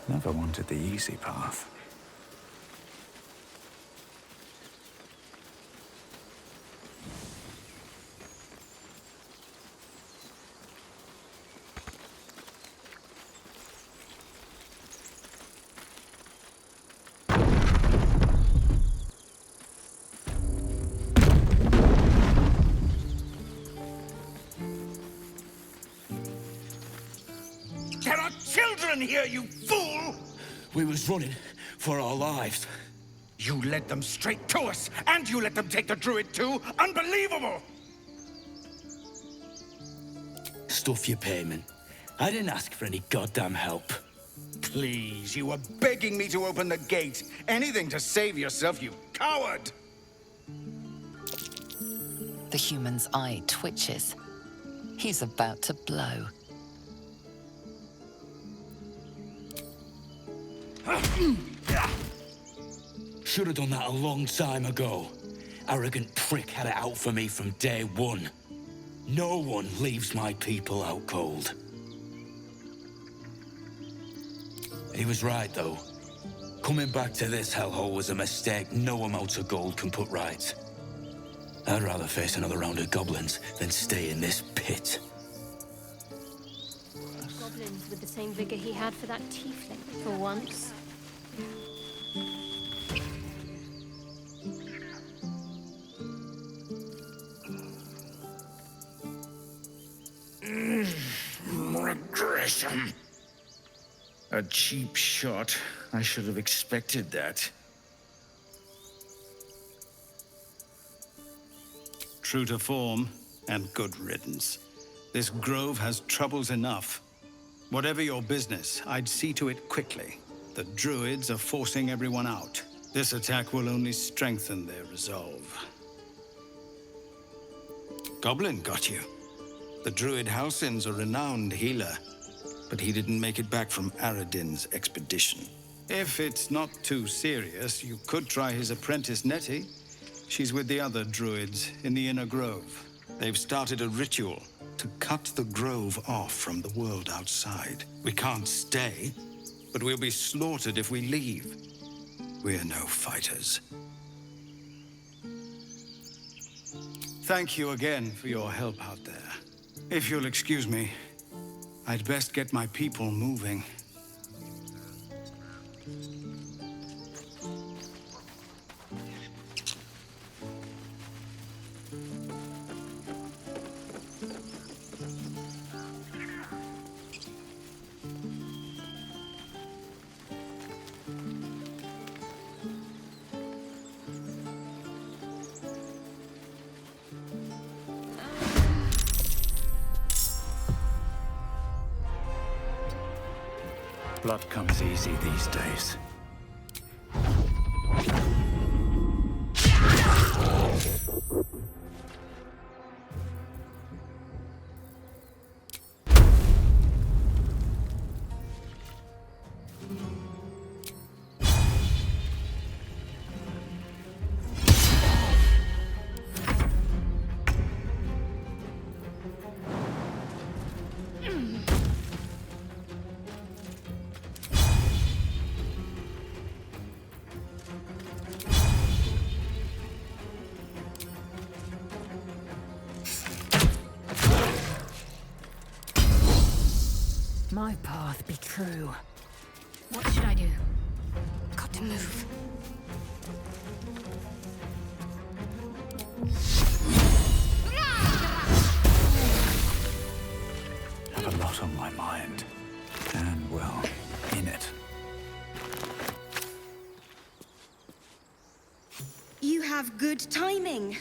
Never wanted the easy path. There are children here, you fool! We was running for our lives. You led them straight to us, and you let them take the druid too? Unbelievable! Stuff your payment. I didn't ask for any goddamn help. Please, you were begging me to open the gate. Anything to save yourself, you coward! The human's eye twitches. He's about to blow. Should have done that a long time ago. Arrogant prick had it out for me from day one. No one leaves my people out cold. He was right, though. Coming back to this hellhole was a mistake no amount of gold can put right. I'd rather face another round of goblins than stay in this pit. Goblins with the same vigor he had for that tiefling, for once. Regression. A cheap shot. I should have expected that. True to form, and good riddance. This grove has troubles enough. Whatever your business, I'd see to it quickly. The druids are forcing everyone out. This attack will only strengthen their resolve. Goblin got you. The druid Halsin's a renowned healer, but he didn't make it back from Aradin's expedition. If it's not too serious, you could try his apprentice Nettie. She's with the other druids in the inner grove. They've started a ritual to cut the grove off from the world outside. We can't stay, but we'll be slaughtered if we leave. We're no fighters. Thank you again for your help out there. If you'll excuse me, I'd best get my people moving. Blood comes easy these days. My path be true. What should I do? Got to move. Have a lot on my mind. And, well, in it. You have good timing.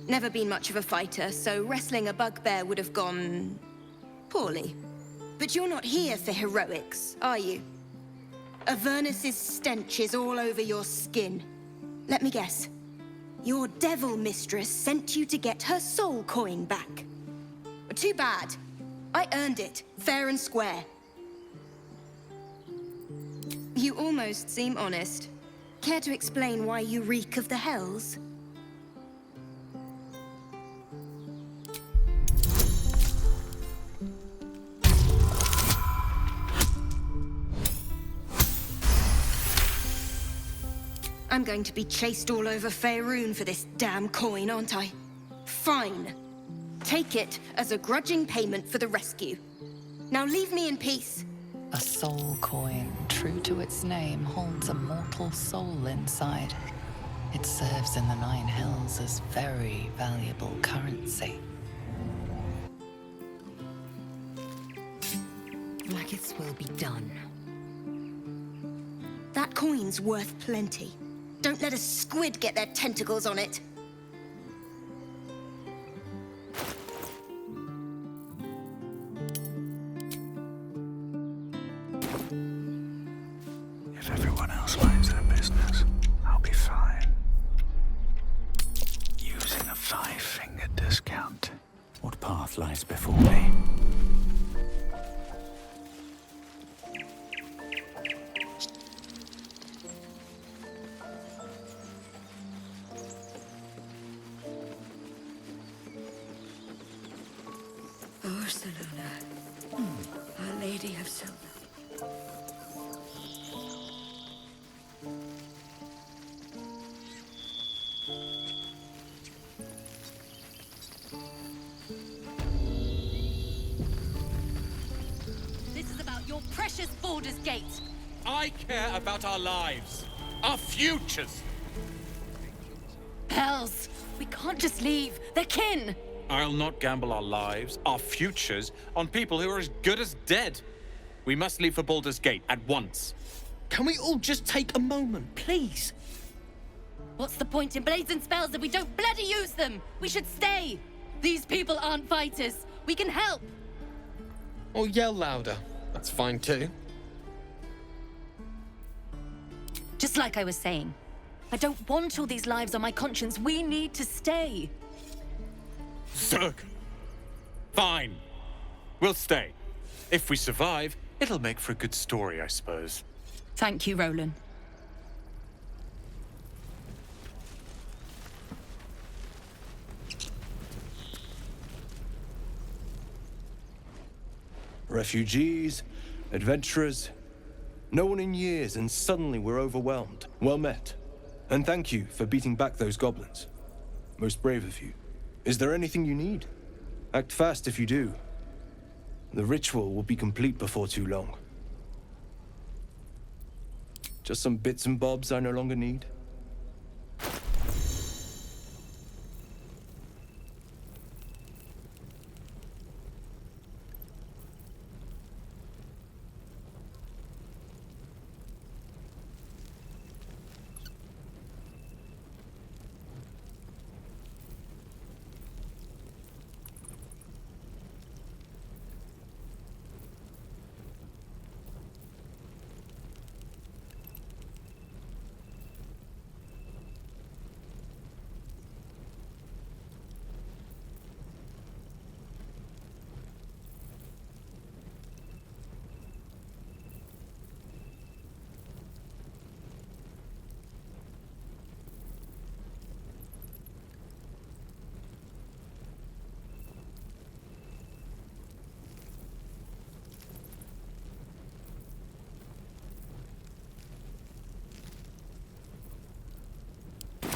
Never been much of a fighter, so wrestling a bugbear would have gone poorly. But you're not here for heroics, are you? Avernus's stench is all over your skin. Let me guess. Your devil mistress sent you to get her soul coin back. Too bad. I earned it, fair and square. You almost seem honest. Care to explain why you reek of the hells? I'm going to be chased all over Faerun for this damn coin, aren't I? Fine. Take it as a grudging payment for the rescue. Now leave me in peace. A soul coin, true to its name, holds a mortal soul inside. It serves in the Nine Hells as very valuable currency. Like its will be done. That coin's worth plenty. Don't let a squid get their tentacles on it. If everyone else minds their business, I'll be fine. Using a 5-finger discount. What path lies before me? Our Lady of Silver. This is about your precious Baldur's Gate. I care about our lives, our futures. Hells, we can't just leave. They're kin. I'll not gamble our lives, our futures, on people who are as good as dead. We must leave for Baldur's Gate at once. Can we all just take a moment, please? What's the point in blades and spells if we don't bloody use them? We should stay. These people aren't fighters. We can help. Or yell louder. That's fine too. Just like I was saying, I don't want all these lives on my conscience. We need to stay. Zerg. Fine. We'll stay. If we survive, it'll make for a good story, I suppose. Thank you, Roland. Refugees, adventurers, no one in years, and suddenly we're overwhelmed. Well met. And thank you for beating back those goblins. Most brave of you. Is there anything you need? Act fast if you do. The ritual will be complete before too long. Just some bits and bobs I no longer need?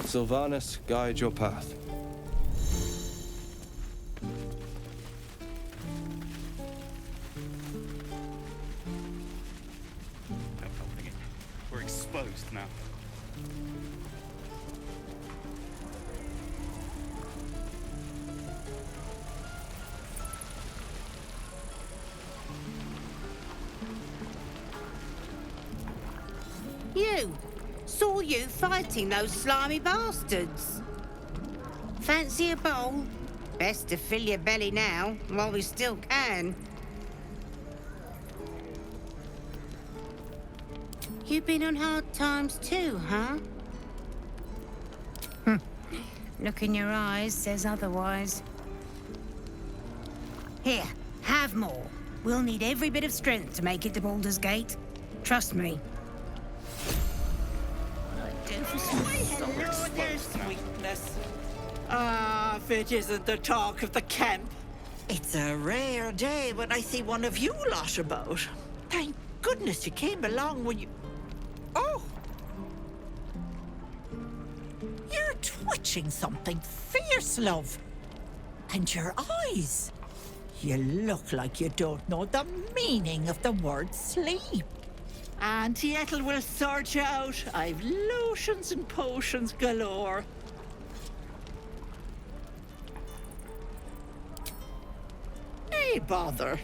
Sylvanas, guide your path. We're exposed now. You! Saw you fighting those slimy bastards. Fancy a bowl? Best to fill your belly now, while we still can. You've been on hard times too, huh? Look in your eyes says otherwise. Here, have more. We'll need every bit of strength to make it to Baldur's Gate. Trust me. Hello, dear sweetness. Ah, if it isn't the talk of the camp. It's a rare day when I see one of you lot about. Thank goodness you came along when you... Oh! twitching something fierce, love. And your eyes. You look like you don't know the meaning of the word sleep. Auntie Ethel will sort you out. I've lotions and potions galore. Hey, bother.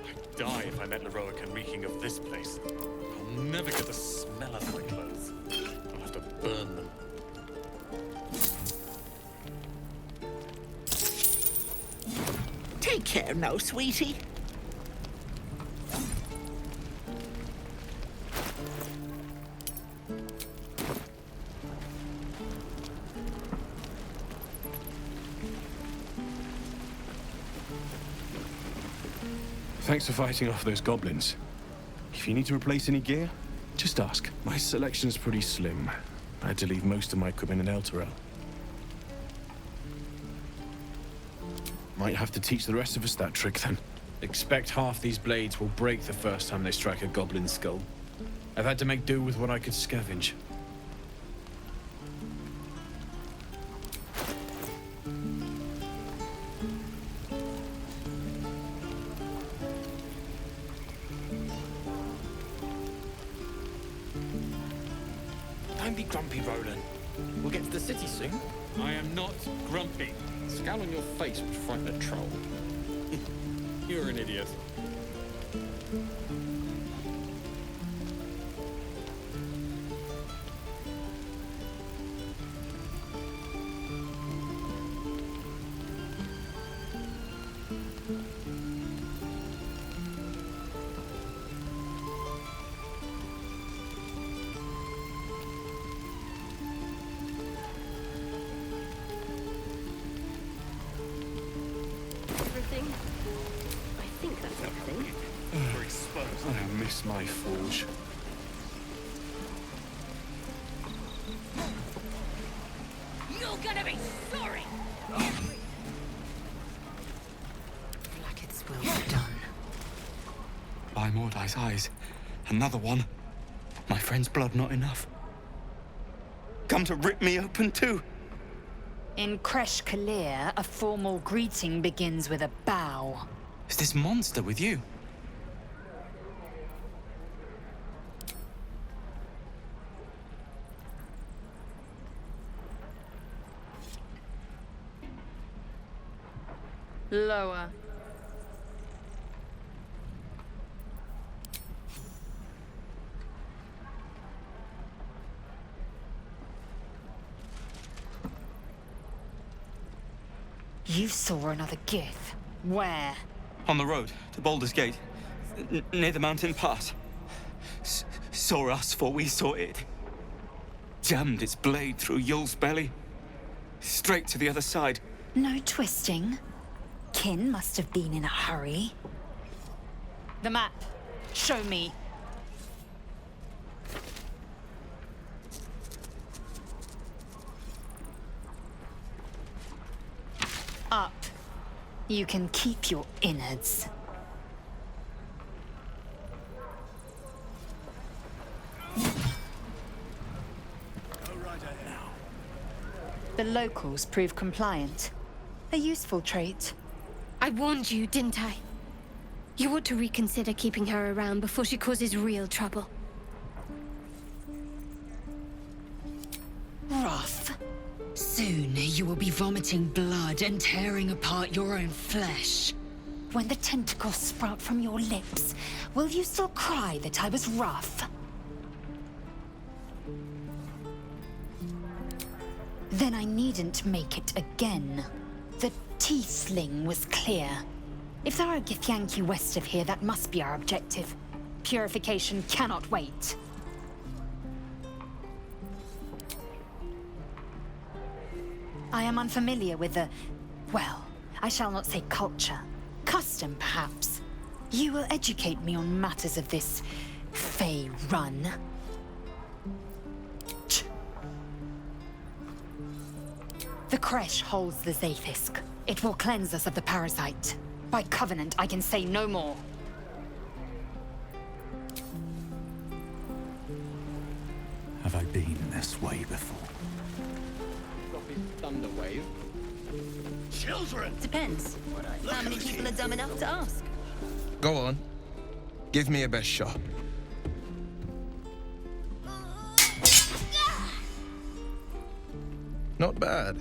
I'd die if I met Leroic and reeking of this place. I'll never get the smell of my clothes. I'll have to burn them. Take care now, sweetie. Thanks for fighting off those goblins. If you need to replace any gear, just ask. My selection's pretty slim. I had to leave most of my equipment in Elturel. Might have to teach the rest of us that trick then. Expect half these blades will break the first time they strike a goblin skull. I've had to make do with what I could scavenge. Don't be grumpy, Roland. We'll get to the city soon. I am not grumpy. Scowl on your face would frighten a troll. You're an idiot. I miss my forge. You're gonna be sorry! Like it's well done. By Mordai's eyes, another one. My friend's blood not enough. Come to rip me open too. In Kresh Kalir, a formal greeting begins with a bow. Is this monster with you? Lower. You saw another gith. Where? On the road to Baldur's Gate, near the mountain pass. Saw us, for we saw it. Jammed its blade through Yul's belly. Straight to the other side. No twisting. Kin must have been in a hurry. The map. Show me. Up. You can keep your innards. The locals prove compliant. A useful trait. I warned you, didn't I? You ought to reconsider keeping her around before she causes real trouble. Rough. Soon you will be vomiting blood and tearing apart your own flesh. When the tentacles sprout from your lips, will you still cry that I was rough? Then I needn't make it again. The tiefling was clear. If there are githyanki west of here, that must be our objective. Purification cannot wait. I am unfamiliar with the... well, I shall not say culture. Custom, perhaps. You will educate me on matters of this... Fey run. The Kresh holds the Zaithisk. It will cleanse us of the parasite. By covenant, I can say no more. thunder wave. Children! Depends. How many people are dumb enough to ask? Go on. Give me a best shot. Not bad.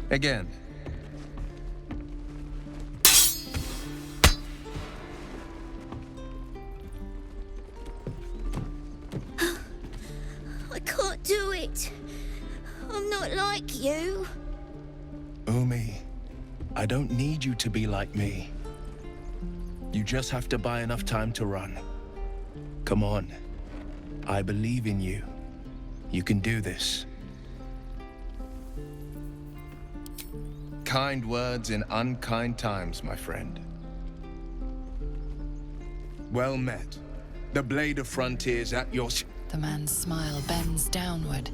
Again. I can't do it. I'm not like you. Umi, I don't need you to be like me. You just have to buy enough time to run. Come on. I believe in you. You can do this. Kind words in unkind times, my friend. Well met. The blade of frontiers at your... The man's smile bends downward,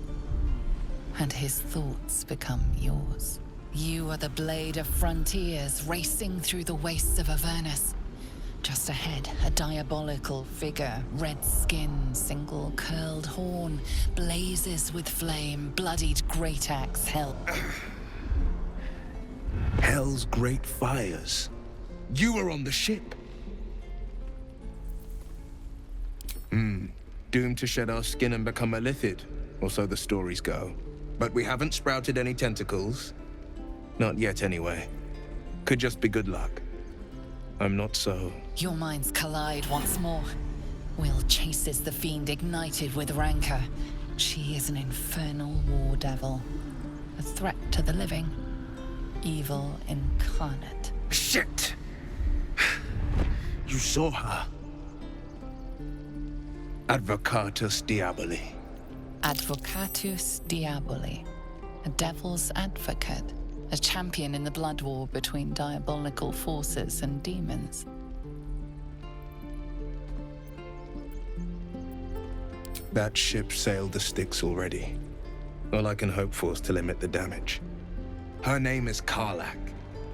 and his thoughts become yours. You are the blade of frontiers racing through the wastes of Avernus. Just ahead, a diabolical figure, red skin, single curled horn, blazes with flame, bloodied great axe held. Hell's great fires. You were on the ship. Doomed to shed our skin and become a lithid, or so the stories go. But we haven't sprouted any tentacles. Not yet, anyway. Could just be good luck. I'm not so... Your minds collide once more. Wyll chases the fiend ignited with rancor. She is an infernal war devil. A threat to the living. Evil incarnate. Shit! You saw her. Advocatus Diaboli. Advocatus Diaboli. A devil's advocate. A champion in the blood war between diabolical forces and demons. That ship sailed the Styx already. All I can hope for is to limit the damage. Her name is Karlach,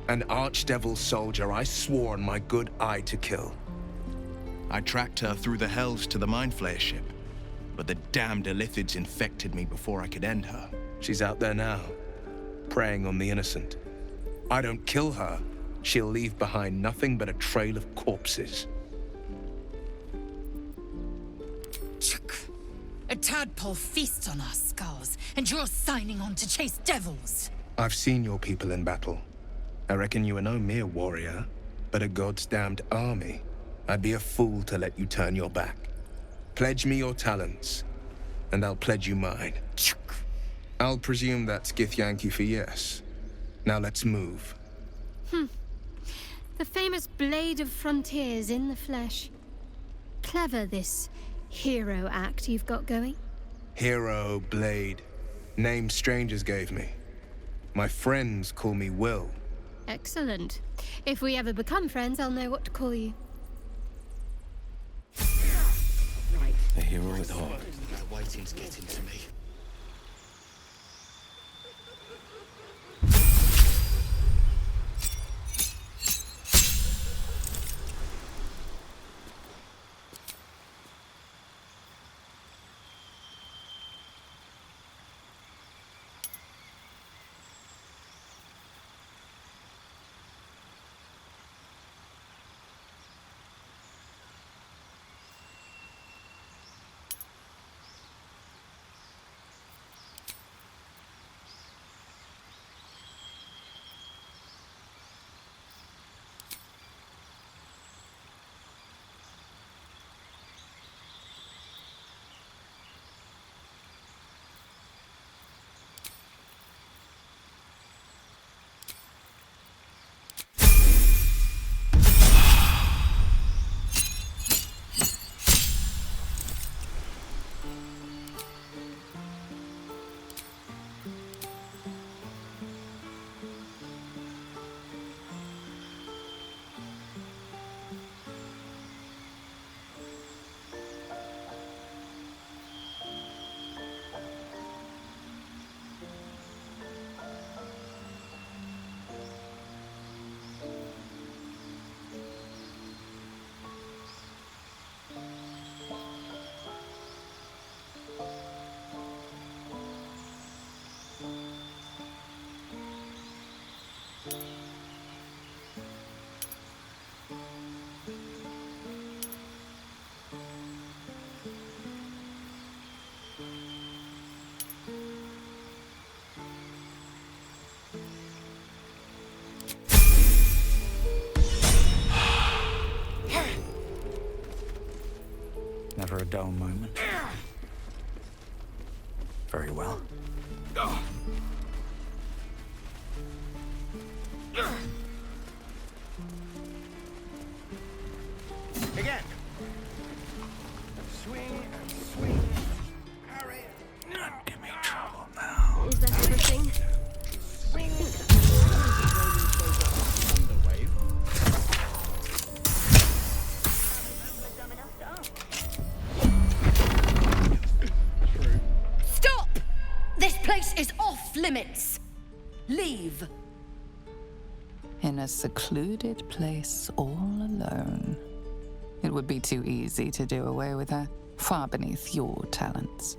an archdevil soldier I swore on my good eye to kill. I tracked her through the hells to the Mindflayer ship, but the damned Illithids infected me before I could end her. She's out there now, preying on the innocent. I don't kill her, she'll leave behind nothing but a trail of corpses. A tadpole feasts on our skulls, and you're signing on to chase devils. I've seen your people in battle. I reckon you are no mere warrior, but a god's damned army. I'd be a fool to let you turn your back. Pledge me your talents, and I'll pledge you mine. I'll presume that's githyanki for yes. Now let's move. The famous Blade of Frontiers in the flesh. Clever, this hero act you've got going. Hero, Blade. Name strangers gave me. My friends call me Wyll. Excellent. If we ever become friends, I'll know what to call you. Right. A hero at heart. The waiting's getting to me. a dull moment. Very well. Again. Swing and swing. Parry. Don't give me trouble now. Is that everything? Swing. Stop! This place is off limits. Leave. In a secluded place all alone. It would be too easy to do away with her, far beneath your talents.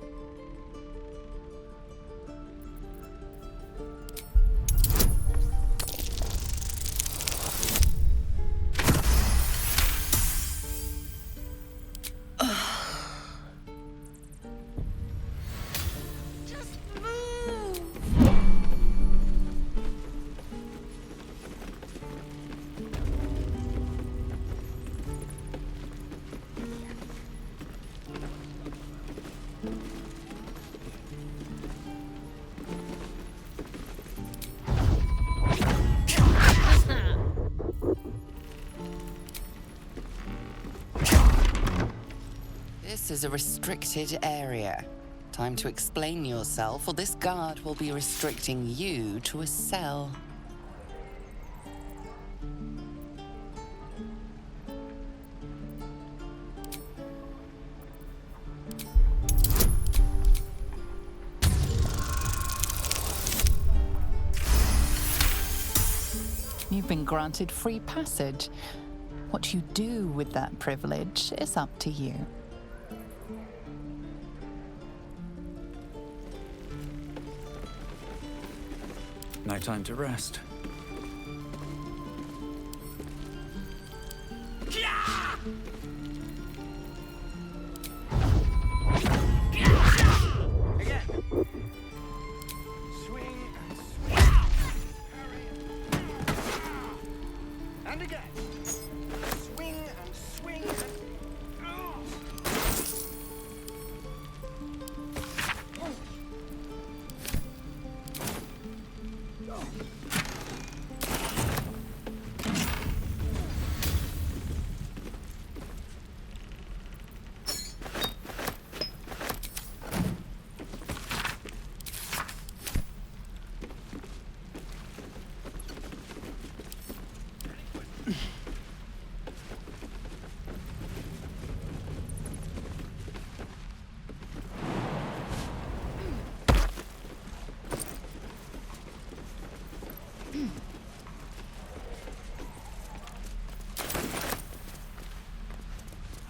This is a restricted area. Time to explain yourself, or this guard will be restricting you to a cell. You've been granted free passage. What you do with that privilege is up to you. No time to rest. Again. Swing and swing. Parry. And again. Swing and swing and...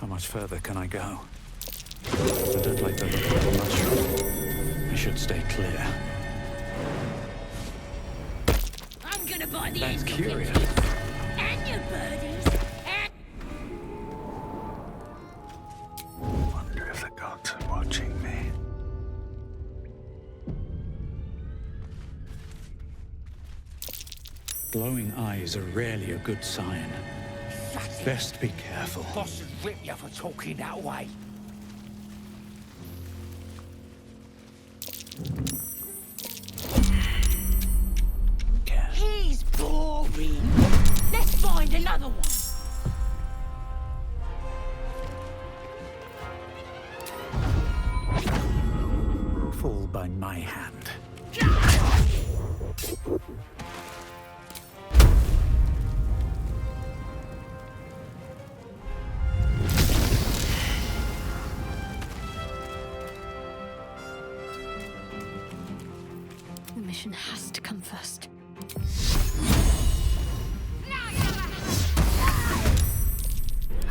How much further can I go? I don't like to look like a mushroom. I should stay clear. I'm gonna buy the That's curious. and your birdies. Wonder if the gods are watching me. Glowing eyes are rarely a good sign. Best be careful. Boss would rip you for talking that way. He's boring. Let's find another one. Fall by my hand. The mission has to come first.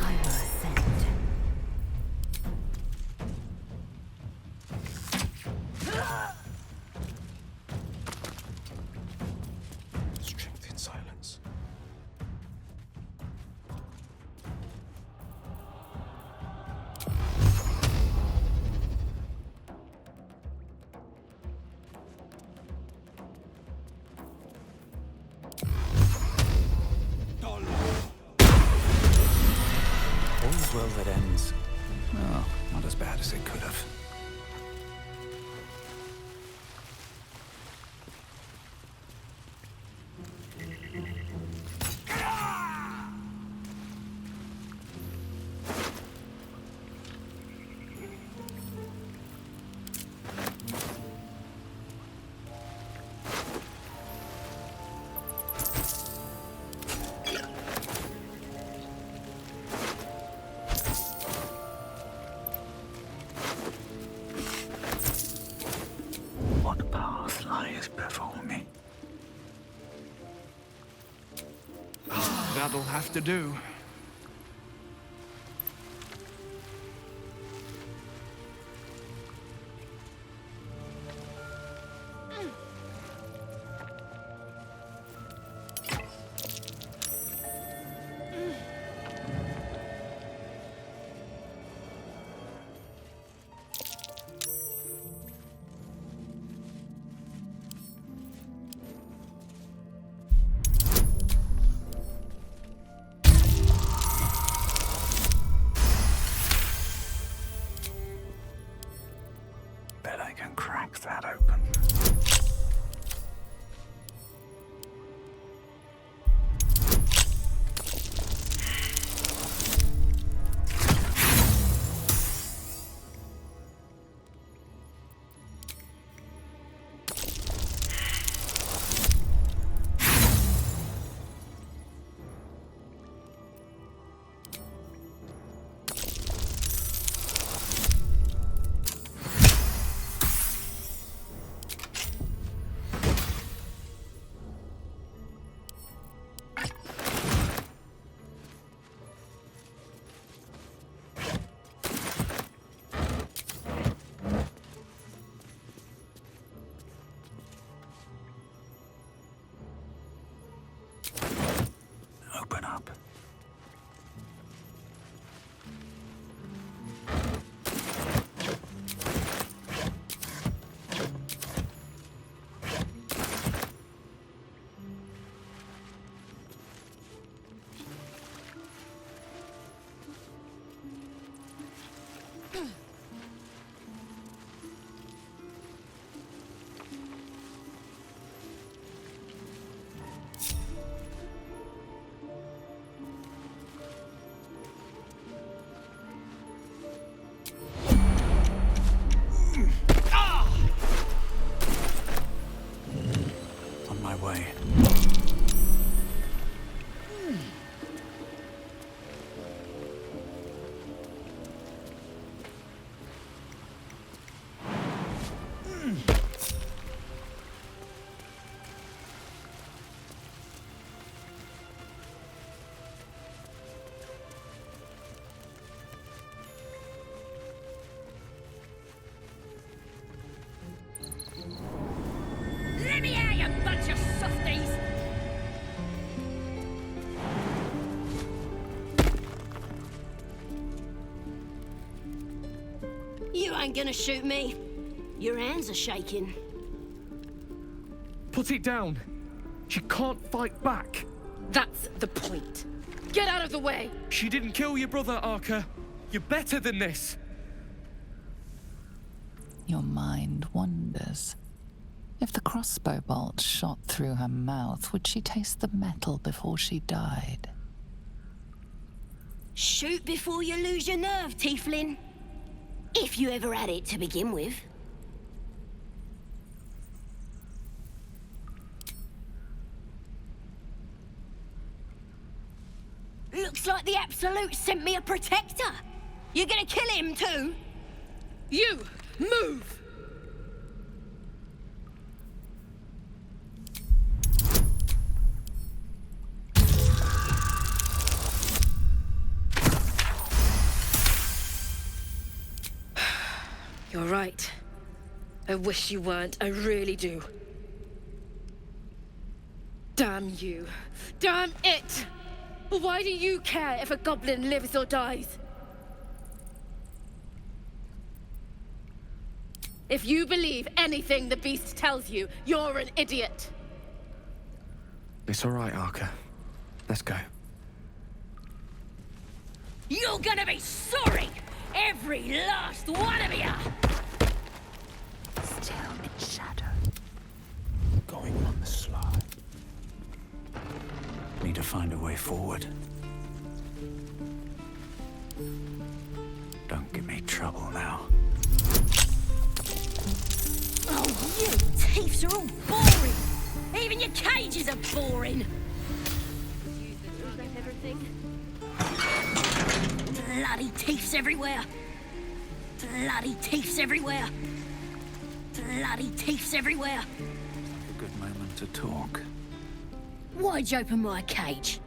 I will ascend. Strength in silence. as it could have. What path lies before me? That'll have to do. Bet I can crack that open. Open up. On my way. Let me out, you bunch of softies! You ain't gonna shoot me. Your hands are shaking. Put it down. She can't fight back. That's the point. Get out of the way! She didn't kill your brother, Arca. You're better than this. Your mind wanders. If the crossbow bolt shot through her mouth, would she taste the metal before she died? Shoot before you lose your nerve, tiefling. If you ever had it to begin with. Looks like the Absolute sent me a protector. You gonna kill him too? You, move! You're right. I wish you weren't, I really do. Damn you. Damn it! Why do you care if a goblin lives or dies? If you believe anything the beast tells you, you're an idiot. It's all right, Arca. Let's go. You're gonna be sorry! Every last one of you! Still in shadow. Going on the sly. Need to find a way forward. Don't give me trouble now. Oh, you thieves are all boring! Even your cages are boring! Bloody thieves everywhere! Bloody thieves everywhere! Bloody thieves everywhere! A good moment to talk. Why'd you open my cage?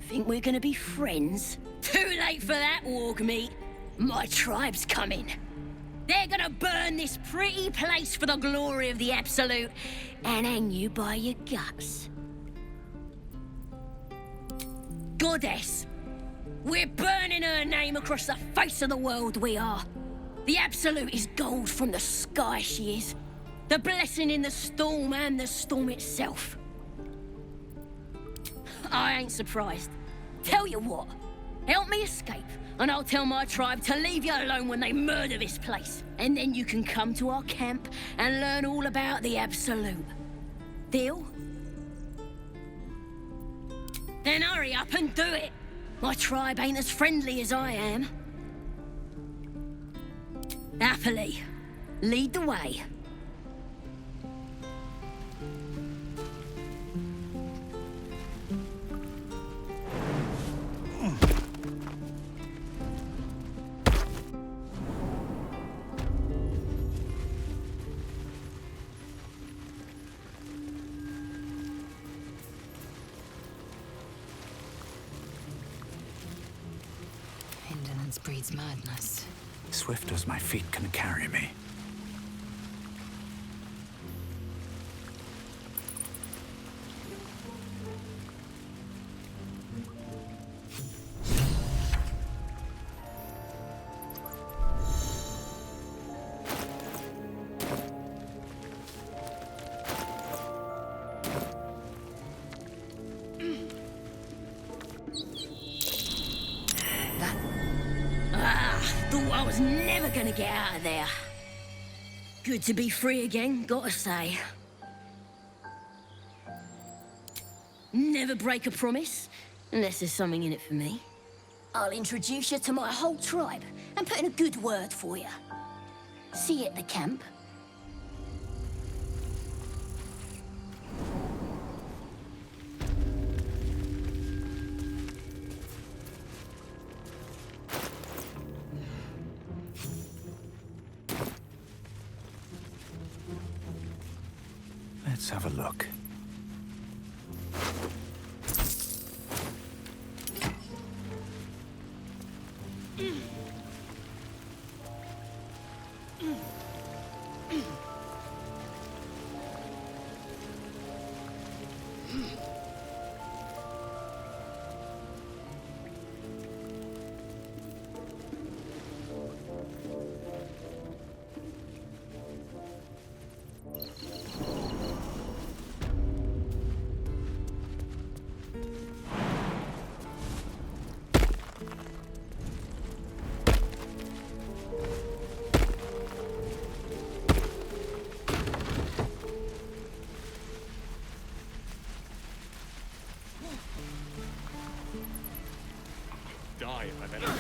Think we're gonna be friends? Too late for that, warg meat. My tribe's coming. They're gonna burn this pretty place for the glory of the Absolute and hang you by your guts. Goddess! We're burning her name across the face of the world, we are. The Absolute is gold from the sky, she is. The blessing in the storm and the storm itself. I ain't surprised. Tell you what, help me escape, and I'll tell my tribe to leave you alone when they murder this place. And then you can come to our camp and learn all about the Absolute. Deal? Then hurry up and do it. My tribe ain't as friendly as I am. Happily, lead the way. Indolence breeds madness. Swift as my feet can carry me. Thought I was never gonna get out of there. Good to be free again, gotta say. Never break a promise, unless there's something in it for me. I'll introduce you to my whole tribe and put in a good word for you. See you at the camp. Let's have a look. Die if I better go.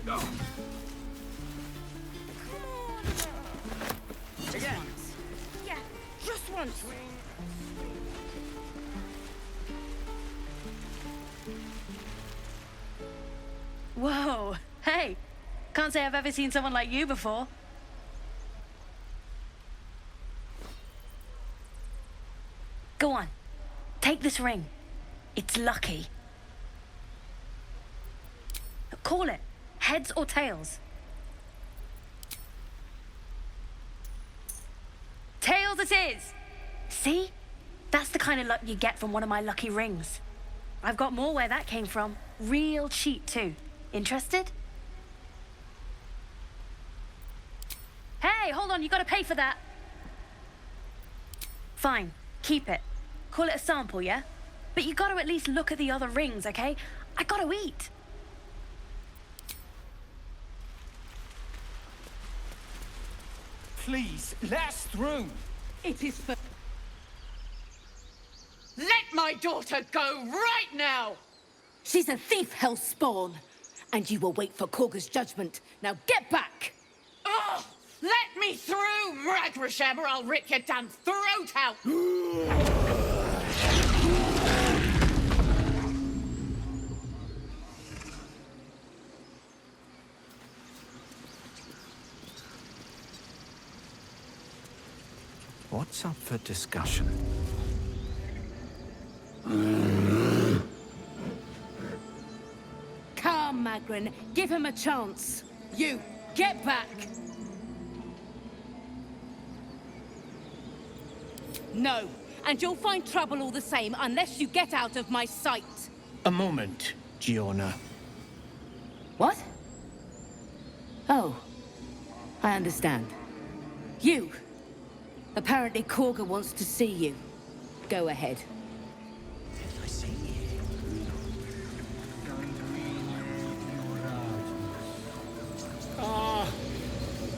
Go. Just once. Yeah, just once. Whoa, hey. Can't say I've ever seen someone like you before. Go on, take this ring. It's lucky. Call it, heads or tails? Tails it is! See? That's the kind of luck you get from one of my lucky rings. I've got more where that came from. Real cheap too. Interested? Hey, hold on, you gotta pay for that. Fine, keep it. Call it a sample, yeah? But you gotta at least look at the other rings, okay? I gotta eat. Please, let us through. It is for... Let my daughter go right now! She's a thief, hellspawn. And you will wait for Kagha's judgment. Now get back! Oh, let me through, Mragrasham, or I'll rip your damn throat out! What's up for discussion? Come, Magrin. Give him a chance. You, get back! No, and you'll find trouble all the same unless you get out of my sight. A moment, Giona. What? Oh, I understand. You. Apparently Kagha wants to see you. Go ahead.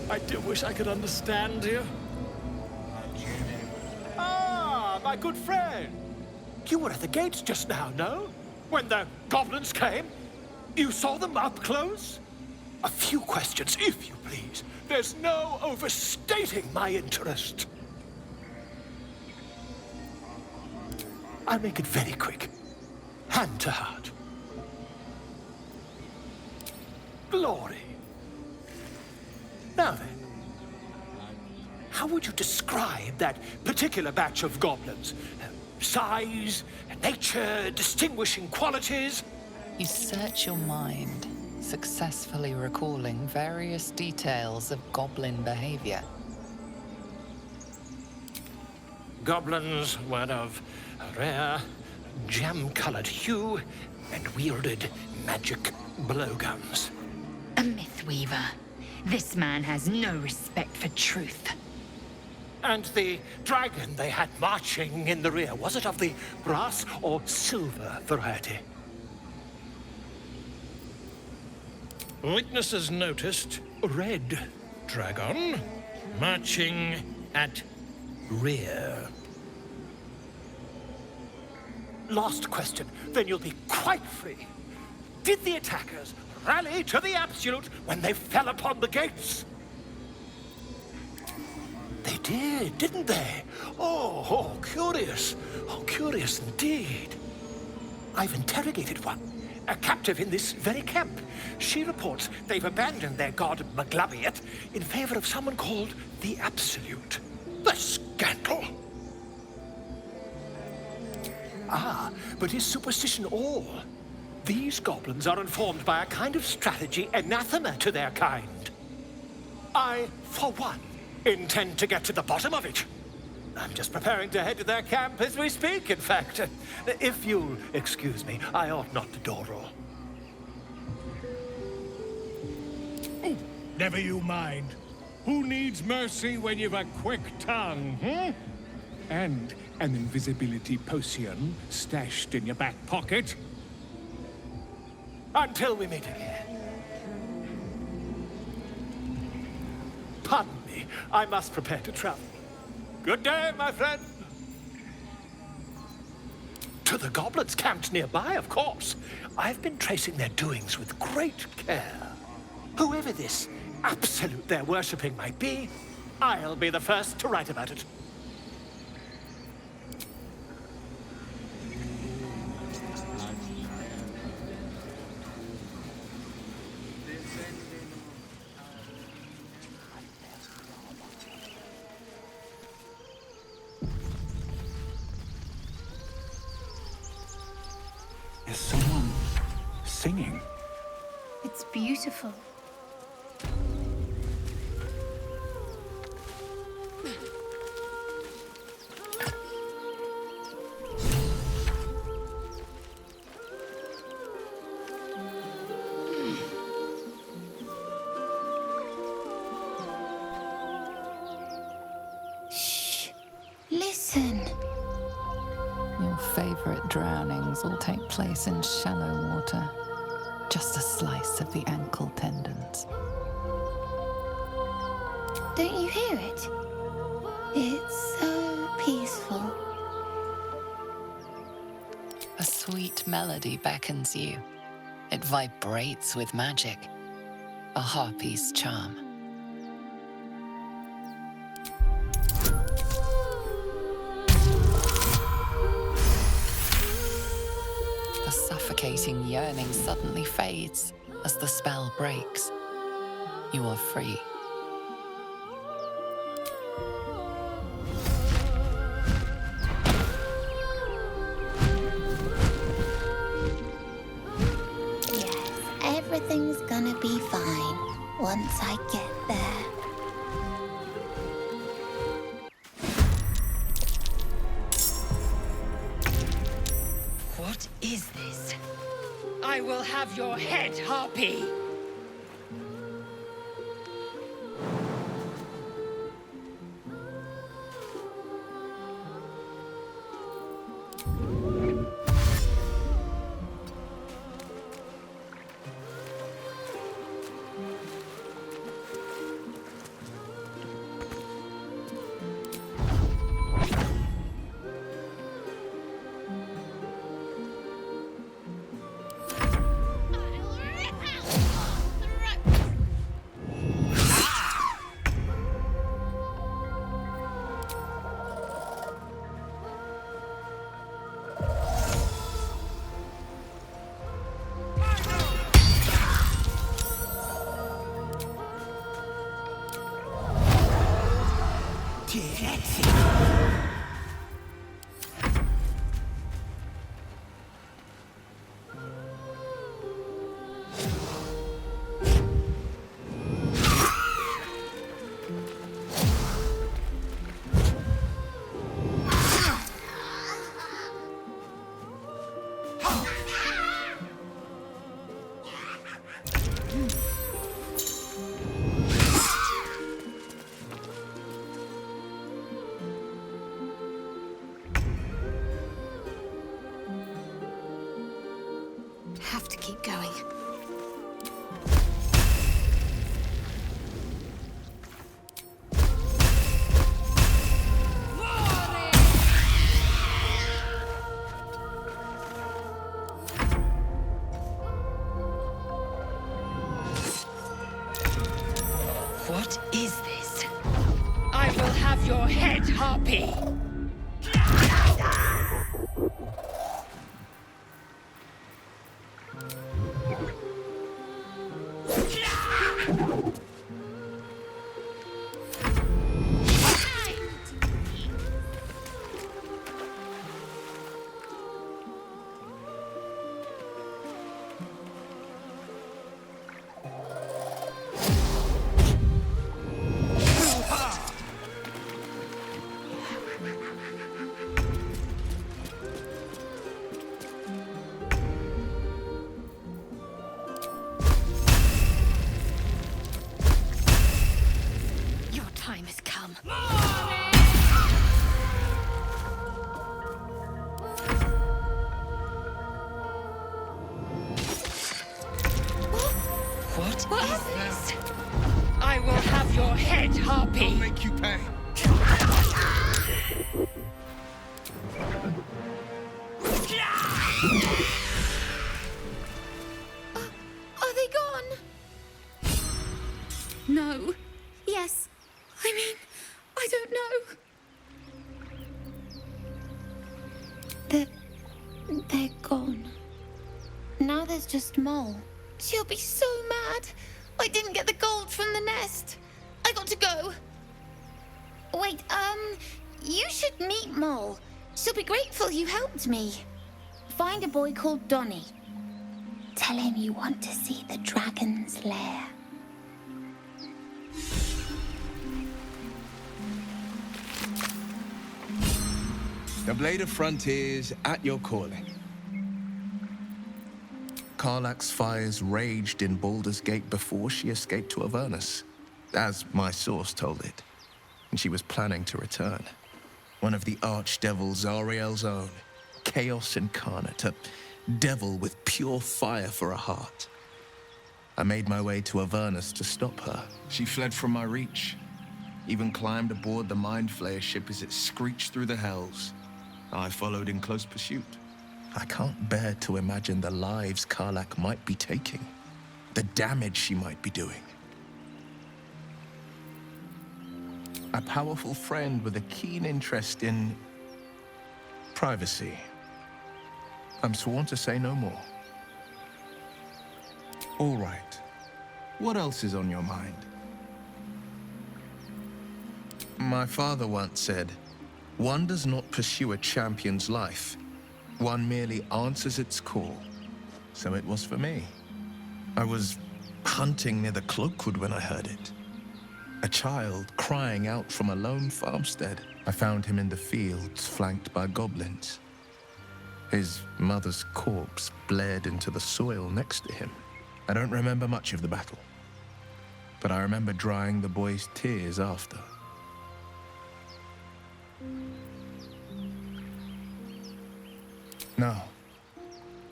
I do wish I could understand you. Ah, my good friend. You were at the gates just now, no? When the goblins came? You saw them up close? A few questions, if you please. There's no overstating my interest. I'll make it very quick. Hand to heart. Glory. Now then, how would you describe that particular batch of goblins? Size, nature, distinguishing qualities? You search your mind, successfully recalling various details of goblin behavior. Goblins were of a rare, jam-colored hue and wielded magic blowguns. A mythweaver. This man has no respect for truth. And the dragon they had marching in the rear, was it of the brass or silver variety? Witnesses noticed a red dragon marching at rear. Last question, then you'll be quite free. Did the attackers rally to the absolute when they fell upon the gates? They did, didn't they? Oh, curious. Oh, curious indeed. I've interrogated one, a captive in this very camp. She reports they've abandoned their god Maglabiet in favor of someone called the Absolute. The scandal! Ah, but is superstition all? These goblins are informed by a kind of strategy anathema to their kind. I, for one, intend to get to the bottom of it. I'm just preparing to head to their camp as we speak, in fact. If you'll excuse me, I ought not to door roll. Never you mind. Who needs mercy when you've a quick tongue, hmm? And an invisibility potion stashed in your back pocket? Until we meet again. Pardon me, I must prepare to travel. Good day, my friend. To the goblins camped nearby, of course. I've been tracing their doings with great care. Whoever this absolute they're worshipping might be, I'll be the first to write about it. Is someone singing? It's beautiful. Shh. Listen. Your favorite drownings all take place in shallow water. Just a slice of the ankle tendons. Don't you hear it? It's so peaceful. A sweet melody beckons you. It vibrates with magic. A harpy's charm. The suffocating yearning suddenly fades as the spell breaks. You are free. Everything's gonna be fine once I get there. What is this? I will have your head, Harpy! Have to keep going. What is this? I will have your head, Harpy! What is this? I will have your head, Harpy! I'll make you pay. Are they gone? No. Yes. I mean, I don't know. They're gone. Now there's just Mole. She'll be so mad. I didn't get the gold from the nest. I got to go. Wait, you should meet Mole. She'll be grateful you helped me. Find a boy called Donny. Tell him you want to see the dragon's lair. The Blade of Frontiers at your calling. Karlach's fires raged in Baldur's Gate before she escaped to Avernus, as my source told it, and she was planning to return. One of the archdevil Zariel's own, chaos incarnate, a devil with pure fire for a heart. I made my way to Avernus to stop her. She fled from my reach, even climbed aboard the Mind Flayer ship as it screeched through the hells. I followed in close pursuit. I can't bear to imagine the lives Karlach might be taking, the damage she might be doing. A powerful friend with a keen interest in privacy. I'm sworn to say no more. All right. What else is on your mind? My father once said, one does not pursue a champion's life. One merely answers its call. So it was for me. I was hunting near the Cloakwood when I heard it. A child crying out from a lone farmstead. I found him in the fields, flanked by goblins. His mother's corpse bled into the soil next to him. I don't remember much of the battle, but I remember drying the boy's tears after. No,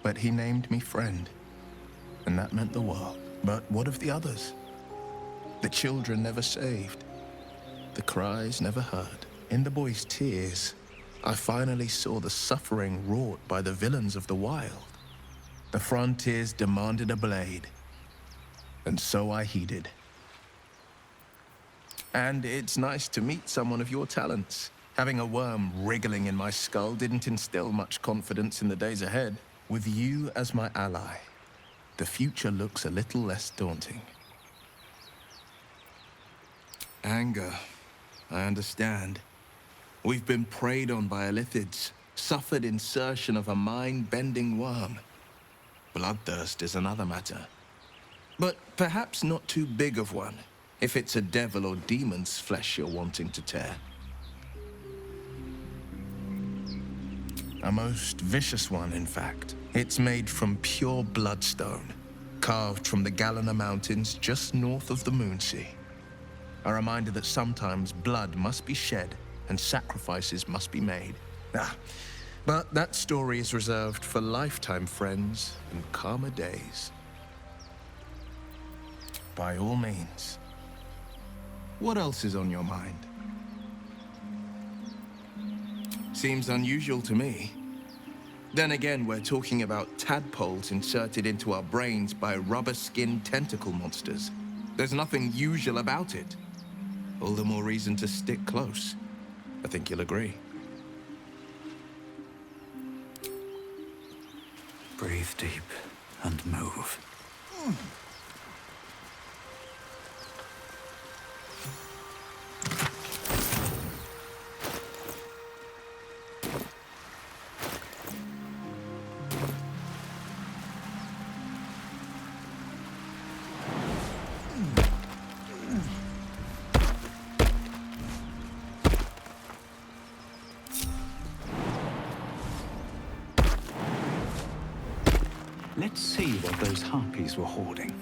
but he named me friend, and that meant the world. But what of the others? The children never saved, the cries never heard. In the boy's tears, I finally saw the suffering wrought by the villains of the wild. The frontiers demanded a blade, and so I heeded. And it's nice to meet someone of your talents. Having a worm wriggling in my skull didn't instill much confidence in the days ahead. With you as my ally, the future looks a little less daunting. Anger, I understand. We've been preyed on by illithids, suffered insertion of a mind-bending worm. Bloodthirst is another matter. But perhaps not too big of one, if it's a devil or demon's flesh you're wanting to tear. A most vicious one, in fact. It's made from pure bloodstone, carved from the Galena Mountains just north of the Moonsea. A reminder that sometimes blood must be shed and sacrifices must be made. But that story is reserved for lifetime friends and calmer days. By all means. What else is on your mind? Seems unusual to me. Then again, we're talking about tadpoles inserted into our brains by rubber-skinned tentacle monsters. There's nothing usual about it. All the more reason to stick close. I think you'll agree. Breathe deep and move. Let's see what those harpies were hoarding.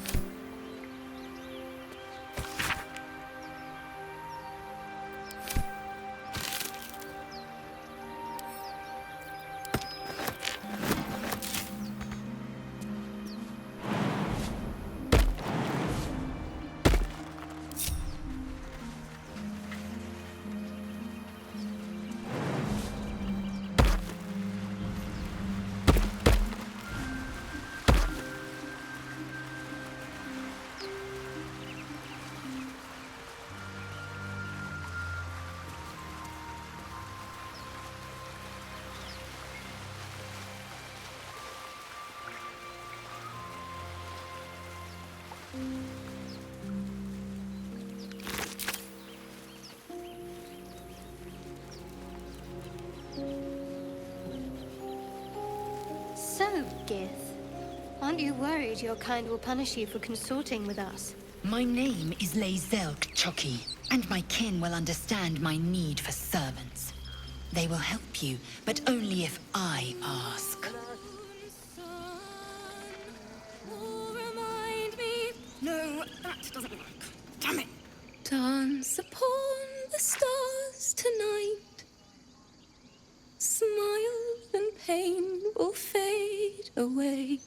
So, Gith, aren't you worried your kind will punish you for consorting with us? My name is Lae'zelk Chucky, and my kin will understand my need for servants. They will help you, but only if I ask. No, that doesn't work. Damn it! Dance upon the stars tonight. Smile and paint the way.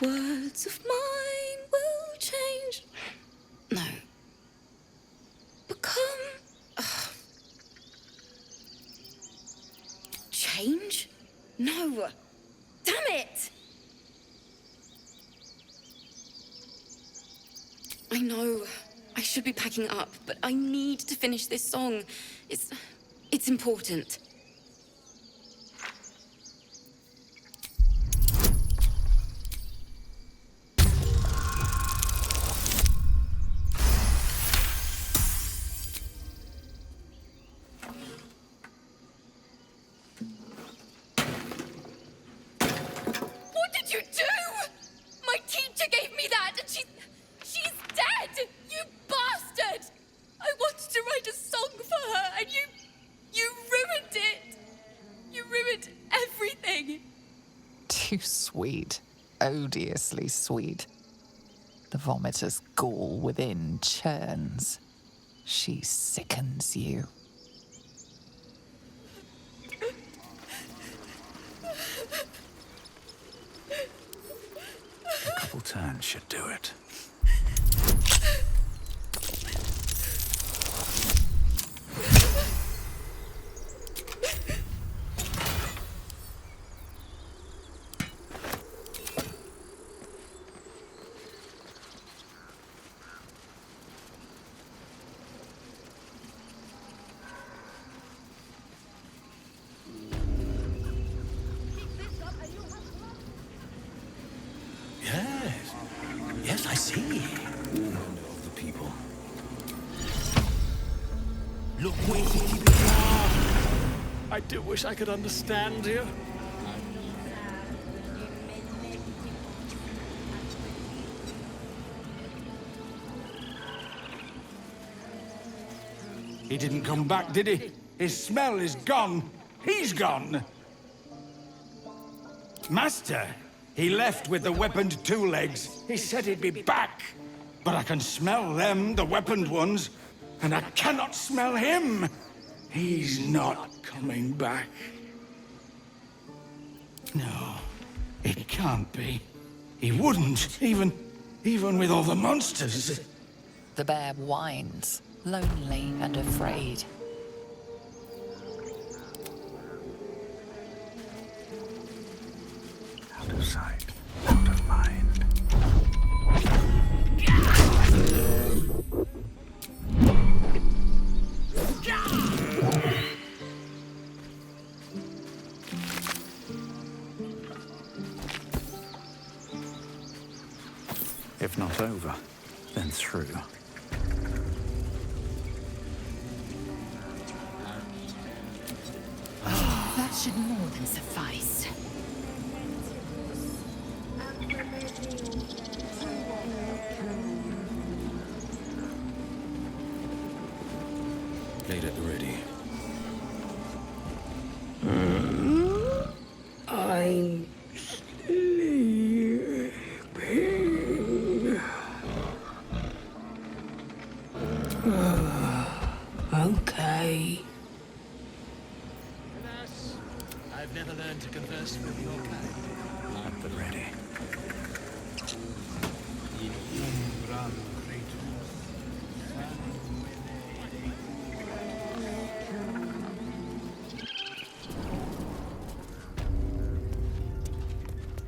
Words of mine will change. No. Become. Change? No. Damn it! I know. I should be packing up, but I need to finish this song. It's important. What did you do? My teacher gave me that, and she's dead! You bastard! I wanted to write a song for her, and you ruined it! You ruined everything! Too sweet. Odiously sweet. The vomitor's gall within churns. She sickens you. A couple turns should do it. Yes, I see. Wonder of the people. Look where you keep it down. I do wish I could understand you. He didn't come back, did he? His smell is gone. He's gone. Master, he left with the weaponed two legs. He said he'd be back. But I can smell them, the weaponed ones, and I cannot smell him. He's not coming back. No, it can't be. He wouldn't, even with all the monsters. The bear whines, lonely and afraid. Out of sight, out of mind. If not over, then through. That should more than suffice. Blade at the ready. I'm sleeping. Okay. I've never learned to converse with your kind. At the ready.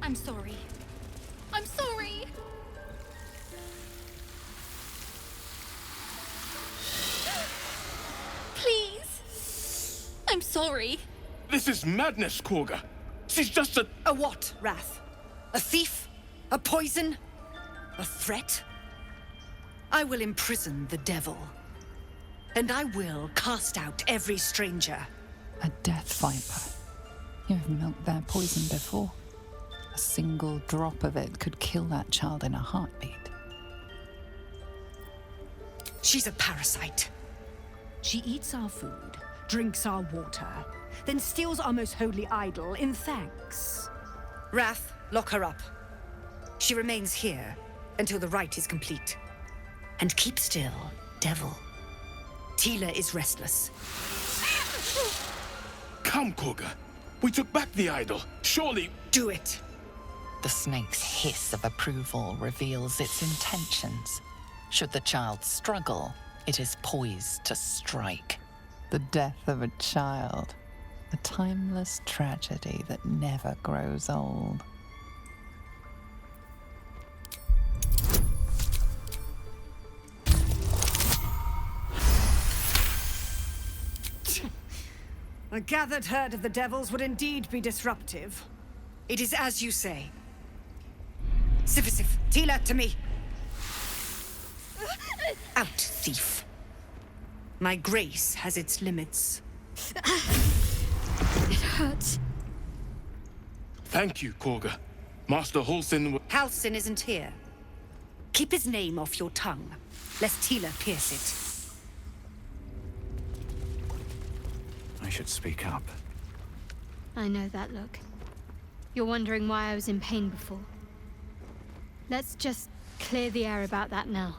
I'm sorry. I'm sorry. Please. I'm sorry. This is madness, Kagha. She's just a... A what, Wrath? A thief? A poison? A threat? I will imprison the devil. And I will cast out every stranger. A death viper. You have milked their poison before. A single drop of it could kill that child in a heartbeat. She's a parasite. She eats our food, drinks our water, then steals our most holy idol in thanks. Wrath, lock her up. She remains here until the rite is complete. And keep still, devil. Tila is restless. Come, Kagha. We took back the idol. Surely... Do it. The snake's hiss of approval reveals its intentions. Should the child struggle, it is poised to strike. The death of a child, a timeless tragedy that never grows old. A gathered herd of the devils would indeed be disruptive. It is as you say. Sifisif, Tila, to me. Out, thief. My grace has its limits. It hurts. Thank you, Kagha. Master Halsin... Halsin isn't here. Keep his name off your tongue, lest Tila pierce it. I should speak up. I know that look. You're wondering why I was in pain before. Let's just clear the air about that now.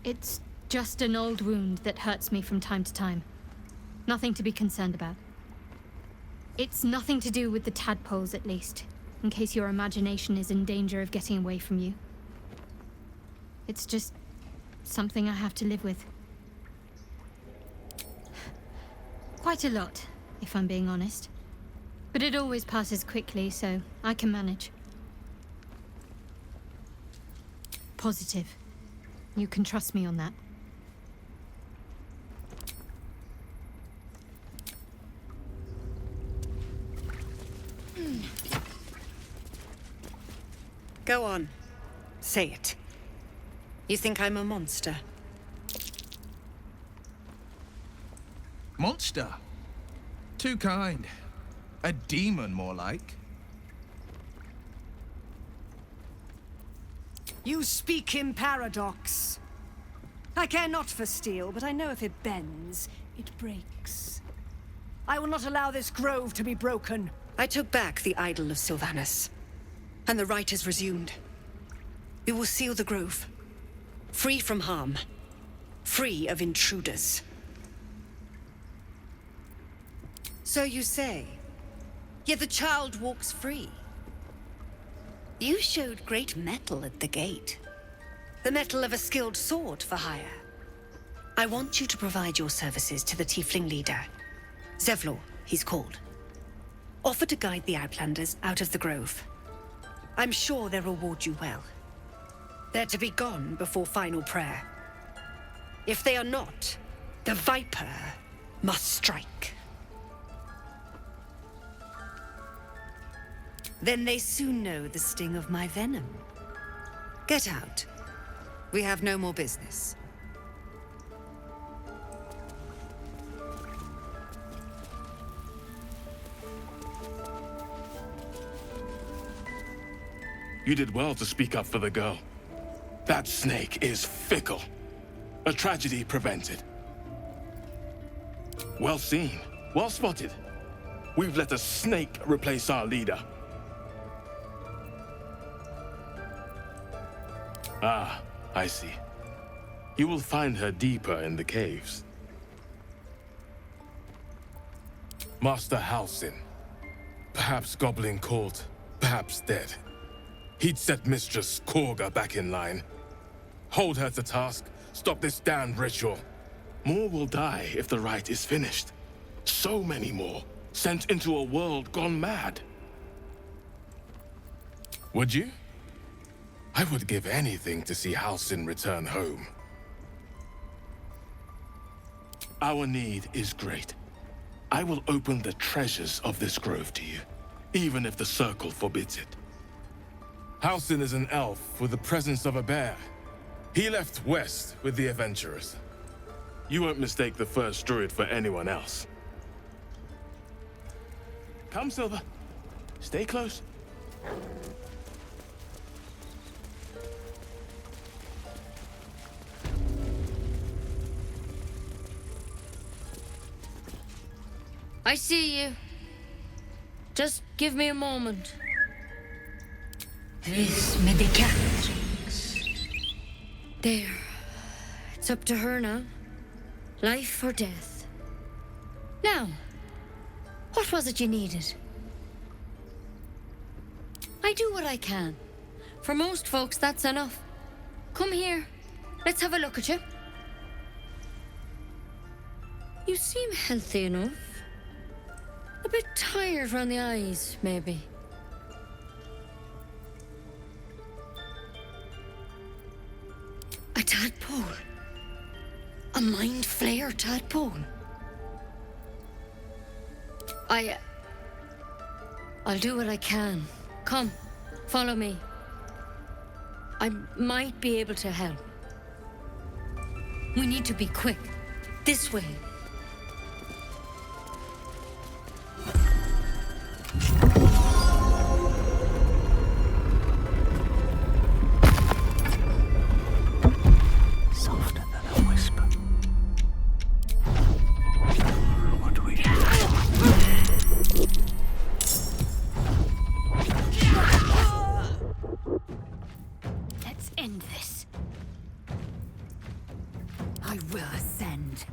It's just an old wound that hurts me from time to time. Nothing to be concerned about. It's nothing to do with the tadpoles, at least, in case your imagination is in danger of getting away from you. It's just something I have to live with. Quite a lot, if I'm being honest. But it always passes quickly, so I can manage. Positive. You can trust me on that. Go on. Say it. You think I'm a monster? Monster? Too kind. A demon, more like. You speak in paradox. I care not for steel, but I know if it bends, it breaks. I will not allow this grove to be broken. I took back the idol of Sylvanus, and the rite is resumed. We will seal the grove, free from harm, free of intruders. So you say, yet the child walks free. You showed great mettle at the gate. The mettle of a skilled sword for hire. I want you to provide your services to the tiefling leader. Zevlor, he's called. Offer to guide the Outlanders out of the grove. I'm sure they'll reward you well. They're to be gone before final prayer. If they are not, the Viper must strike. Then they soon know the sting of my venom. Get out. We have no more business. You did well to speak up for the girl. That snake is fickle. A tragedy prevented. Well seen. Well spotted. We've let a snake replace our leader. Ah, I see. You will find her deeper in the caves. Master Halsin. Perhaps goblin caught, perhaps dead. He'd set Mistress Kagha back in line. Hold her to task, stop this damned ritual. More will die if the rite is finished. So many more, sent into a world gone mad. Would you? I would give anything to see Halsin return home. Our need is great. I will open the treasures of this grove to you, even if the Circle forbids it. Halsin is an elf with the presence of a bear. He left west with the adventurers. You won't mistake the first druid for anyone else. Come, Silver. Stay close. I see you. Just give me a moment. This may be cantrips. There. It's up to her now. Life or death. Now, What was it you needed? I do what I can. For most folks, that's enough. Come here. Let's have a look at you. You seem healthy enough. A bit tired around the eyes, maybe. A tadpole. A mind flayer tadpole. I'll do what I can. Come, follow me. I might be able to help. We need to be quick. This way. Softer than a whisper. What do we do? Let's end this. I will ascend.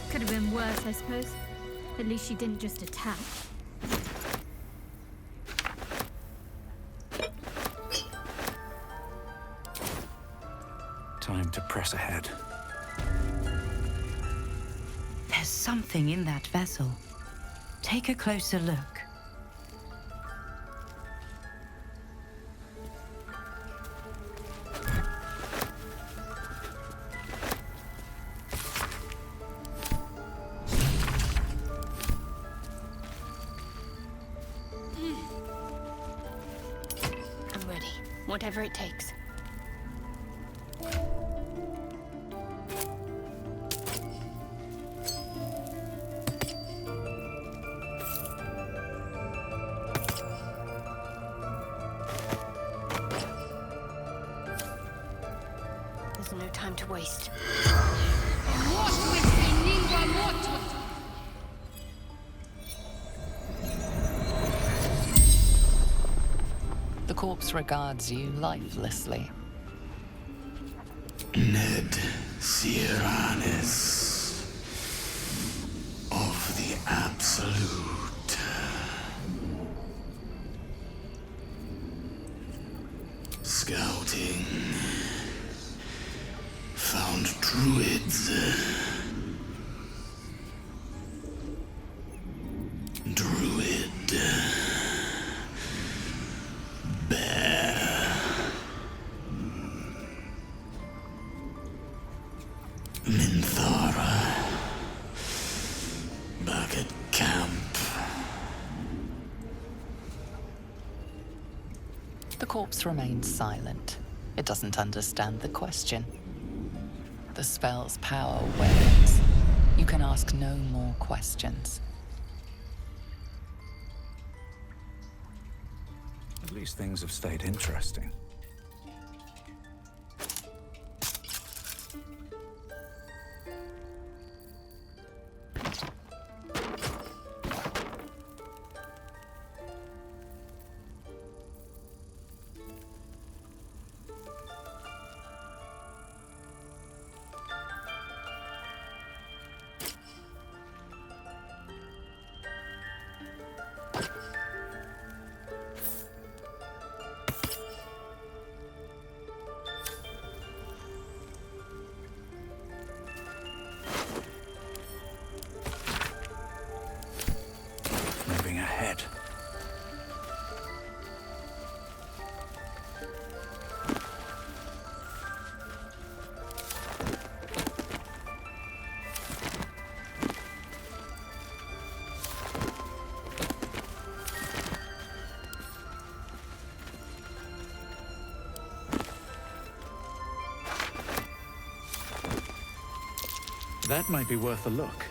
Could have been worse, I suppose. At least she didn't just attack. Time to press ahead. There's something in that vessel. Take a closer look. I'm ready. Whatever it takes. There's no time to waste. The corpse regards you lifelessly. Ned Siranis of the Absolute. Scouting. Found druids. Druid. Bear. Minthara. Back at camp. The corpse remains silent. It doesn't understand the question. The spell's power wanes. You can ask no more questions. At least things have stayed interesting. Moving ahead. That might be worth a look.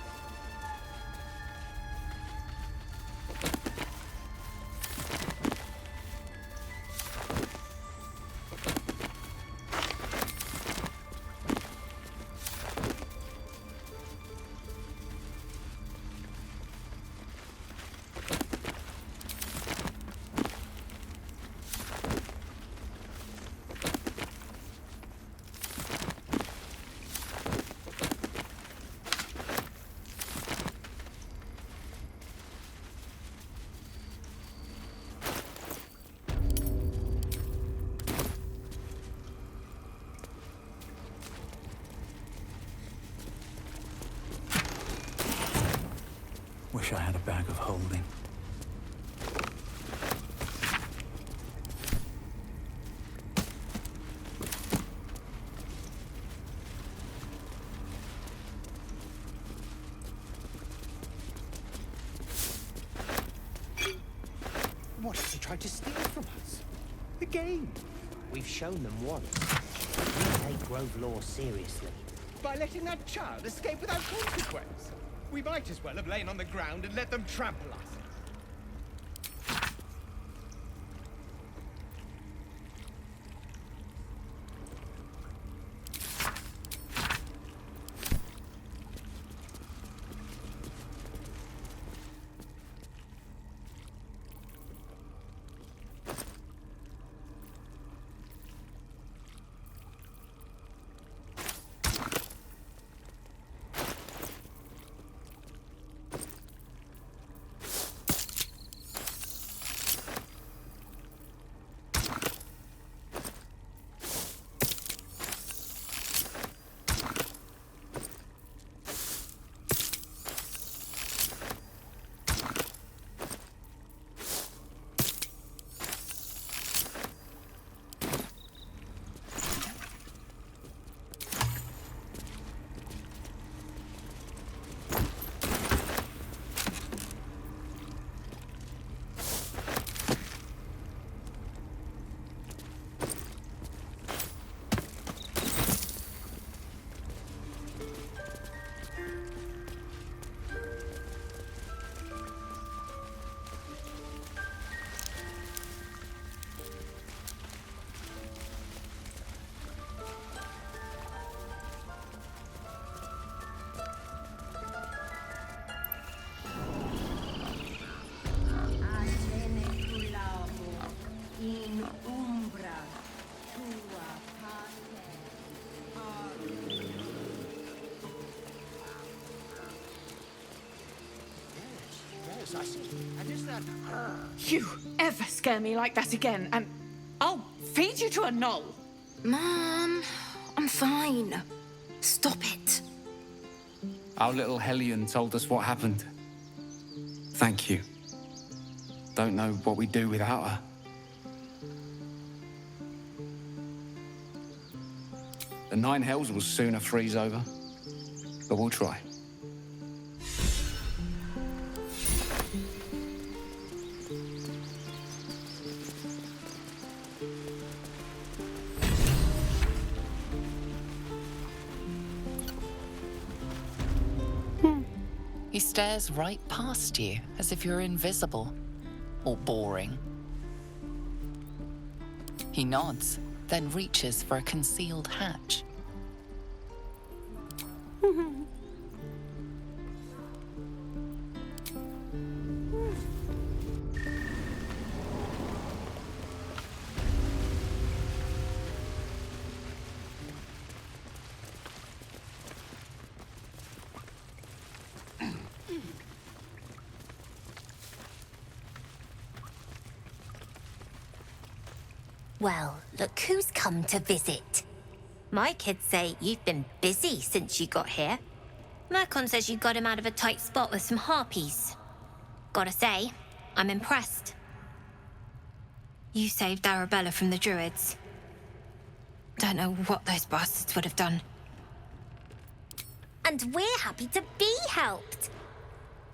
wish I had a bag of holding. What have they tried to steal from us? The game. We've shown them once. We take Grove law seriously. By letting that child escape without consequence. We might as well have lain on the ground and let them trample us. I see. And is that her? You ever scare me like that again, and I'll feed you to a gnoll. Mom, I'm fine. Stop it. Our little Hellion told us what happened. Thank you. Don't know what we'd do without her. The Nine Hells will sooner freeze over, but we'll try. He stares right past you, as if you're invisible. Or boring. He nods, then reaches for a concealed hatch. Well, look who's come to visit. My kids say you've been busy since you got here. Mercon says you got him out of a tight spot with some harpies. Gotta say, I'm impressed. You saved Arabella from the druids. Don't know what those bastards would have done. And we're happy to be helped.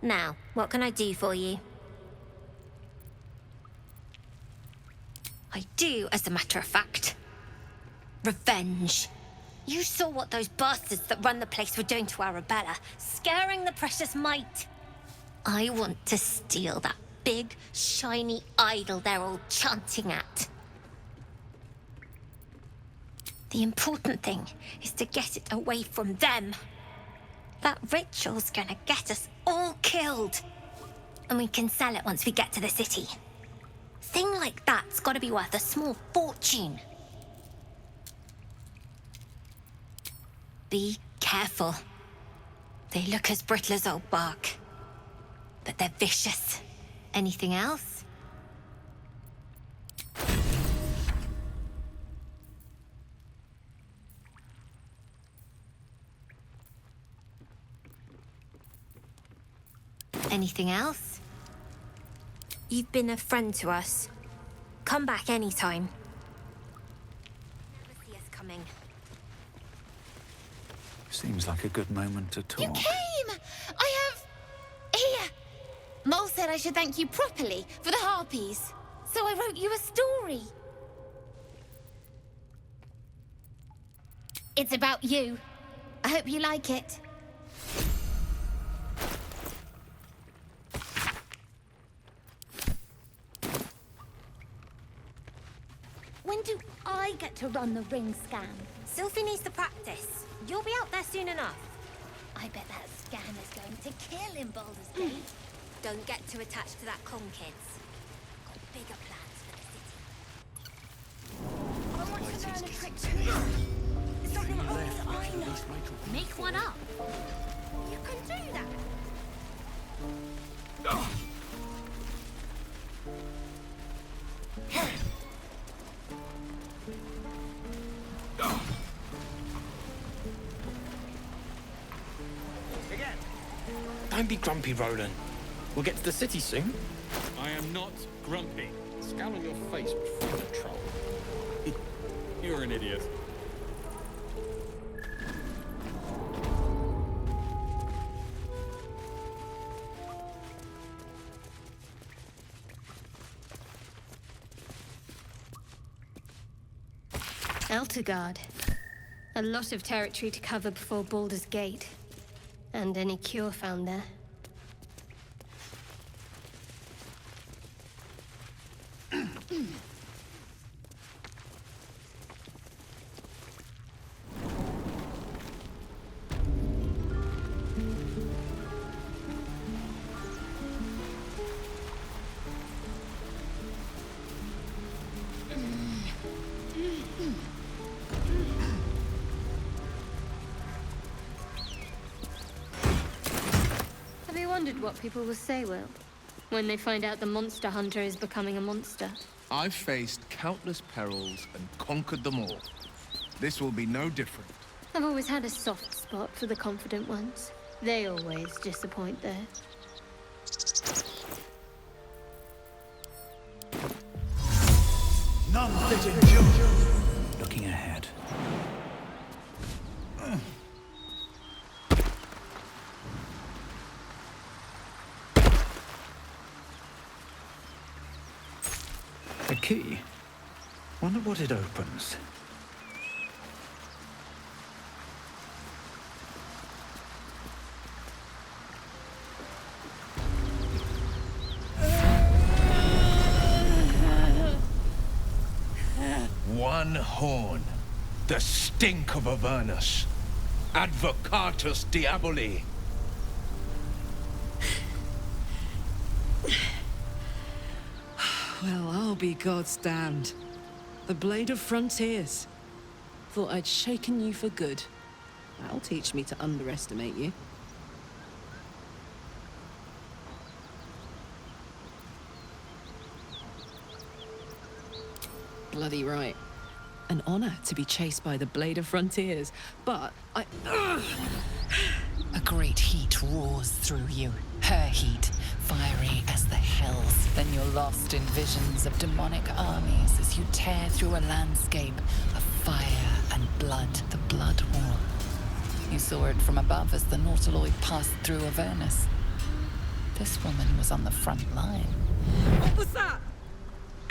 Now, what can I do for you? I do, as a matter of fact. Revenge. You saw what those bastards that run the place were doing to Arabella, scaring the precious mite. I want to steal that big, shiny idol they're all chanting at. The important thing is to get it away from them. That ritual's gonna get us all killed. And we can sell it once we get to the city. Thing like that's gotta be worth a small fortune. Be careful. They look as brittle as old bark, but they're vicious. Anything else? Anything else? You've been a friend to us. Come back anytime. Never see us coming. Seems like a good moment to talk. You came! I have... Here! Mole said I should thank you properly for the harpies. So I wrote you a story. It's about you. I hope you like it. When do I get to run the ring scan? Sylphie needs to practice. You'll be out there soon enough. I bet that scan is going to kill in Baldur's Gate. Don't get too attached to that con, kids. Got bigger plans for the city. I want to learn a trick too. Something only I know. Make one up. You can do that. Don't be grumpy, Roland. We'll get to the city soon. I am not grumpy. Scowl on your face would frighten a troll. You're an idiot. Eltergard. A lot of territory to cover before Baldur's Gate. And any cure found there. What people will say, Wyll, when they find out the monster hunter is becoming a monster. I've faced countless perils and conquered them all. This will be no different. I've always had a soft spot for the confident ones. They always disappoint there. None fit endure. Looking ahead. A key? Wonder what it opens. One horn. The stink of Avernus. Advocatus Diaboli. Well, I'll be God's damned. The Blade of Frontiers. Thought I'd shaken you for good. That'll teach me to underestimate you. Bloody right. An honor to be chased by the Blade of Frontiers, but I... A great heat roars through you. Her heat, fiery as the hells. Then you're lost in visions of demonic armies as you tear through a landscape of fire and blood, the Blood Wall. You saw it from above as the Nautiloid passed through Avernus. This woman was on the front line. What was that?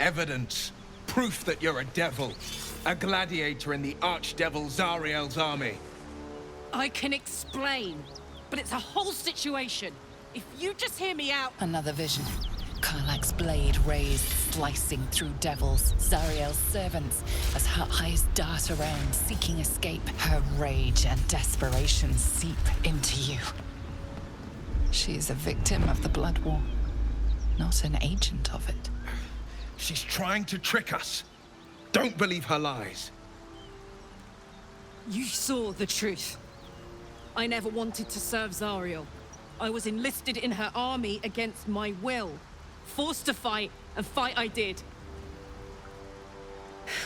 Evidence. Proof that you're a devil. A gladiator in the archdevil Zariel's army. I can explain, but it's a whole situation. If you just hear me out... Another vision. Karlach's blade raised, slicing through devils, Zariel's servants, as her eyes dart around, seeking escape. Her rage and desperation seep into you. She's a victim of the Blood War, not an agent of it. She's trying to trick us. Don't believe her lies. You saw the truth. I never wanted to serve Zariel. I was enlisted in her army against my will. Forced to fight, and fight I did.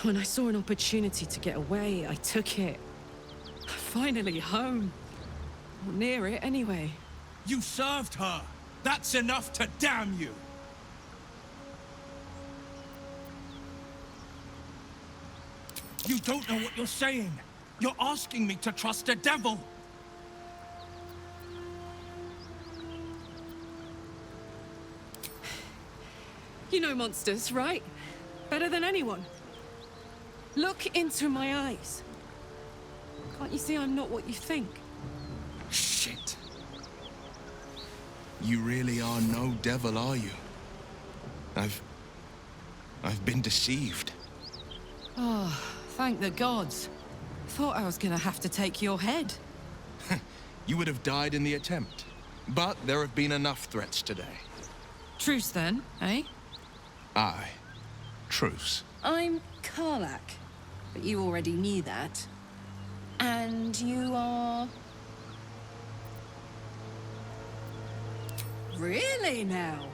When I saw an opportunity to get away, I took it. Finally home. Or near it, anyway. You served her! That's enough to damn you! You don't know what you're saying! You're asking me to trust a devil! You know monsters, right? Better than anyone. Look into my eyes. Can't you see I'm not what you think? Shit. You really are no devil, are you? I've been deceived. Oh, thank the gods. Thought I was gonna have to take your head. You would have died in the attempt. But there have been enough threats today. Truce then, eh? Aye. Truce. I'm Karlach, but you already knew that. And you are... Really now?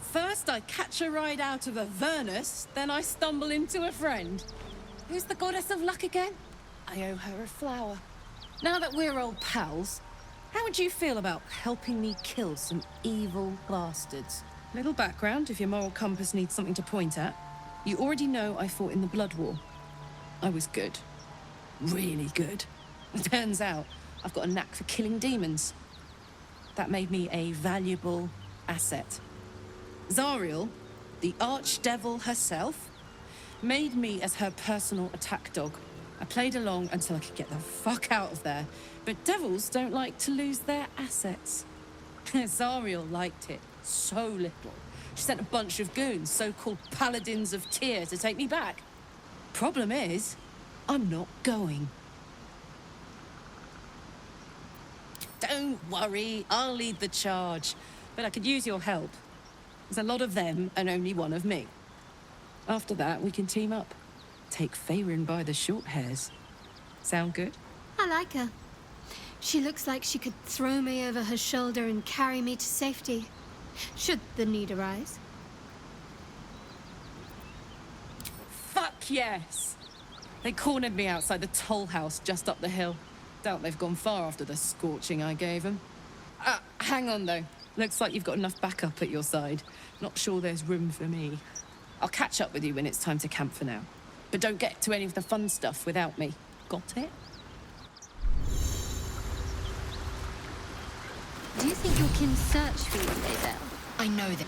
First I catch a ride out of Avernus, then I stumble into a friend. Who's the goddess of luck again? I owe her a flower. Now that we're old pals, how would you feel about helping me kill some evil bastards? Little background if your moral compass needs something to point at. You already know I fought in the Blood War. I was good. Really good. Turns out I've got a knack for killing demons. That made me a valuable asset. Zariel, the archdevil herself, made me as her personal attack dog. I played along until I could get the fuck out of there. But devils don't like to lose their assets. Zariel liked it so little. She sent a bunch of goons, so-called paladins of Tyr, to take me back. Problem is, I'm not going. Don't worry, I'll lead the charge. But I could use your help. There's a lot of them and only one of me. After that, we can team up. Take Faerun by the short hairs. Sound good? I like her. She looks like she could throw me over her shoulder and carry me to safety, should the need arise. Fuck yes! They cornered me outside the toll house just up the hill. Doubt they've gone far after the scorching I gave them. Hang on though. Looks like you've got enough backup at your side. Not sure there's room for me. I'll catch up with you when it's time to camp for now. But don't get to any of the fun stuff without me. Got it? Do you think your kin search for you, Lae'zel? I know that.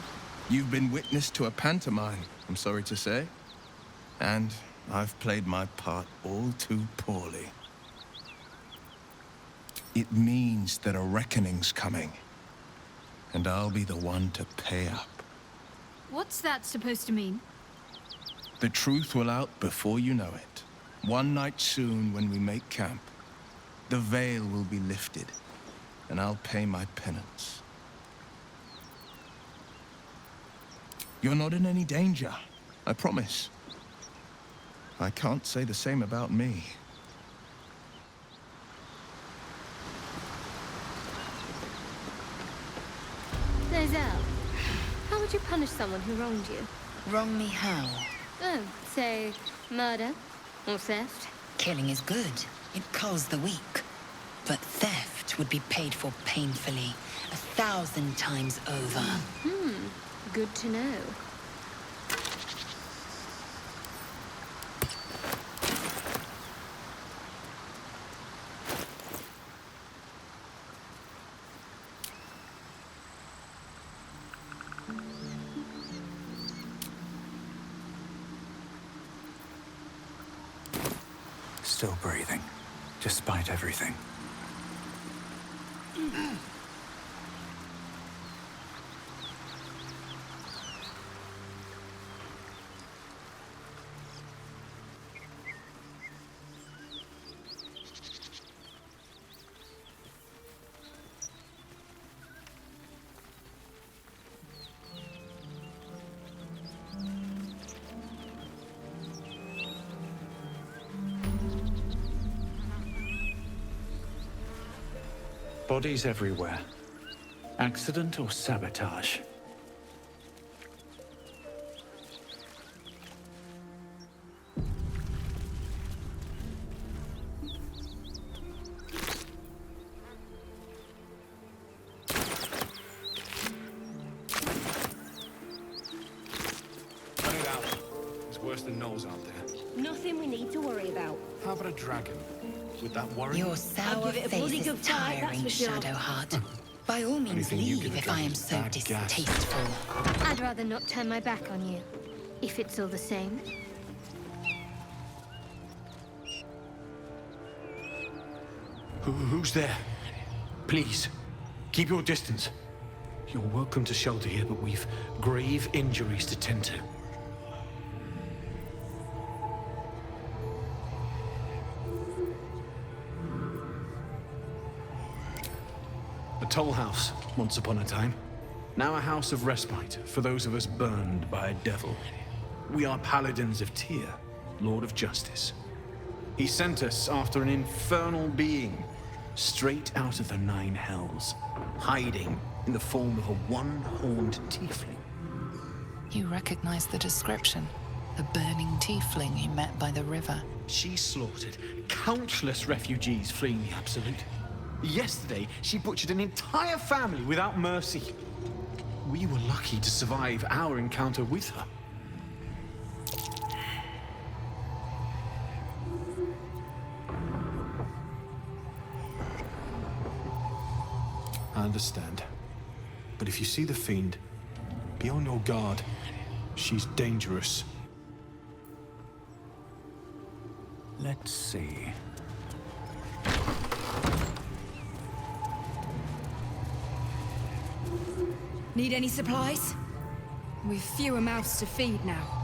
You've been witness to a pantomime, I'm sorry to say. And I've played my part all too poorly. It means that a reckoning's coming. And I'll be the one to pay up. What's that supposed to mean? The truth will out before you know it. One night soon, when we make camp, the veil will be lifted, and I'll pay my penance. You're not in any danger, I promise. I can't say the same about me. Lae'zel, how would you punish someone who wronged you? Wrong me how? Oh, say, murder or theft? Killing is good. It culls the weak. But theft would be paid for painfully, 1,000 times over. Good to know. Still breathing, despite everything. Bodies everywhere. Accident or sabotage? worse than gnolls out there. Nothing we need to worry about. How about a dragon? Would that worry Your you? sour give it a face bloody is good fight, that's tiring, for sure. Shadowheart. By all means, Anything you leave give a if I am dragon's so bad gas. distasteful. I'd rather not turn my back on you, if it's all the same. Who's there? Please, keep your distance. You're welcome to shelter here, but we've grave injuries to tend to. A toll house, once upon a time. Now a house of respite for those of us burned by a devil. We are paladins of Tyr, Lord of Justice. He sent us after an infernal being, straight out of the Nine Hells, hiding in the form of a one-horned tiefling. You recognize the description. The burning tiefling you met by the river. She slaughtered countless refugees fleeing the Absolute. Yesterday, she butchered an entire family without mercy. We were lucky to survive our encounter with her. I understand. But if you see the fiend, be on your guard. She's dangerous. Let's see. Need any supplies? We've fewer mouths to feed now.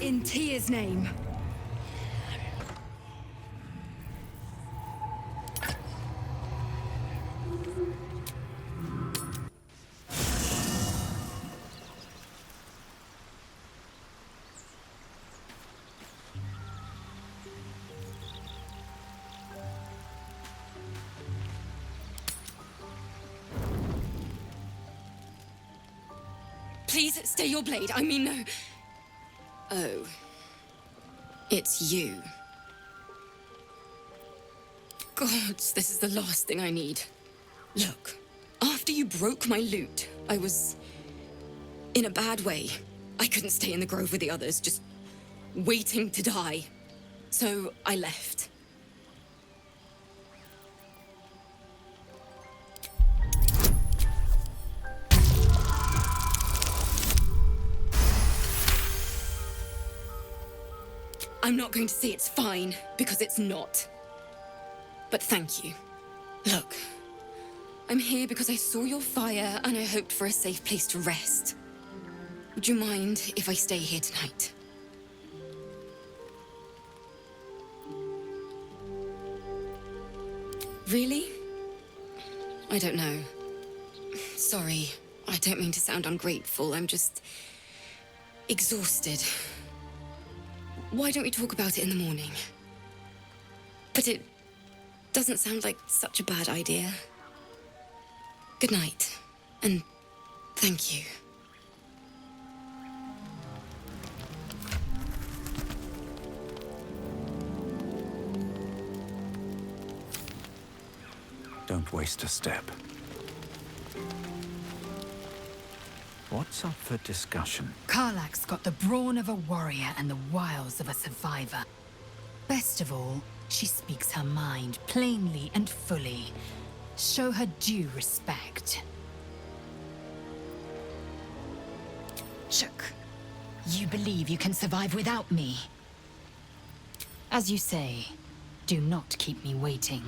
In Tyr's name. Please stay your blade. I mean, no. Oh. It's you. Gods, this is the last thing I need. Look, after you broke my loot, I was in a bad way. I couldn't stay in the grove with the others, just waiting to die. So I left. I'm not going to say it's fine, because it's not. But thank you. Look, I'm here because I saw your fire and I hoped for a safe place to rest. Would you mind if I stay here tonight? Really? I don't know. Sorry, I don't mean to sound ungrateful. I'm just exhausted. Why don't we talk about it in the morning? But it doesn't sound like such a bad idea. Good night, and thank you. Don't waste a step. What's up for discussion? Karlach's got the brawn of a warrior and the wiles of a survivor. Best of all, she speaks her mind plainly and fully. Show her due respect. Shook, you believe you can survive without me? As you say, do not keep me waiting.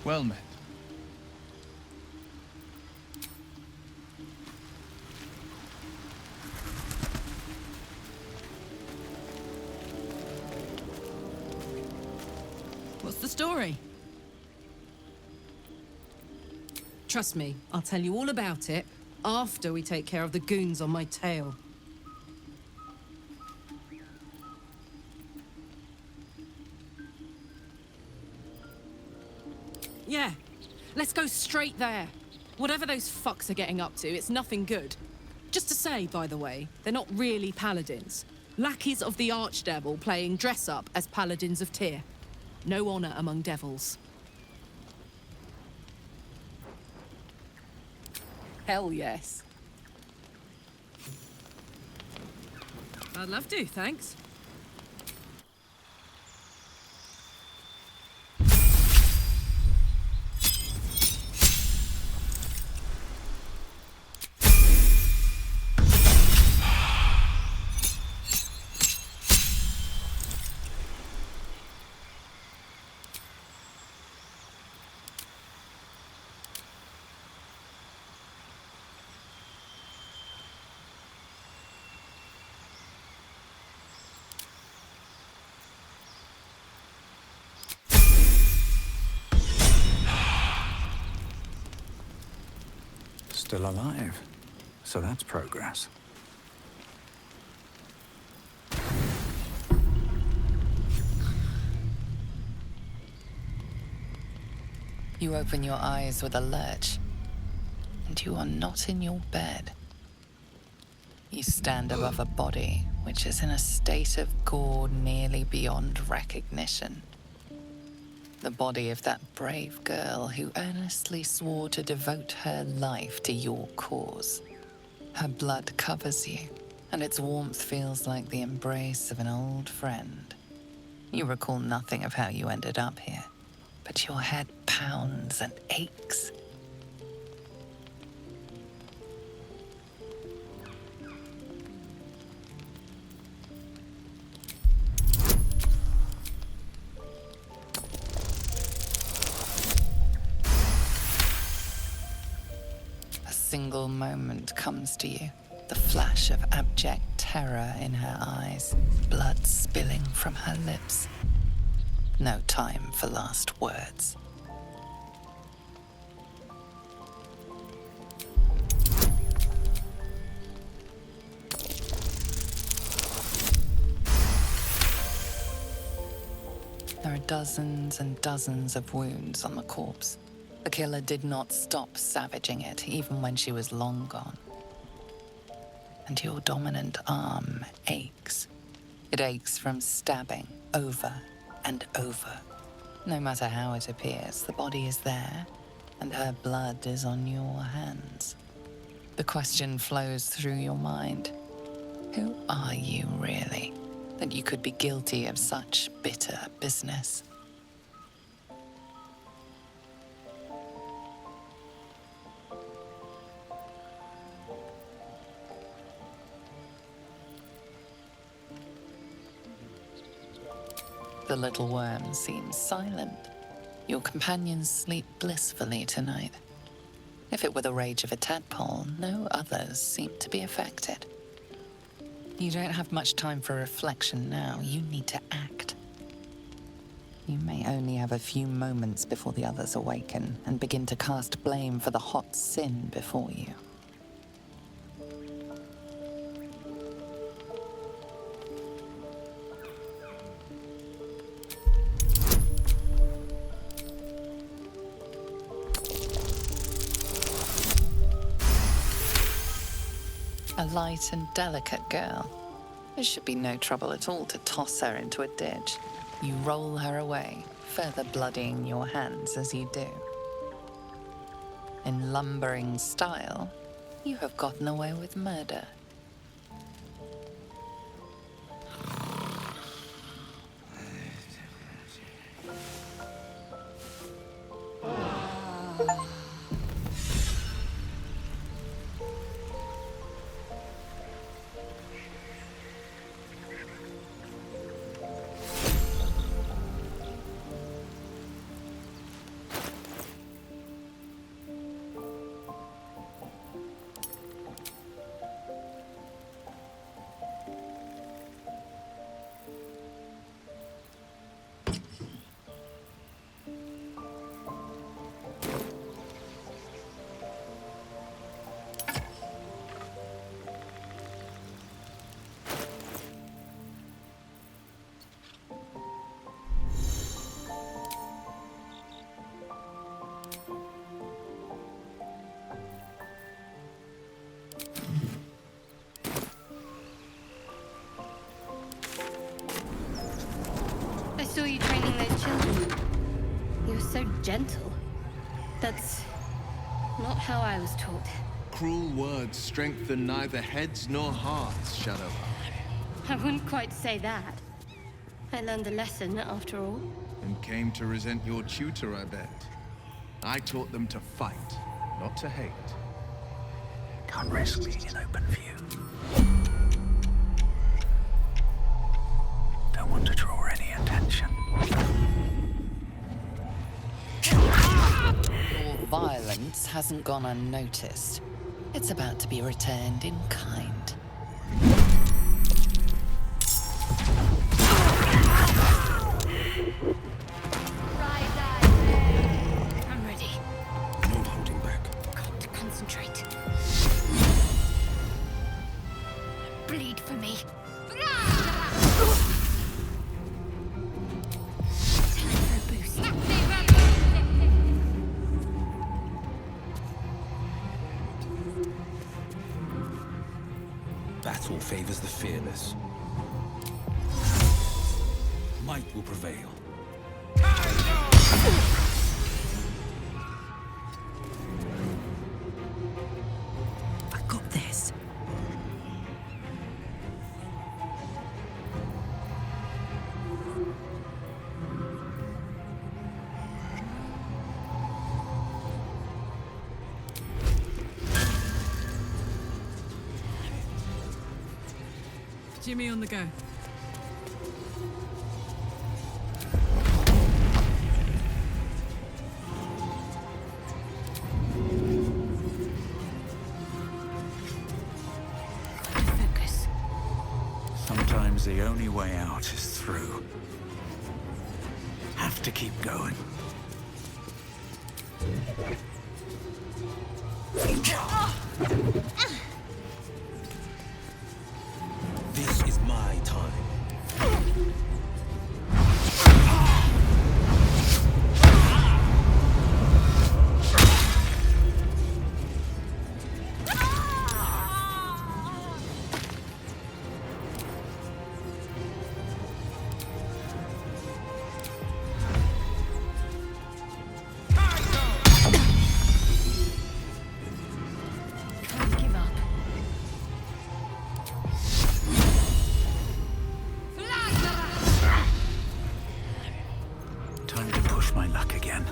Well met. What's the story? Trust me, I'll tell you all about it after we take care of the goons on my tail. Yeah. Let's go straight there. Whatever those fucks are getting up to, it's nothing good. Just to say, by the way, they're not really paladins. Lackeys of the Archdevil playing dress-up as paladins of Tyr. No honor among devils. Hell yes. I'd love to, thanks. Still alive. So that's progress. You open your eyes with a lurch, and you are not in your bed. You stand above a body which is in a state of gore nearly beyond recognition. The body of that brave girl who earnestly swore to devote her life to your cause. Her blood covers you, and its warmth feels like the embrace of an old friend. You recall nothing of how you ended up here, but your head pounds and aches. A single moment comes to you, the flash of abject terror in her eyes, blood spilling from her lips. No time for last words. There are dozens and dozens of wounds on the corpse. The killer did not stop savaging it, even when she was long gone. And your dominant arm aches. It aches from stabbing over and over. No matter how it appears, the body is there, and her blood is on your hands. The question flows through your mind. Who are you, really, that you could be guilty of such bitter business? The little worm seems silent. Your companions sleep blissfully tonight. If it were the rage of a tadpole, no others seem to be affected. You don't have much time for reflection now. You need to act. You may only have a few moments before the others awaken and begin to cast blame for the hot sin before you. A light and delicate girl. There should be no trouble at all to toss her into a ditch. You roll her away, further bloodying your hands as you do. In lumbering style, you have gotten away with murder. Gentle? That's not how I was taught. Cruel words strengthen neither heads nor hearts, Shadowheart. I wouldn't quite say that. I learned a lesson, after all. And came to resent your tutor, I bet. I taught them to fight, not to hate. Can't risk being in open view. Don't want to draw any attention. Your violence hasn't gone unnoticed. It's about to be returned in kind. I'm ready. No holding back. Got to concentrate. Bleed for me. Battle favors the fearless. Might will prevail. I got this. Jimmy on the go. Focus. Sometimes the only way out is through. Have to keep going. This is my time. Can't give up. Time to push my luck again.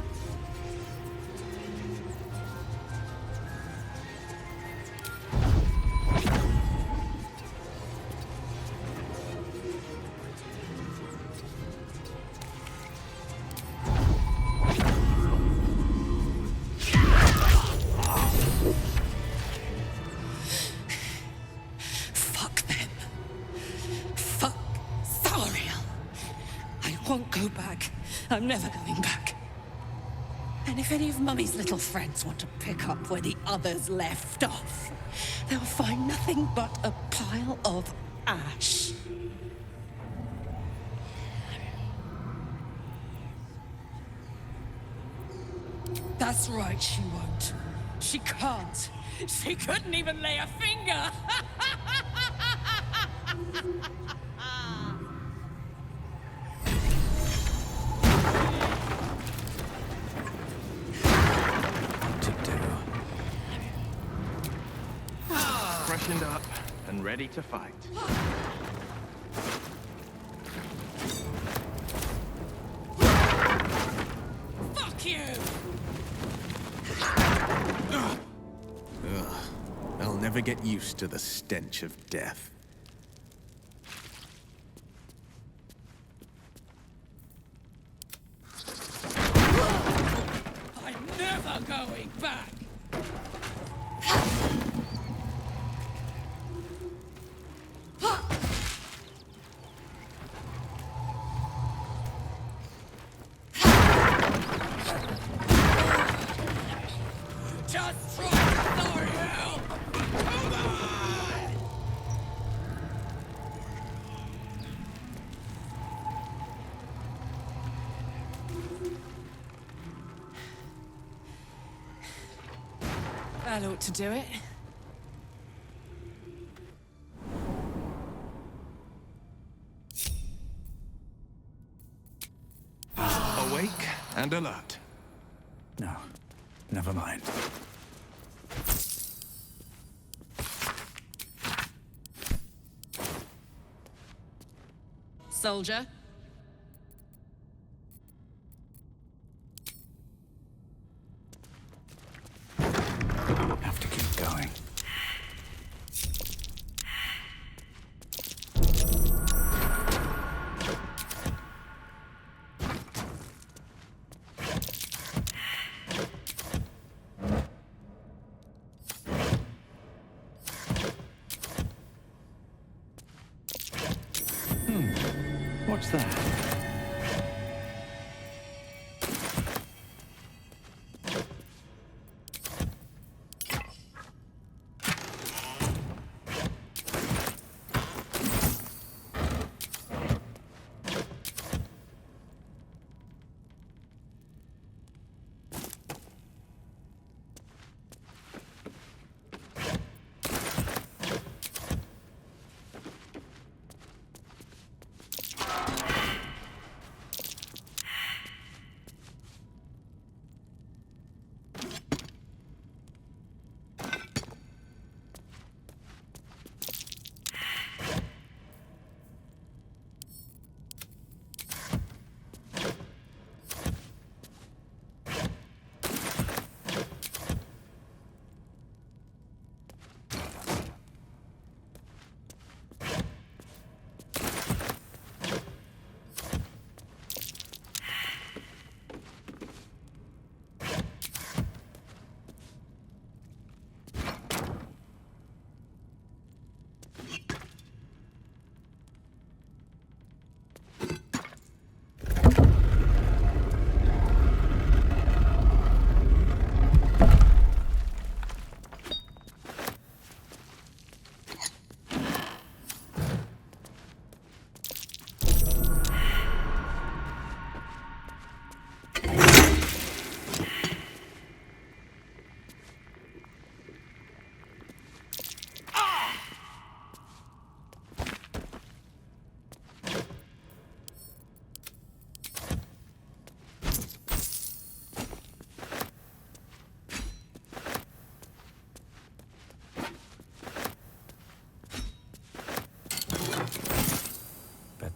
Fuck them. Fuck Thariel. I won't go back. I'm never going back. And if any of Mummy's little friends want to pick up where the others left off, they'll find nothing but a pile of ash. That's right, she won't. She can't. She couldn't even lay a finger. To do. Freshened up and ready to fight. Fuck you! Ugh. I'll never get used to the stench of death. I'm never going back! Just try Thariel! Come on! That ought to do it. Awake and alert. No, never mind. Soldier. Have to keep going. What's that?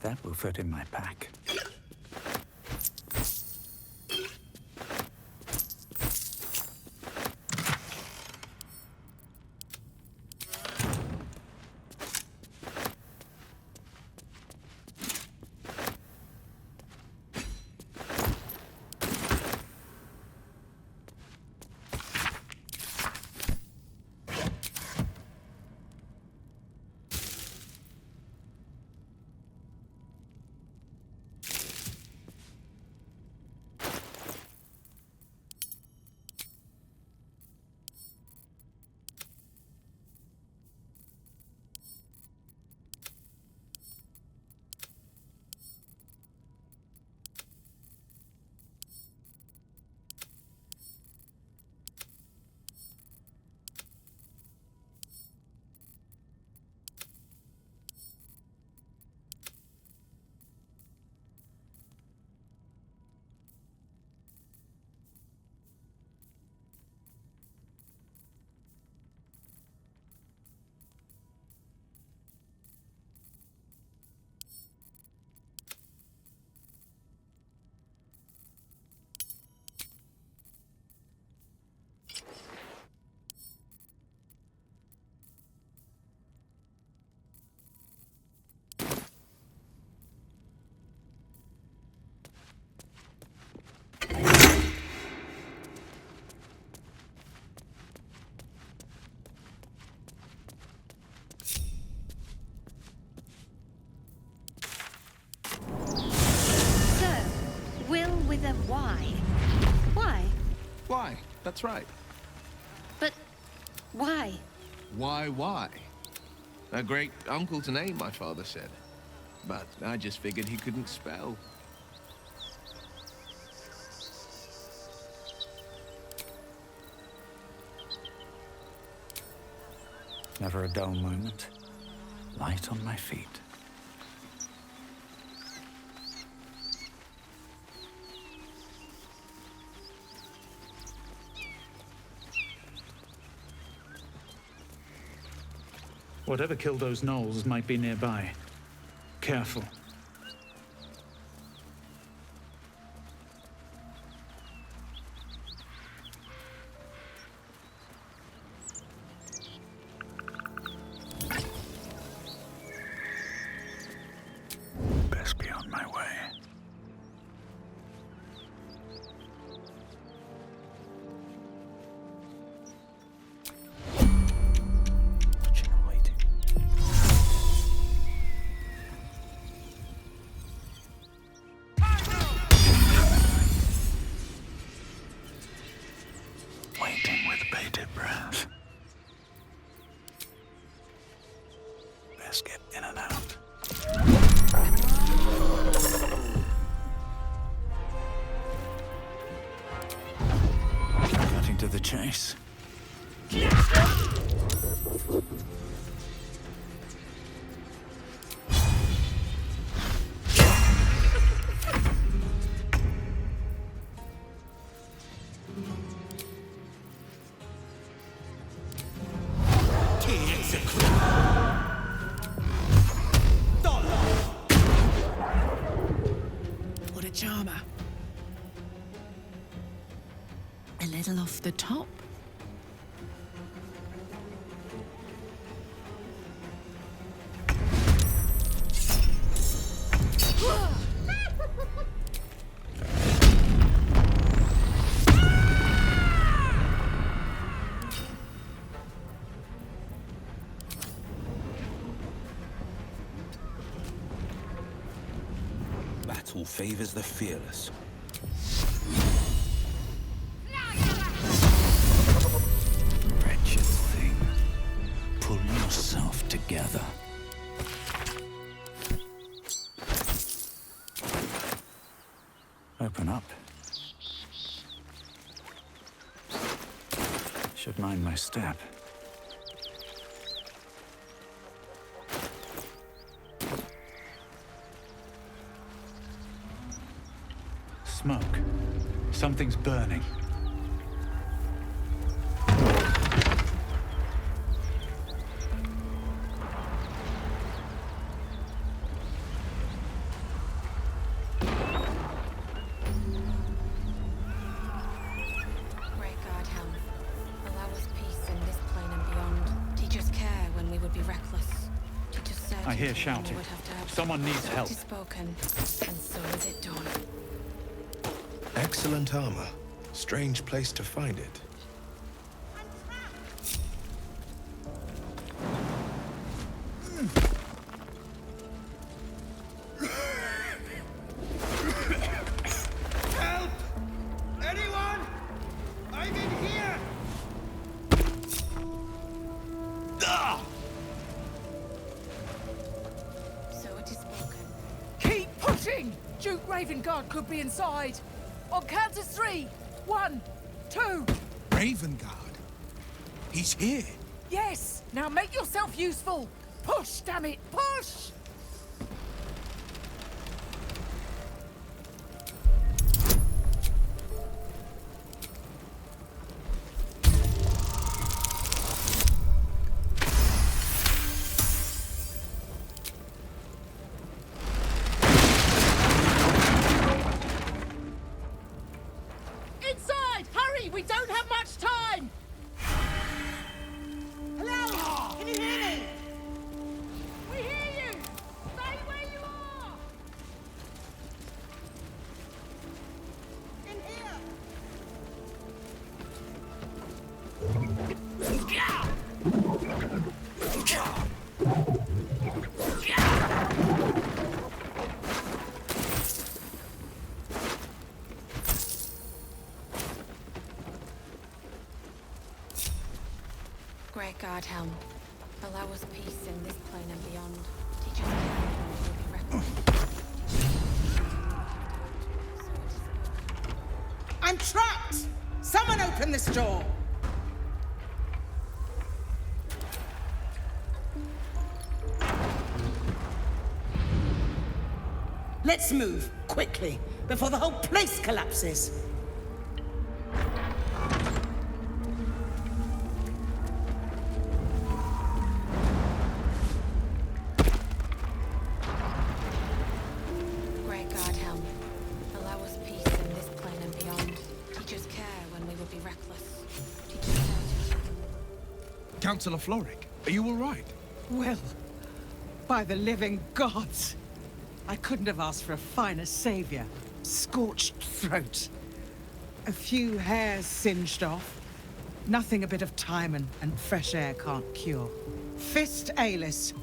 That will fit in my pack. with a Y. Why? Why? That's right. But why? Why? A great uncle to name, my father said. But I just figured he couldn't spell. Never a dull moment. Light on my feet. Whatever killed those gnolls might be nearby. Careful. Best be on my way. Waiting with bated breath. Best get in and out. Cutting to the chase. What a charmer. A little off the top. Battle favors the fearless. Wretched thing. Pull yourself together. Open up. Should mind my step. Smoke. Something's burning. Great God, Helm. Allow us peace in this plane and beyond. Teach us care when we would be reckless. Teach us certainty I hear when shouting. we would have doubts. Someone needs help. It is spoken, and so is it done. Excellent armor. Strange place to find it. Help! Anyone? I'm in here! So it is spoken. Keep pushing! Duke Ravengard could be inside. On count of 3. 1, 2. Ravengard? He's here. Yes! Now make yourself useful! Push, damn it! Push! Inside! Hurry! We don't have much time! Hello? Can you hear me? We hear you! Stay where you are! In here! Great God, Helm. Allow us peace in this plane and beyond. Teach us care when we will be reckless. I'm trapped! Someone open this door! Let's move, quickly, before the whole place collapses. Councillor Floric, are you all right? Wyll, by the living gods! I couldn't have asked for a finer savior. Scorched throat. A few hairs singed off. Nothing a bit of time and fresh air can't cure. Fist Alis.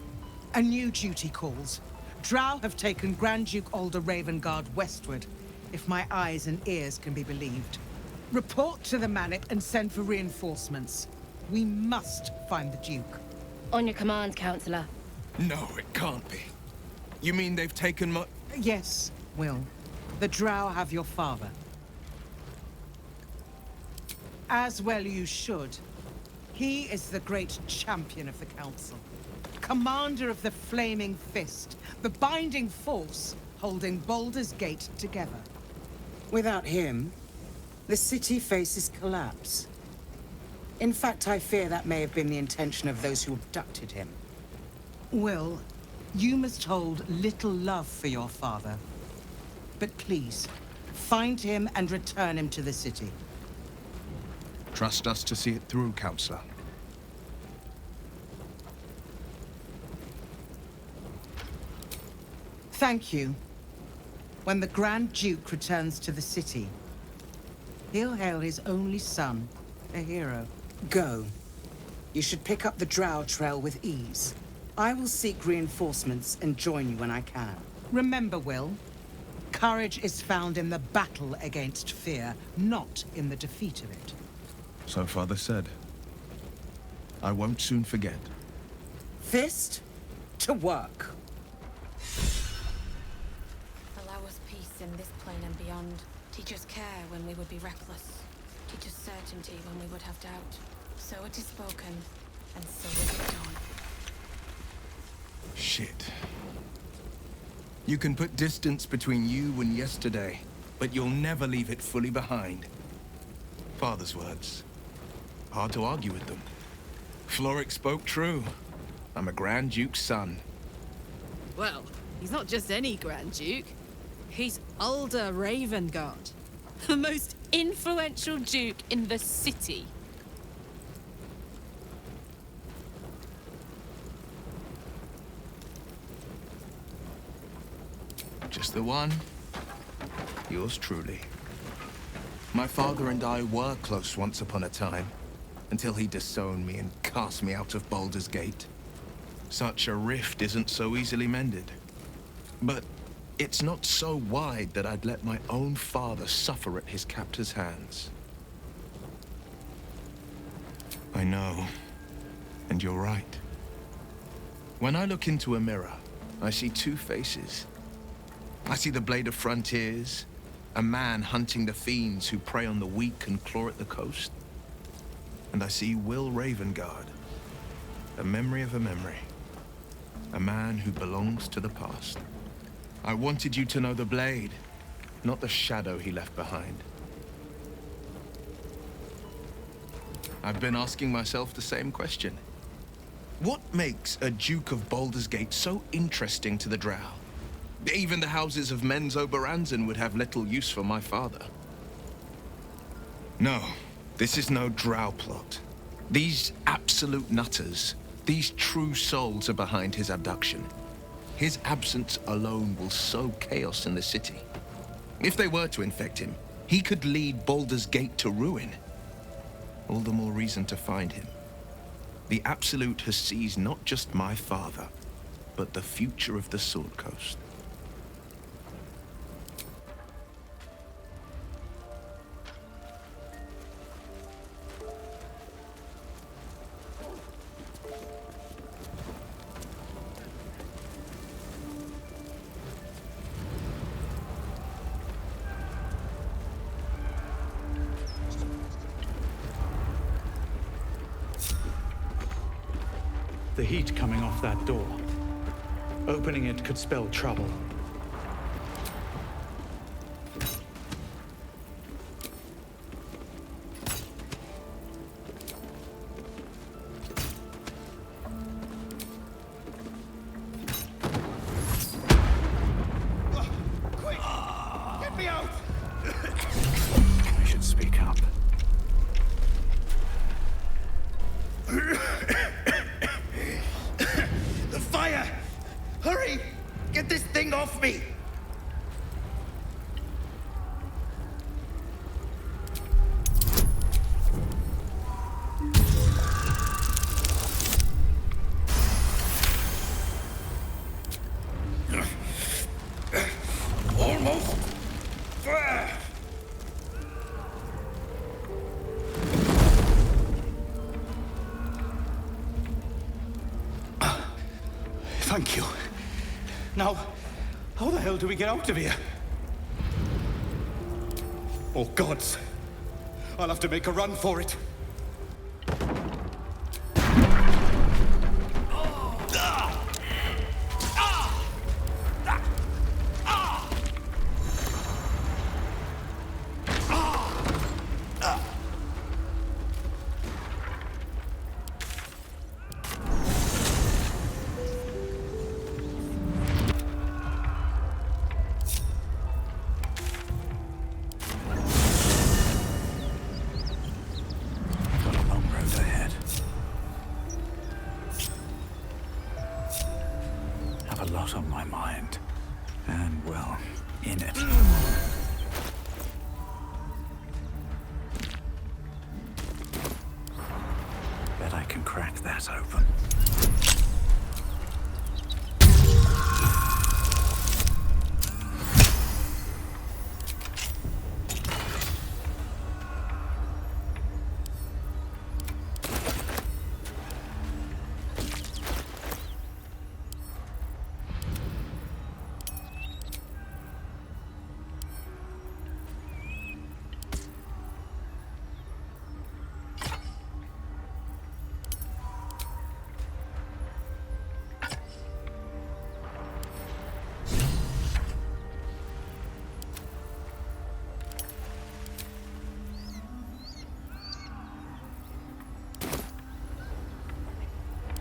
A new duty calls. Drow have taken Grand Duke Alder Ravengard westward, if my eyes and ears can be believed. Report to the Manip and send for reinforcements. We must find the Duke. On your command, Councillor. No, it can't be. You mean they've taken my... Yes, Wyll. The Drow have your father. As well you should. He is the great champion of the Council. Commander of the Flaming Fist, the binding force holding Baldur's Gate together. Without him, the city faces collapse. In fact, I fear that may have been the intention of those who abducted him. Wyll, you must hold little love for your father. But please, find him and return him to the city. Trust us to see it through, Councillor. Thank you. When the Grand Duke returns to the city, he'll hail his only son, a hero. Go. You should pick up the Drow trail with ease. I will seek reinforcements and join you when I can. Remember, Wyll, courage is found in the battle against fear, not in the defeat of it. So Father said. I won't soon forget. Fist, to work. Allow us peace in this plane and beyond. Teach us care when we would be reckless. Teach us certainty when we would have doubt. So it is spoken, and so is it done. Shit. You can put distance between you and yesterday, but you'll never leave it fully behind. Father's words. Hard to argue with them. Floric spoke true. I'm a Grand Duke's son. Well, he's not just any Grand Duke. He's Alder Ravengard, the most influential Duke in the city. Just the one. Yours truly. My father and I were close once upon a time, until he disowned me and cast me out of Baldur's Gate. Such a rift isn't so easily mended. But it's not so wide that I'd let my own father suffer at his captor's hands. I know, and you're right. When I look into a mirror, I see two faces. I see the Blade of Frontiers, a man hunting the fiends who prey on the weak and claw at the coast. And I see Wyll Ravengard, a memory of a memory. A man who belongs to the past. I wanted you to know the Blade, not the shadow he left behind. I've been asking myself the same question. What makes a Duke of Baldur's Gate so interesting to the Drow? Even the houses of Men's Oberanzen would have little use for my father. No, this is no Drow plot. These absolute nutters, these true souls are behind his abduction. His absence alone will sow chaos in the city. If they were to infect him, he could lead Baldur's Gate to ruin. All the more reason to find him. The Absolute has seized not just my father, but the future of the Sword Coast. The heat coming off that door. Opening it could spell trouble. Quick! Get me out! I should speak up. fire! Hurry! Get this thing off me! Almost. Thank you. Now, how the hell do we get out of here? Oh, gods. I'll have to make a run for it. On my mind, and well, in it. Bet I can crack that open.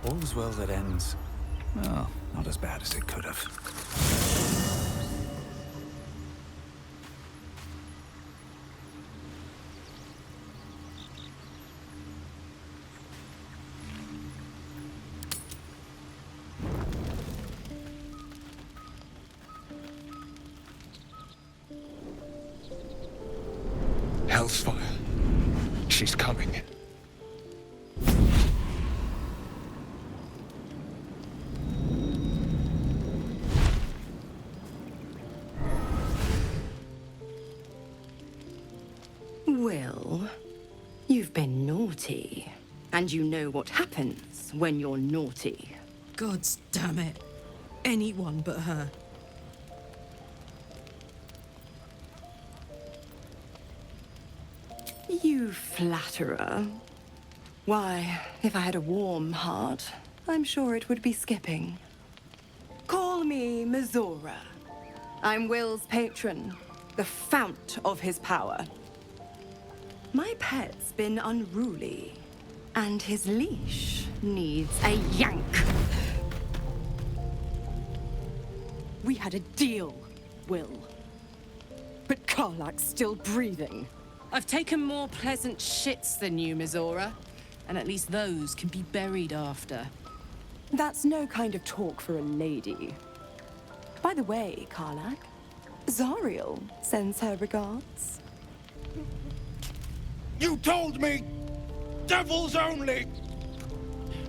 All's well that ends. Well, not as bad as it could have. Hell's fire. She's coming. Wyll, you've been naughty. And you know what happens when you're naughty. Gods damn it. Anyone but her. You flatterer. Why, if I had a warm heart, I'm sure it would be skipping. Call me Mizora. I'm Wyll's patron, the fount of his power. My pet's been unruly, and his leash needs a yank. We had a deal, Wyll. But Karlach's still breathing. I've taken more pleasant shits than you, Mizora. And at least those can be buried after. That's no kind of talk for a lady. By the way, Karlach, Zariel sends her regards. You told me! Devils only!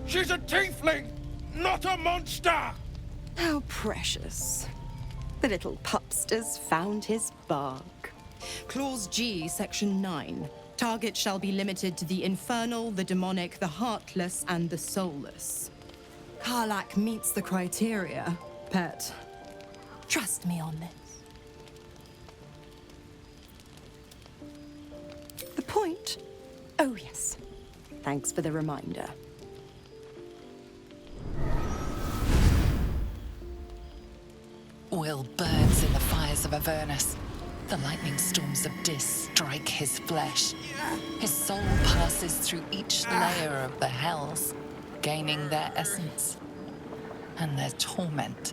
She's a tiefling, not a monster! How precious. The little pupster's found his bark. Clause G, Section 9. Target shall be limited to the infernal, the demonic, the heartless, and the soulless. Karlach meets the criteria, pet. Trust me on this. The point? Oh, yes. Thanks for the reminder. Wyll burns in the fires of Avernus. The lightning storms of Dis strike his flesh. His soul passes through each layer of the hells, gaining their essence and their torment.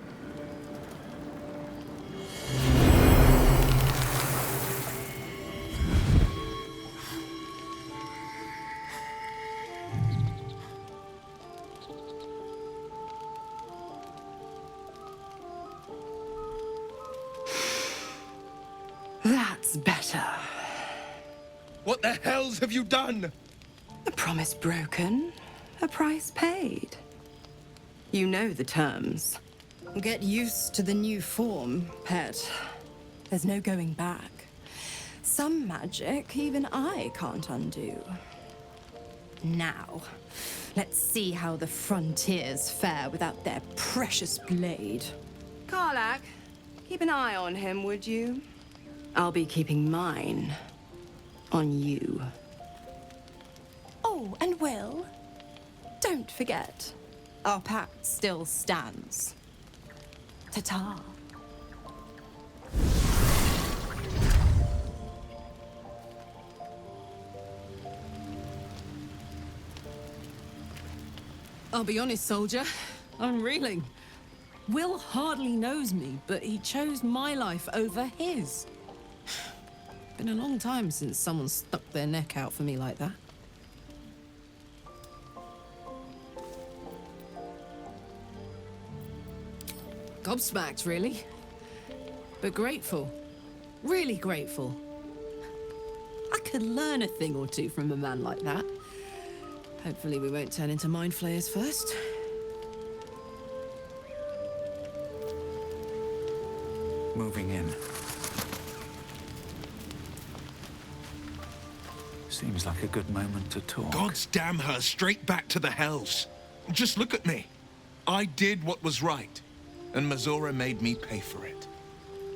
That's better. What the hells have you done? A promise broken, a price paid. You know the terms. Get used to the new form, pet. There's no going back. Some magic even I can't undo. Now, let's see how the frontiers fare without their precious blade. Karlach, keep an eye on him, would you? I'll be keeping mine on you. Oh, and Wyll, don't forget, our pact still stands. Ta-ta. I'll be honest, soldier. I'm reeling. Wyll hardly knows me, but he chose my life over his. Been a long time since someone stuck their neck out for me like that. Gobsmacked, really. But grateful. Really grateful. I could learn a thing or two from a man like that. Hopefully we won't turn into mind flayers first. Moving in. Seems like a good moment to talk. Gods damn her, straight back to the hells. Just look at me. I did what was right, and Mizora made me pay for it.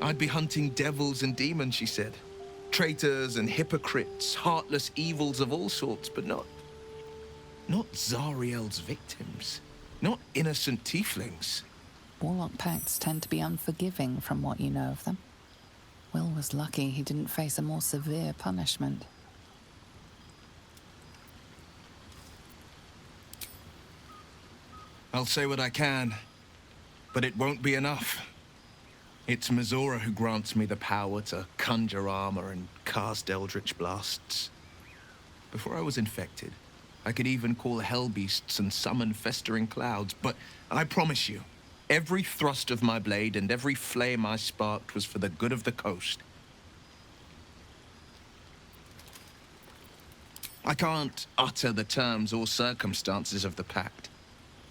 I'd be hunting devils and demons, she said. Traitors and hypocrites, heartless evils of all sorts, but not Zariel's victims. Not innocent tieflings. Warlock pacts tend to be unforgiving from what you know of them. Wyll was lucky he didn't face a more severe punishment. I'll say what I can, but it won't be enough. It's Mizora who grants me the power to conjure armor and cast eldritch blasts. Before I was infected, I could even call hell beasts and summon festering clouds, but I promise you, every thrust of my blade and every flame I sparked was for the good of the coast. I can't utter the terms or circumstances of the pact.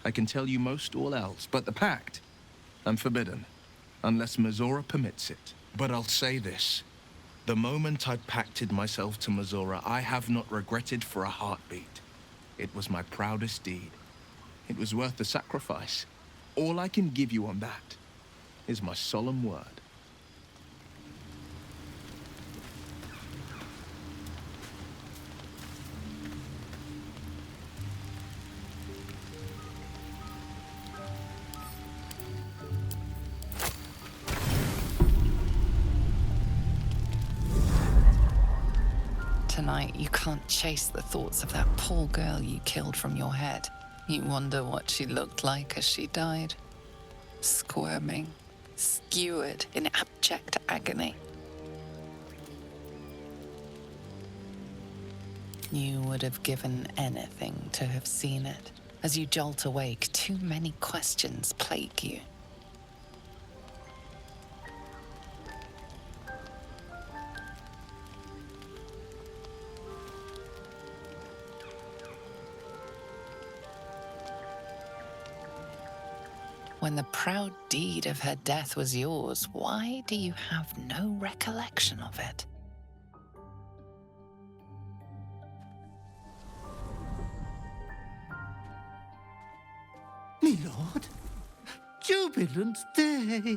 I can tell you most all else, but the pact, I'm forbidden, unless Mizora permits it. But I'll say this. The moment I pacted myself to Mizora, I have not regretted for a heartbeat. It was my proudest deed. It was worth the sacrifice. All I can give you on that is my solemn word. Tonight, you can't chase the thoughts of that poor girl you killed from your head. You wonder what she looked like as she died. Squirming, skewered in abject agony. You would have given anything to have seen it. As you jolt awake, too many questions plague you. When the proud deed of her death was yours, why do you have no recollection of it? Me lord, jubilant day!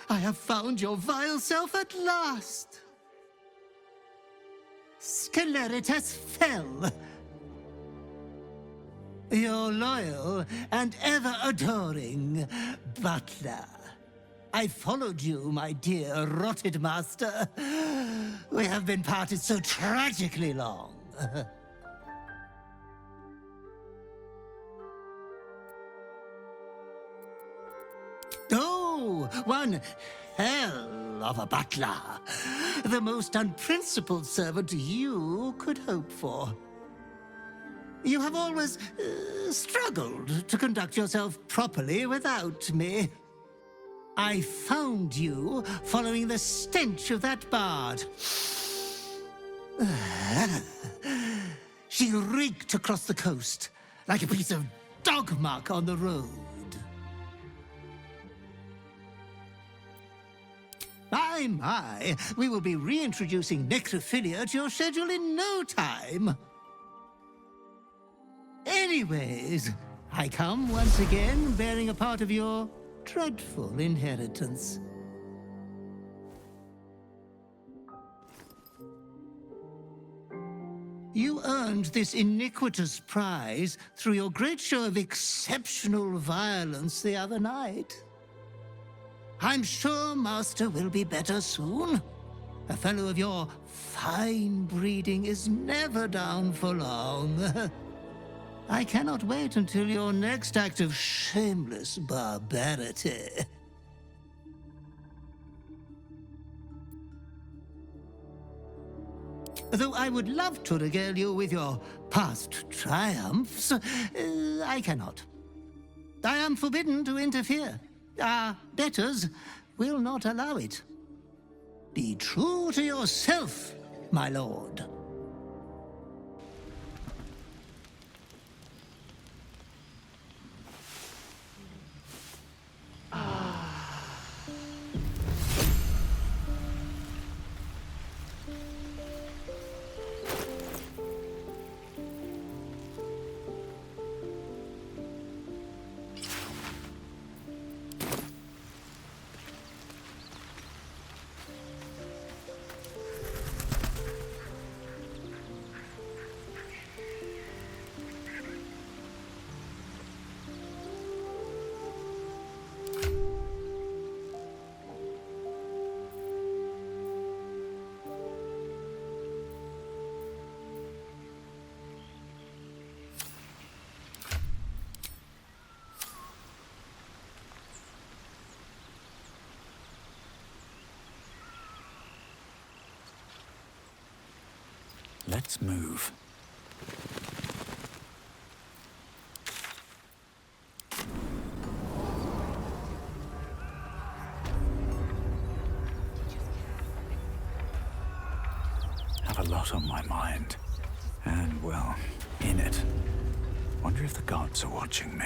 I have found your vile self at last! Sceleritas fell. Your loyal and ever-adoring butler. I followed you, my dear rotted master. We have been parted so tragically long. Oh, one hell of a butler. The most unprincipled servant you could hope for. You have always struggled to conduct yourself properly without me. I found you following the stench of that bard. She reeked across the coast like a piece of dog muck on the road. My, we will be reintroducing necrophilia to your schedule in no time. Anyways, I come once again bearing a part of your dreadful inheritance. You earned this iniquitous prize through your great show of exceptional violence the other night. I'm sure Master will be better soon. A fellow of your fine breeding is never down for long. I cannot wait until your next act of shameless barbarity. Though I would love to regale you with your past triumphs, I cannot. I am forbidden to interfere. Our betters will not allow it. Be true to yourself, my lord. Let's move. Have a lot on my mind. And, well, in it. Wonder if the gods are watching me.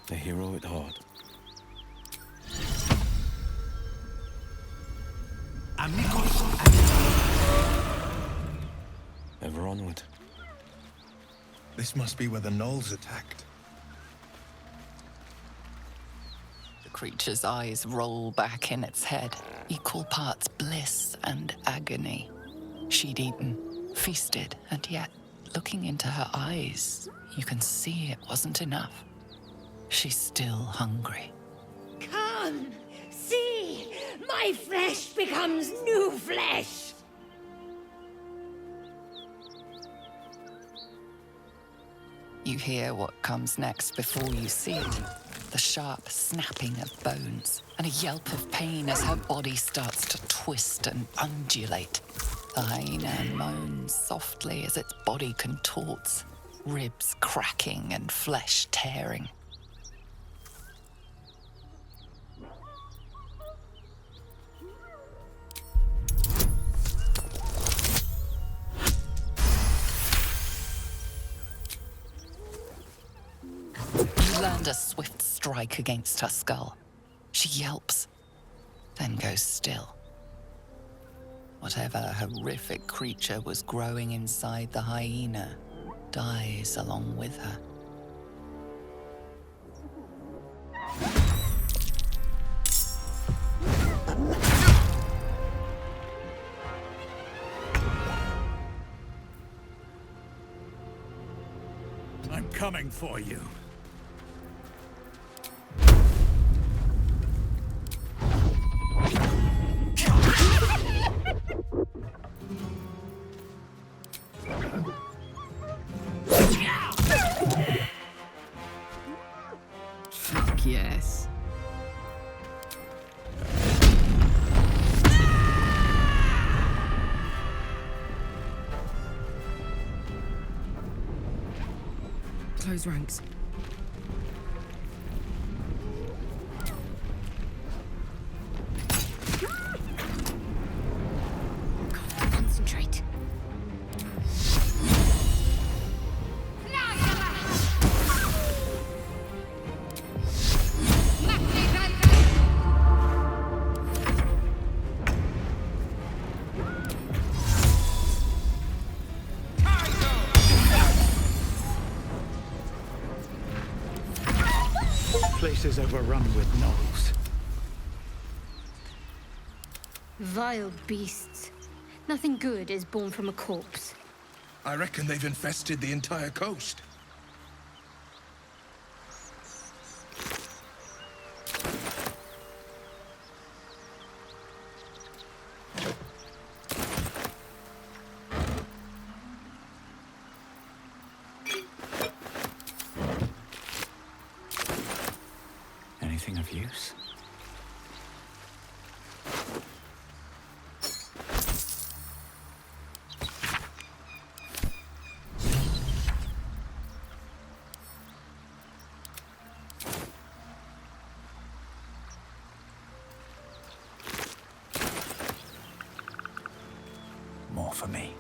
The hero at heart. Ever onward. This must be where the gnolls attacked. The creature's eyes roll back in its head, equal parts bliss and agony. She'd eaten, feasted, and yet, looking into her eyes, you can see it wasn't enough. She's still hungry. Come, see! My flesh becomes new flesh! You hear what comes next before you see it. The sharp snapping of bones, and a yelp of pain as her body starts to twist and undulate. The hyena moans softly as its body contorts, ribs cracking and flesh tearing. You land a swift strike against her skull. She yelps, then goes still. Whatever horrific creature was growing inside the hyena dies along with her. I'm coming for you. close ranks. Concentrate. Place is overrun with gnolls. Vile beasts. Nothing good is born from a corpse. I reckon they've infested the entire coast. Anything of use? More for me.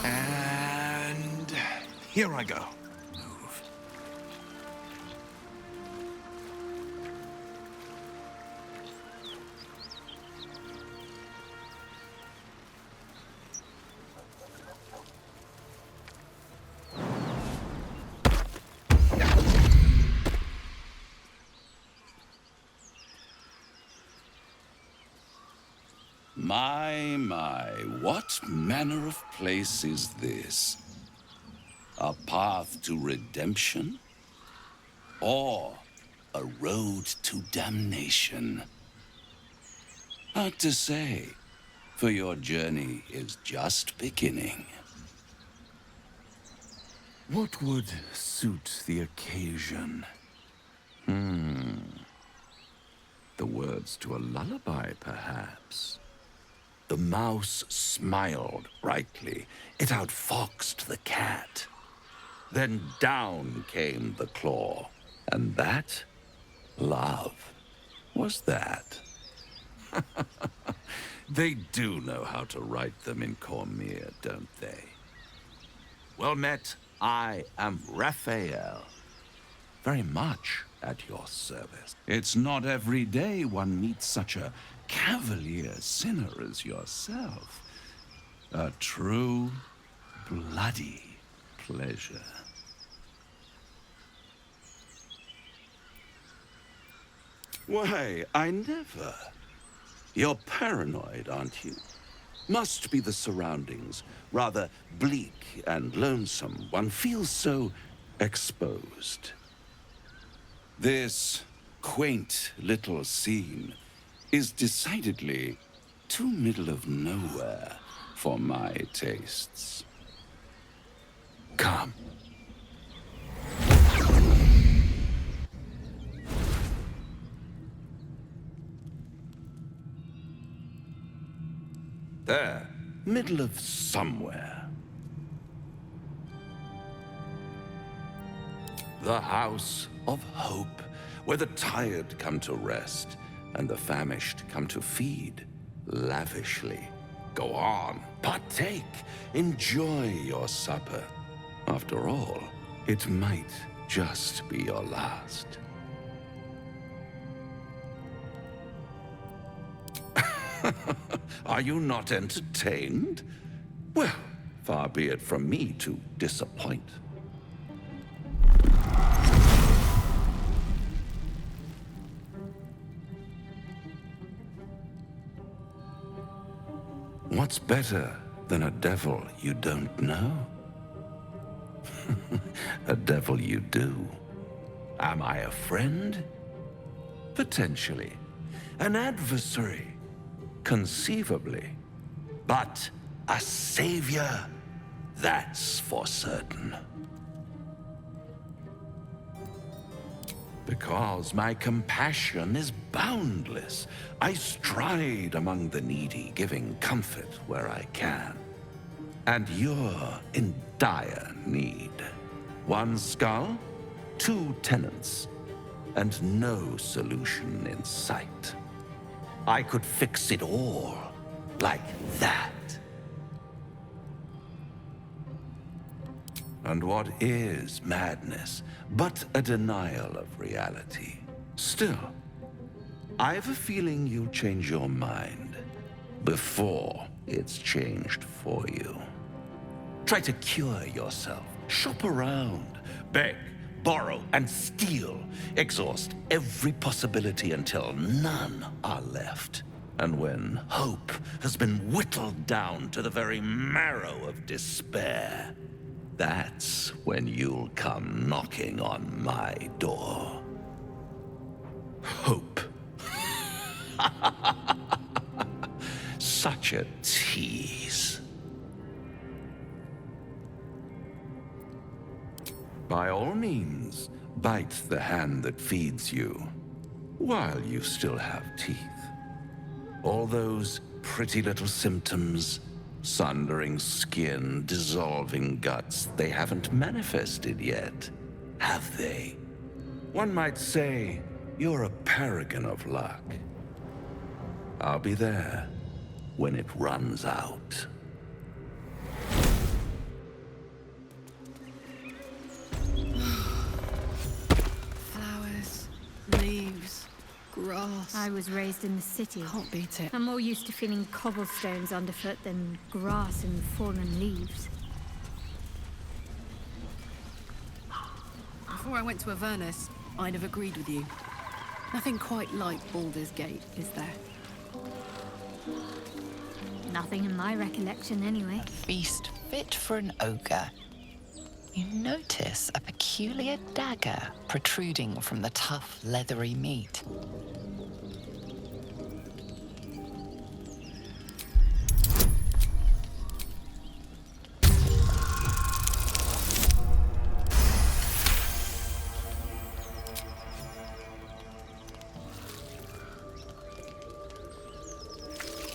And here I go. My, what manner of place is this? A path to redemption? Or a road to damnation? Hard to say, for your journey is just beginning. What would suit the occasion? The words to a lullaby, perhaps? The mouse smiled brightly. It outfoxed the cat. Then down came the claw. And that? Love. Was that? They do know how to write them in Cormier, don't they? Well met, I am Raphael. Very much at your service. It's not every day one meets such a cavalier sinner as yourself. A true, bloody pleasure. Why, I never. You're paranoid, aren't you? Must be the surroundings. Rather bleak and lonesome. One feels so exposed. This quaint little scene is decidedly too middle of nowhere for my tastes. Come. There, middle of somewhere. The House of Hope, where the tired come to rest and the famished come to feed lavishly. Go on, partake, enjoy your supper. After all, it might just be your last. Are you not entertained? Well, far be it from me to disappoint. What's better than a devil you don't know? A devil you do. Am I a friend? Potentially. An adversary? Conceivably. But a savior? That's for certain. Because my compassion is boundless. I stride among the needy, giving comfort where I can. And you're in dire need. 1 skull, 2 tenants, and no solution in sight. I could fix it all, like that. And what is madness but a denial of reality? Still, I've a feeling you'll change your mind before it's changed for you. Try to cure yourself. Shop around. Beg, borrow, and steal. Exhaust every possibility until none are left. And when hope has been whittled down to the very marrow of despair, that's when you'll come knocking on my door. Hope. Such a tease. By all means, bite the hand that feeds you, while you still have teeth. All those pretty little symptoms, sundering skin, dissolving guts, they haven't manifested yet, have they? One might say you're a paragon of luck. I'll be there when it runs out. Flowers, leaves, grass. I was raised in the city. Can't beat it. I'm more used to feeling cobblestones underfoot than grass and fallen leaves. Before I went to Avernus, I'd have agreed with you. Nothing quite like Baldur's Gate, is there? Nothing in my recollection, anyway. A feast fit for an ogre. You notice a peculiar dagger protruding from the tough, leathery meat.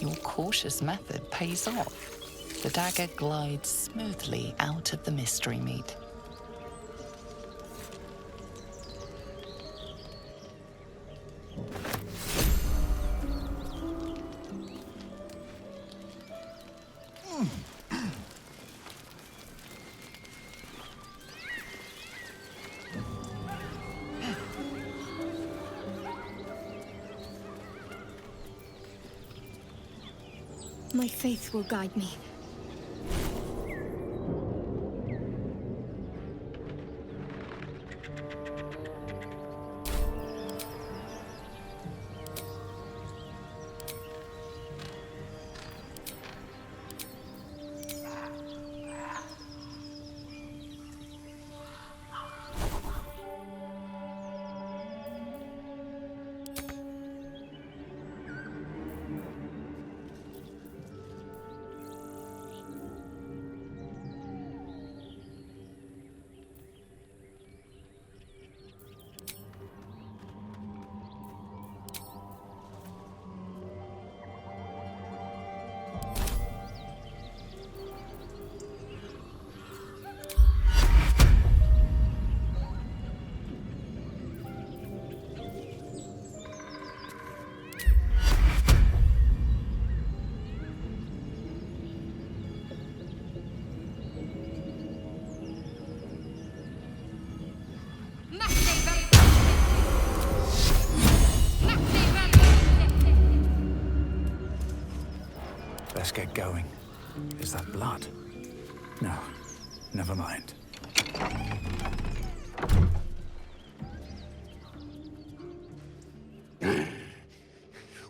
Your cautious method pays off. The dagger glides smoothly out of the mystery meat. My faith will guide me. Let's get going. Is that blood? No, never mind.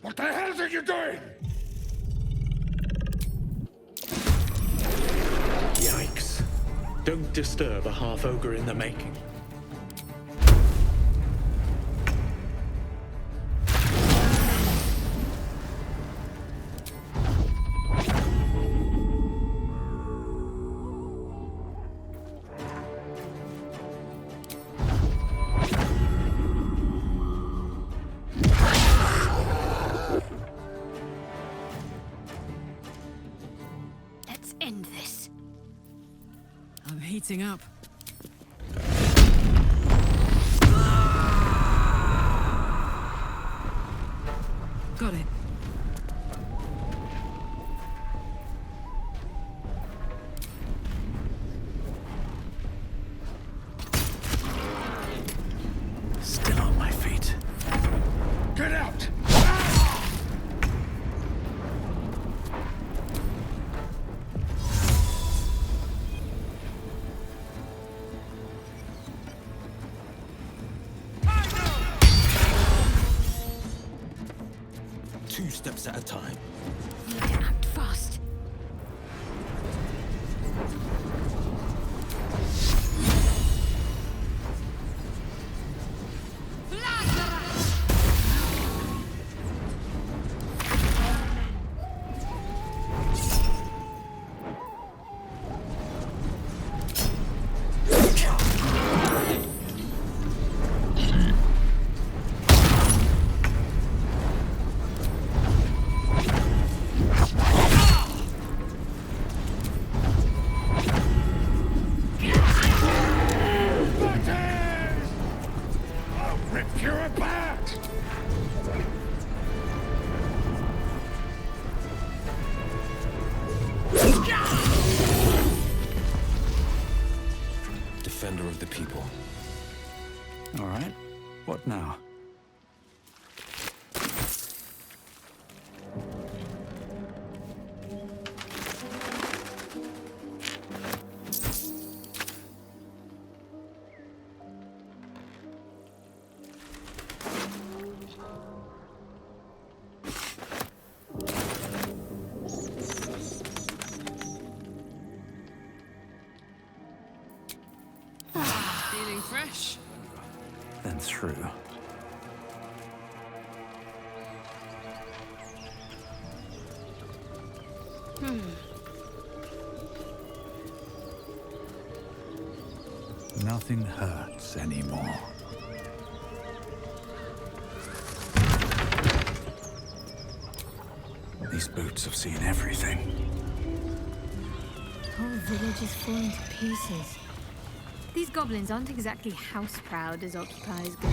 What the hell are you doing? Yikes. Don't disturb a half-ogre in the making. Lighting up. Got it. Still on my feet. Get out! Two steps at a time. Need to act fast. Defender of the people. All right. What now? Feeling fresh? Then through. Nothing hurts anymore. These boots have seen everything. The whole village is falling to pieces. These goblins aren't exactly house-proud as occupiers go.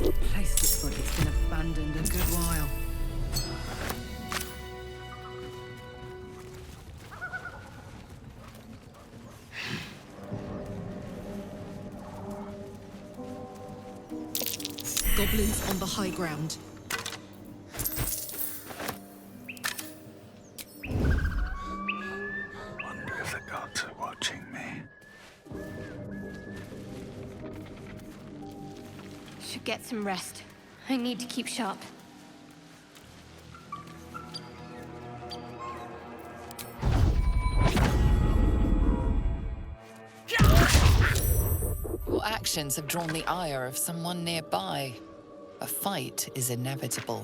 The place looks like it's been abandoned a good while. Goblins on the high ground. Wonder if the gods are watching me. Should get some rest. I need to keep sharp. Your actions have drawn the ire of someone nearby. A fight is inevitable.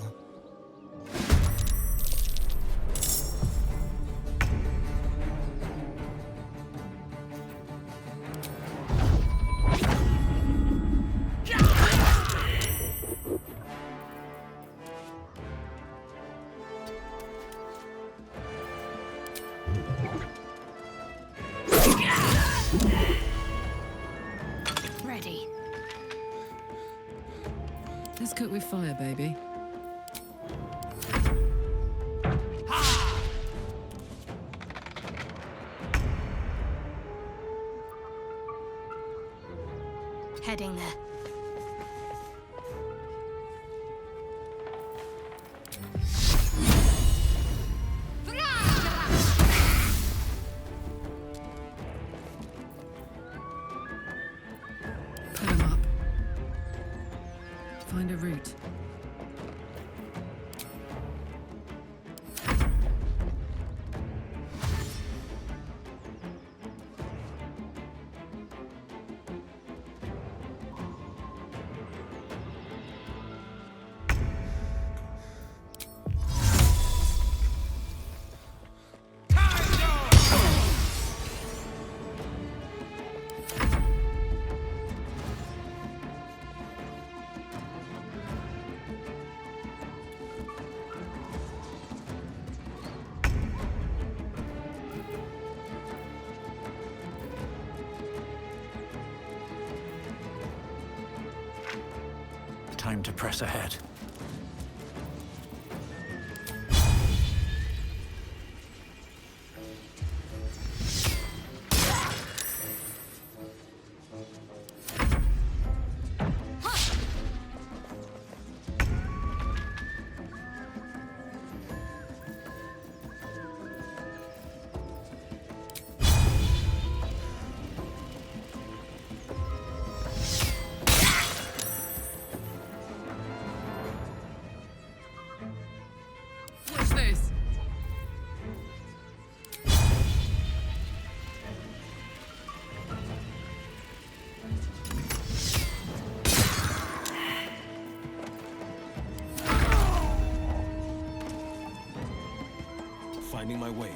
Ready. Let's cook with fire, baby. Heading there. Pull them up. Find a route. time to press ahead. What's this? Finding my way.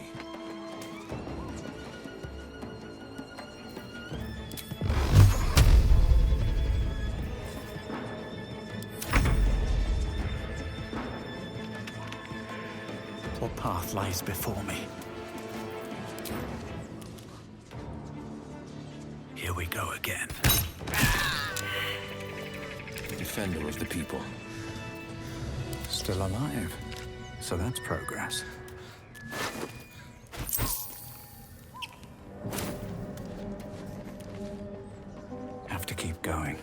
What path lies before me? Here we go again. Defender of the people. Still alive. So that's progress. Have to keep going.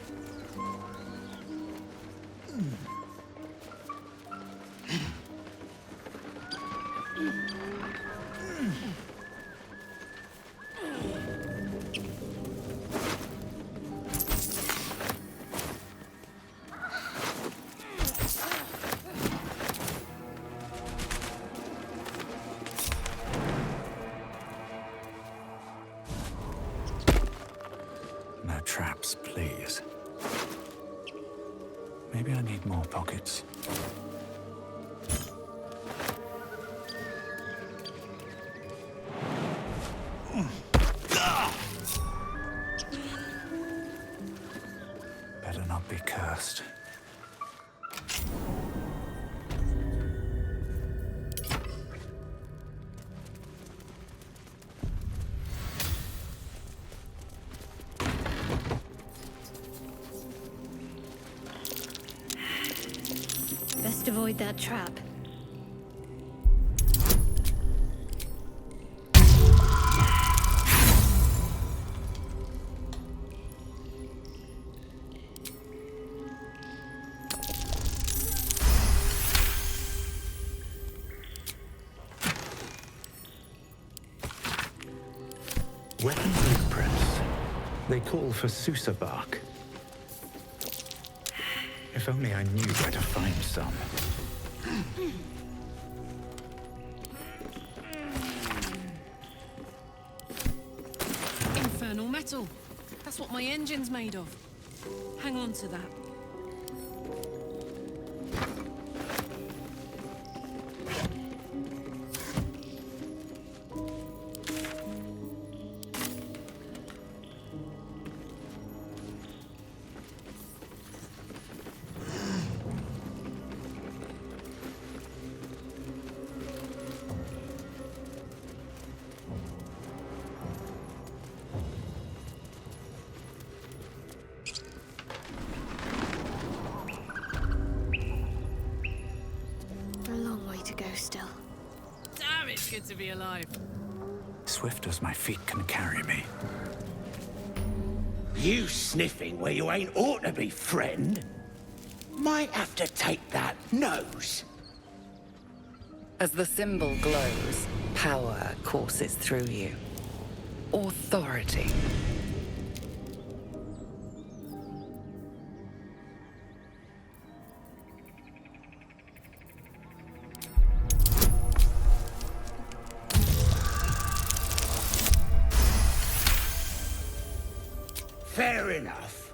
No traps, please. Maybe I need more pockets. Better not be cursed. Best avoid that trap. Weapon blueprints. They call for Susa bark. If only I knew where to find some. Infernal metal. That's what my engine's made of. Hang on to that. A long way to go still. Damn, it's good to be alive. Swift as my feet can carry me. You sniffing where you ain't ought to be, friend? Might have to take that nose. As the symbol glows, power courses through you. Authority. Fair enough.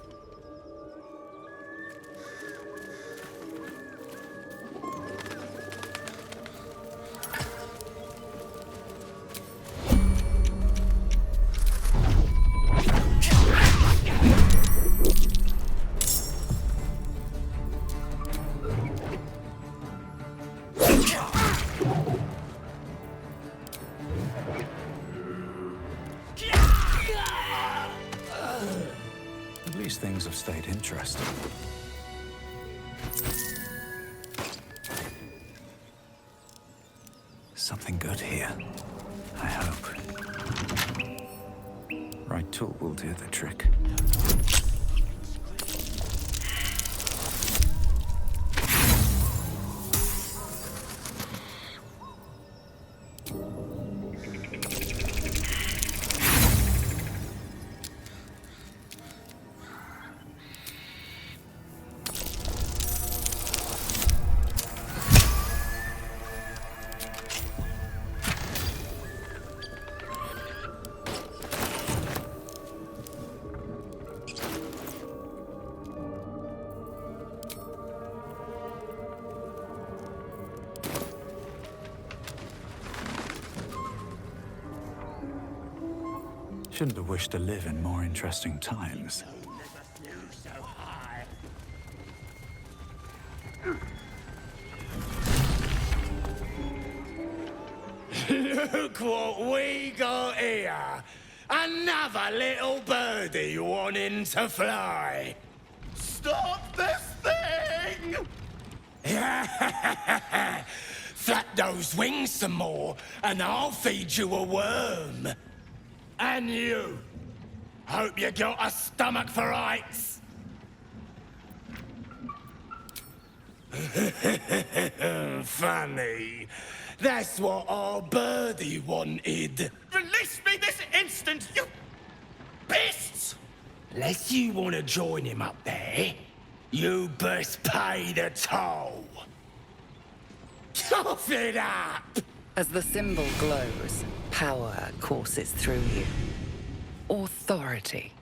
At least things have stayed interesting. Something good here. I hope. Right tool will do the trick. Shouldn't have wished to live in more interesting times. Look what we got here! Another little birdie wanting to fly! Stop this thing! Flap those wings some more, and I'll feed you a worm. And you! Hope you got a stomach for heights! Funny. That's what our birdie wanted. Release me this instant, you beasts! Unless you want to join him up there, you best pay the toll. Cough it up! As the symbol glows, power courses through you. Authority.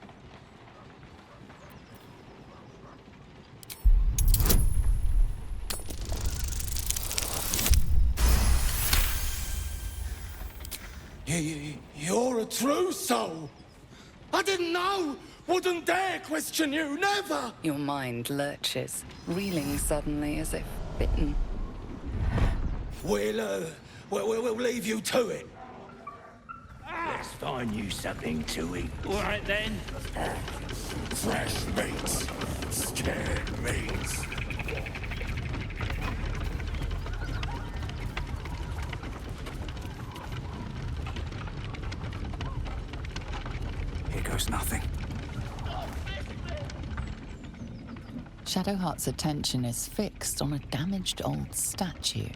You're a true soul. I didn't know. Wouldn't dare question you, never. Your mind lurches, reeling suddenly as if bitten. We'll leave you to it. Let's find you something to eat. All right, then. Fresh meats. Scared meats. Here goes nothing. Shadowheart's attention is fixed on a damaged old statue.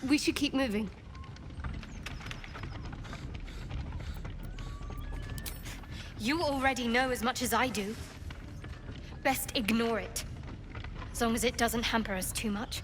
We should keep moving. You already know as much as I do. Best ignore it. As long as it doesn't hamper us too much.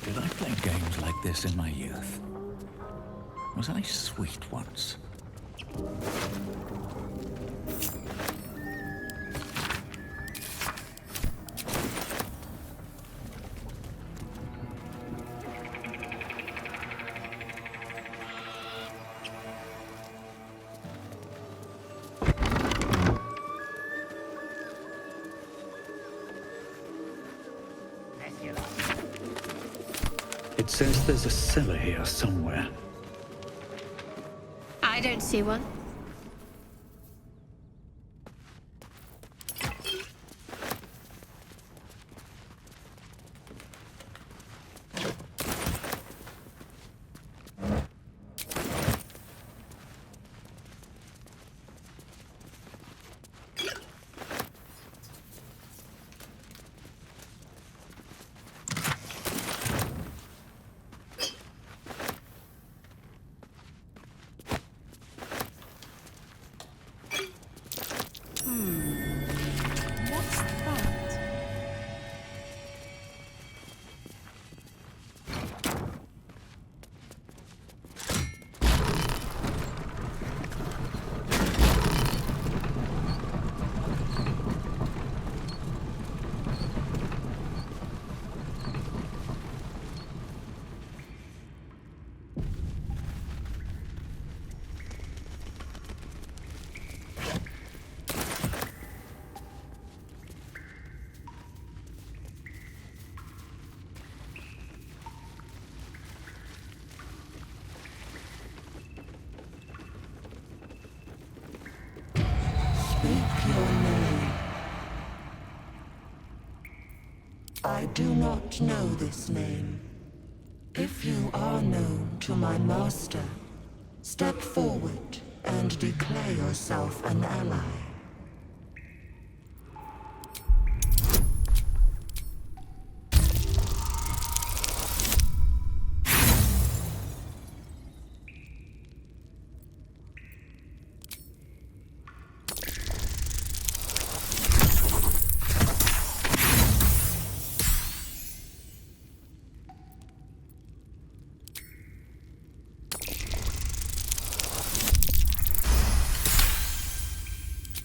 Did I play games like this in my youth? Was I sweet once? It says there's a cellar here somewhere. I don't see one. do not know this name. If you are known to my master, step forward and declare yourself an ally.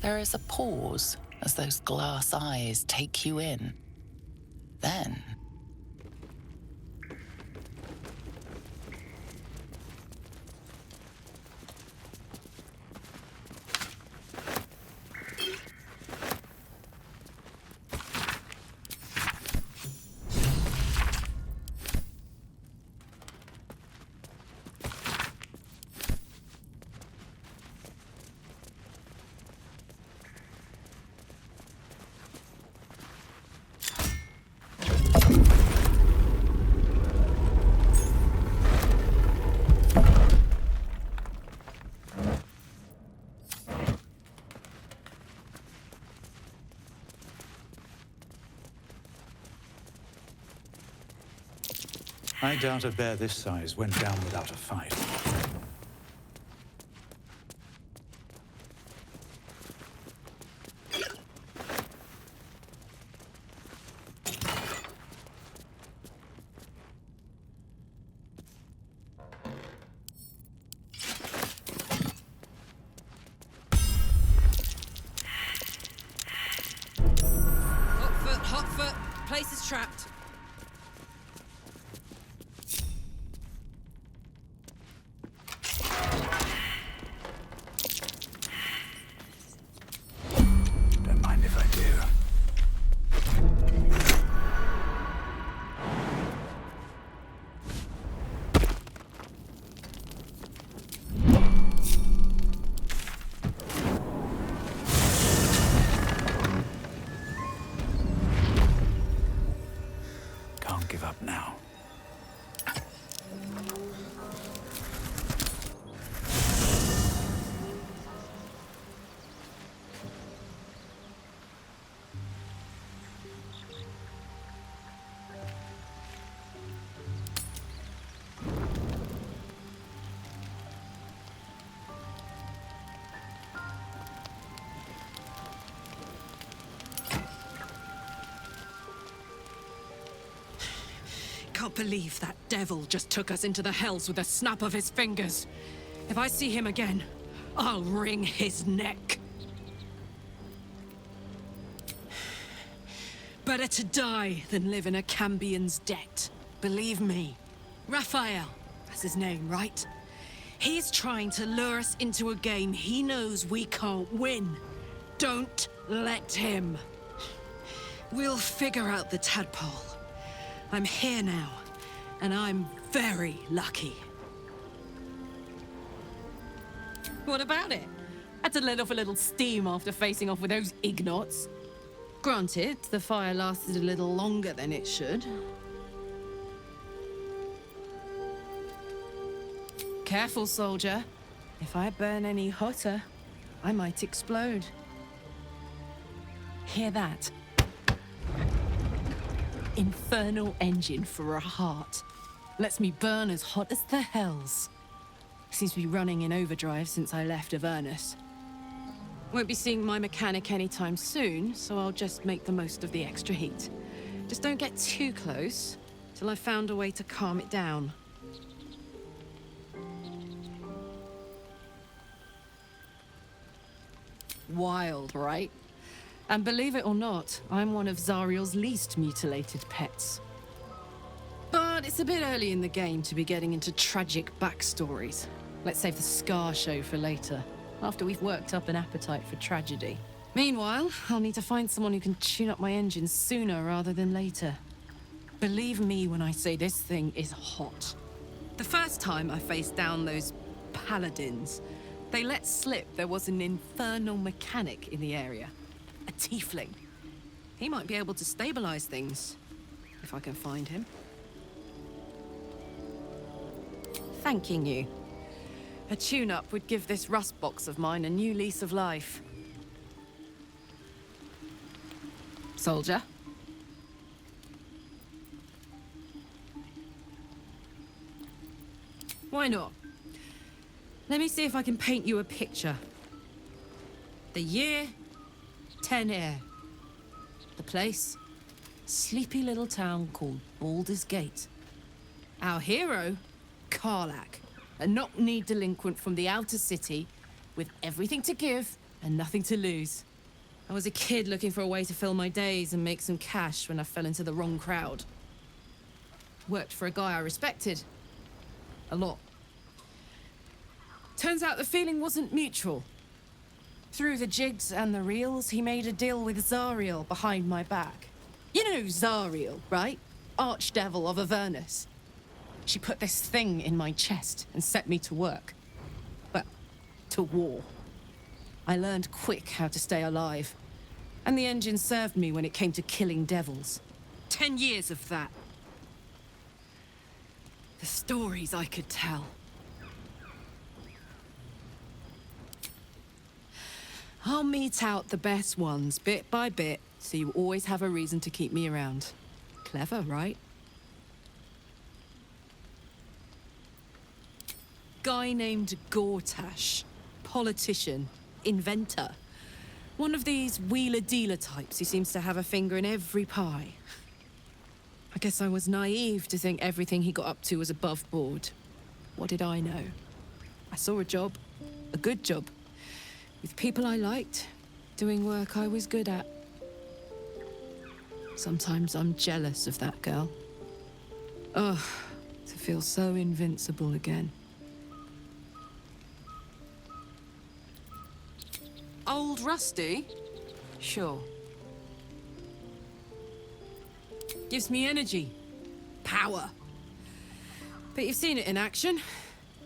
There is a pause as those glass eyes take you in. Then, I doubt a bear this size went down without a fight. Hot foot. Place is trapped. Don't mind if I do. Can't give up now. Can't believe that devil just took us into the hells with a snap of his fingers. If I see him again, I'll wring his neck. Better to die than live in a Cambian's debt. Believe me. Raphael, that's his name, right? He's trying to lure us into a game he knows we can't win. Don't let him. We'll figure out the tadpole. I'm here now, and I'm very lucky. What about it? Had to let off a little steam after facing off with those ignots. Granted, the fire lasted a little longer than it should. Careful, soldier. If I burn any hotter, I might explode. Hear that? Infernal engine for a heart. Lets me burn as hot as the hells. Seems to be running in overdrive since I left Avernus. Won't be seeing my mechanic anytime soon, so I'll just make the most of the extra heat. Just don't get too close till I've found a way to calm it down. Wild, right? And believe it or not, I'm one of Zariel's least mutilated pets. But it's a bit early in the game to be getting into tragic backstories. Let's save the Scar show for later, after we've worked up an appetite for tragedy. Meanwhile, I'll need to find someone who can tune up my engine sooner rather than later. Believe me when I say this thing is hot. The first time I faced down those paladins, they let slip there was an infernal mechanic in the area. A tiefling. He might be able to stabilize things. If if I can find him. Thanking you. A tune-up would give this rust box of mine a new lease of life. Soldier? Why not? Let me see if I can paint you a picture. The year, 10 air. The place, sleepy little town called Baldur's Gate. Our hero, Karlach, a knock-kneed delinquent from the outer city with everything to give and nothing to lose. I was a kid looking for a way to fill my days and make some cash when I fell into the wrong crowd. Worked for a guy I respected. A lot. Turns out the feeling wasn't mutual. Through the jigs and the reels, he made a deal with Zariel behind my back. You know Zariel, right? Archdevil of Avernus. She put this thing in my chest and set me to work. Well, to war. I learned quick how to stay alive. And the engine served me when it came to killing devils. 10 years of that. The stories I could tell. I'll mete out the best ones bit by bit, so you always have a reason to keep me around. Clever, right? Guy named Gortash. Politician. Inventor. One of these wheeler-dealer types who seems to have a finger in every pie. I guess I was naive to think everything he got up to was above board. What did I know? I saw a job. A good job. With people I liked, doing work I was good at. Sometimes I'm jealous of that girl. Ugh, to feel so invincible again. Old Rusty? Sure. Gives me energy. Power. But you've seen it in action.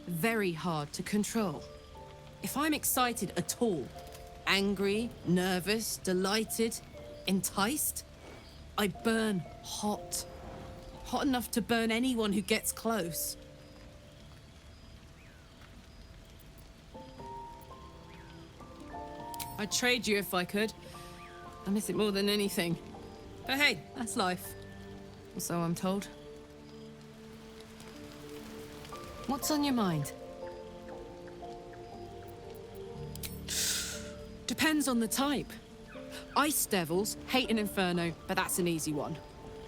Very hard to control. If I'm excited at all, angry, nervous, delighted, enticed, I burn hot. Hot enough to burn anyone who gets close. I'd trade you if I could. I miss it more than anything. But hey, that's life. Or so I'm told. What's on your mind? Depends on the type. Ice devils hate an inferno, but that's an easy one.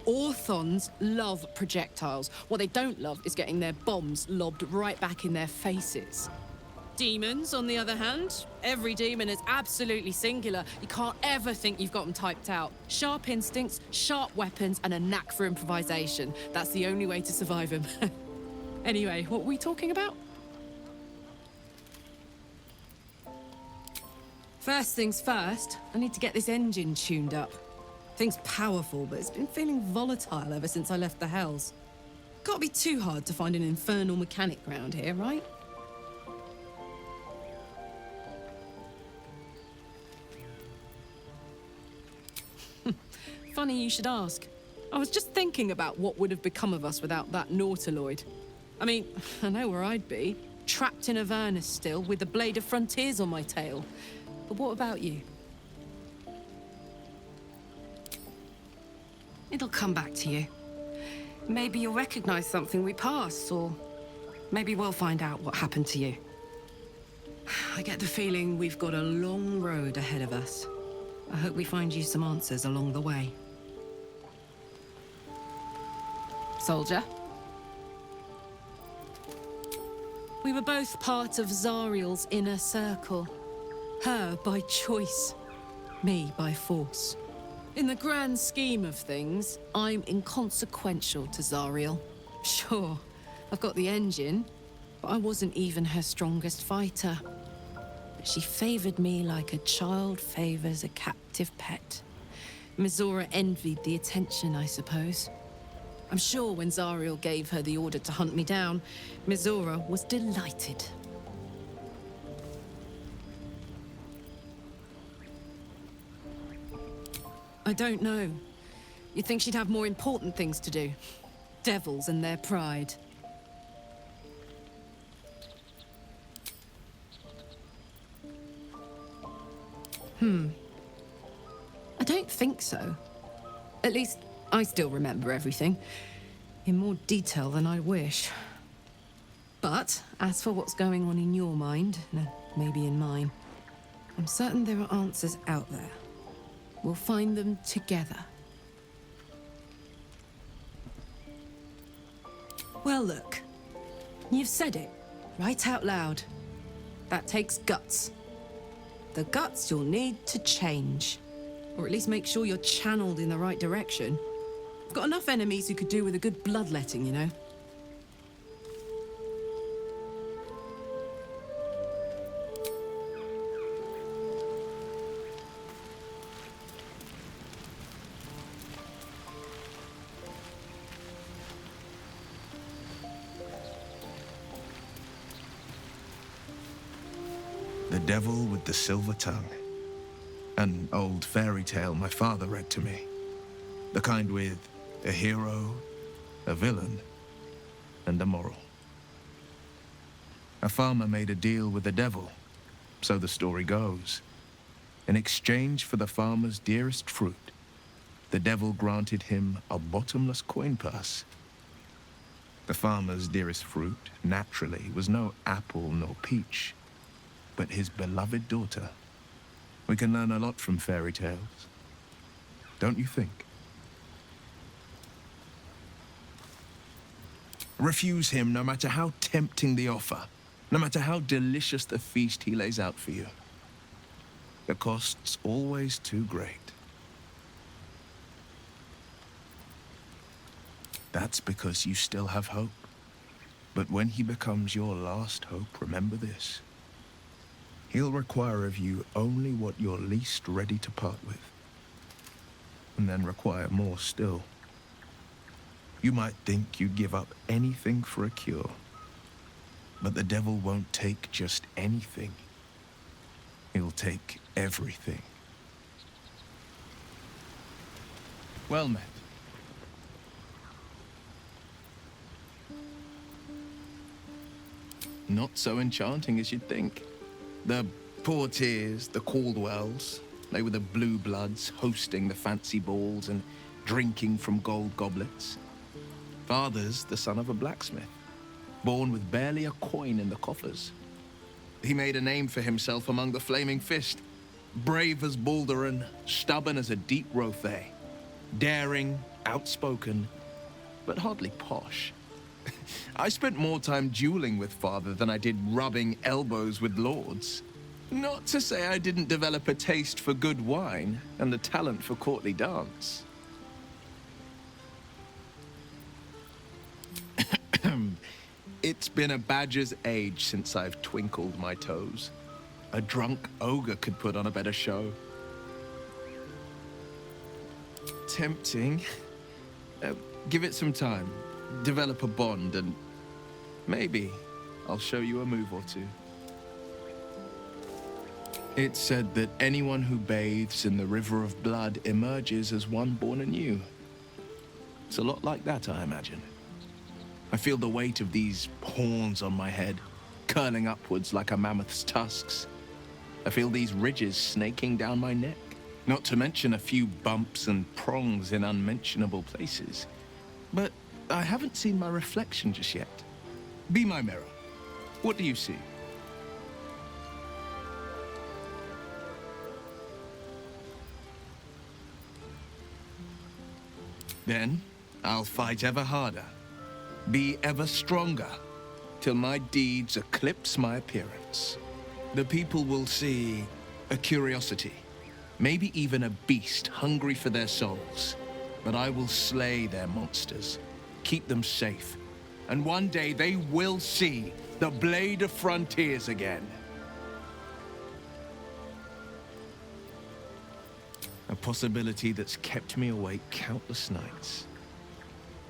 Orthons love projectiles. What they don't love is getting their bombs lobbed right back in their faces. Demons, on the other hand, every demon is absolutely singular. You can't ever think you've got them typed out. Sharp instincts, sharp weapons, and a knack for improvisation. That's the only way to survive them. Anyway, what were we talking about? First things first, I need to get this engine tuned up. Thing's powerful, but it's been feeling volatile ever since I left the Hells. Can't be too hard to find an infernal mechanic round here, right? Funny you should ask. I was just thinking about what would have become of us without that nautiloid. I mean, I know where I'd be. Trapped in Avernus still, with the blade of frontiers on my tail. But what about you? It'll come back to you. Maybe you'll recognize something we passed, or maybe we'll find out what happened to you. I get the feeling we've got a long road ahead of us. I hope we find you some answers along the way. Soldier? We were both part of Zariel's inner circle. Her by choice, me by force. In the grand scheme of things, I'm inconsequential to Zariel. Sure, I've got the engine, but I wasn't even her strongest fighter. But she favored me like a child favors a captive pet. Mizora envied the attention, I suppose. I'm sure when Zariel gave her the order to hunt me down, Mizora was delighted. I don't know. You'd think she'd have more important things to do. Devils and their pride. I don't think so. At least, I still remember everything. In more detail than I wish. But, as for what's going on in your mind, and maybe in mine, I'm certain there are answers out there. We'll find them together. Well, look. You've said it, right out loud. That takes guts. The guts you'll need to change. Or at least make sure you're channeled in the right direction. I've got enough enemies who could do with a good bloodletting, you know? The Devil with the Silver Tongue. An old fairy tale my father read to me. The kind with a hero, a villain, and a moral. A farmer made a deal with the devil, so the story goes. In exchange for the farmer's dearest fruit, the devil granted him a bottomless coin purse. The farmer's dearest fruit, naturally, was no apple nor peach, but his beloved daughter. We can learn a lot from fairy tales. Don't you think? Refuse him no matter how tempting the offer, no matter how delicious the feast he lays out for you. The cost's always too great. That's because you still have hope. But when he becomes your last hope, remember this. He'll require of you only what you're least ready to part with. And then require more still. You might think you'd give up anything for a cure. But the devil won't take just anything. He'll take everything. Well met. Not so enchanting as you'd think. The Portiers, the Caldwells, they were the blue bloods hosting the fancy balls and drinking from gold goblets. Father's the son of a blacksmith, born with barely a coin in the coffers. He made a name for himself among the Flaming Fist, brave as Baldur and stubborn as a deep Raphael, daring, outspoken, but hardly posh. I spent more time dueling with father than I did rubbing elbows with lords. Not to say I didn't develop a taste for good wine and a talent for courtly dance. It's been a badger's age since I've twinkled my toes. A drunk ogre could put on a better show. Tempting. Give it some time. Develop a bond, and maybe I'll show you a move or two. It's said that anyone who bathes in the river of blood emerges as one born anew. It's a lot like that, I imagine. I feel the weight of these horns on my head, curling upwards like a mammoth's tusks. I feel these ridges snaking down my neck, not to mention a few bumps and prongs in unmentionable places. But I haven't seen my reflection just yet. Be my mirror. What do you see? Then, I'll fight ever harder, be ever stronger, till my deeds eclipse my appearance. The people will see a curiosity, maybe even a beast hungry for their souls. But I will slay their monsters, keep them safe, and one day they will see the Blade of Frontiers again. A possibility that's kept me awake countless nights.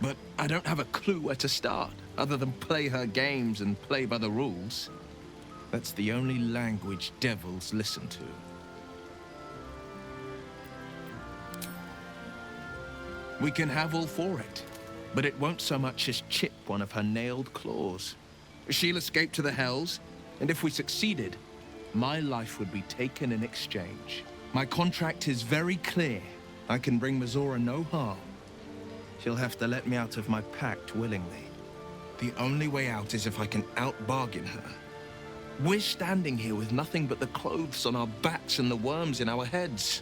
But I don't have a clue where to start, other than play her games and play by the rules. That's the only language devils listen to. We can have all for it, but it won't so much as chip one of her nailed claws. She'll escape to the Hells, and if we succeeded, my life would be taken in exchange. My contract is very clear. I can bring Mizora no harm. She'll have to let me out of my pact willingly. The only way out is if I can out-bargain her. We're standing here with nothing but the clothes on our backs and the worms in our heads.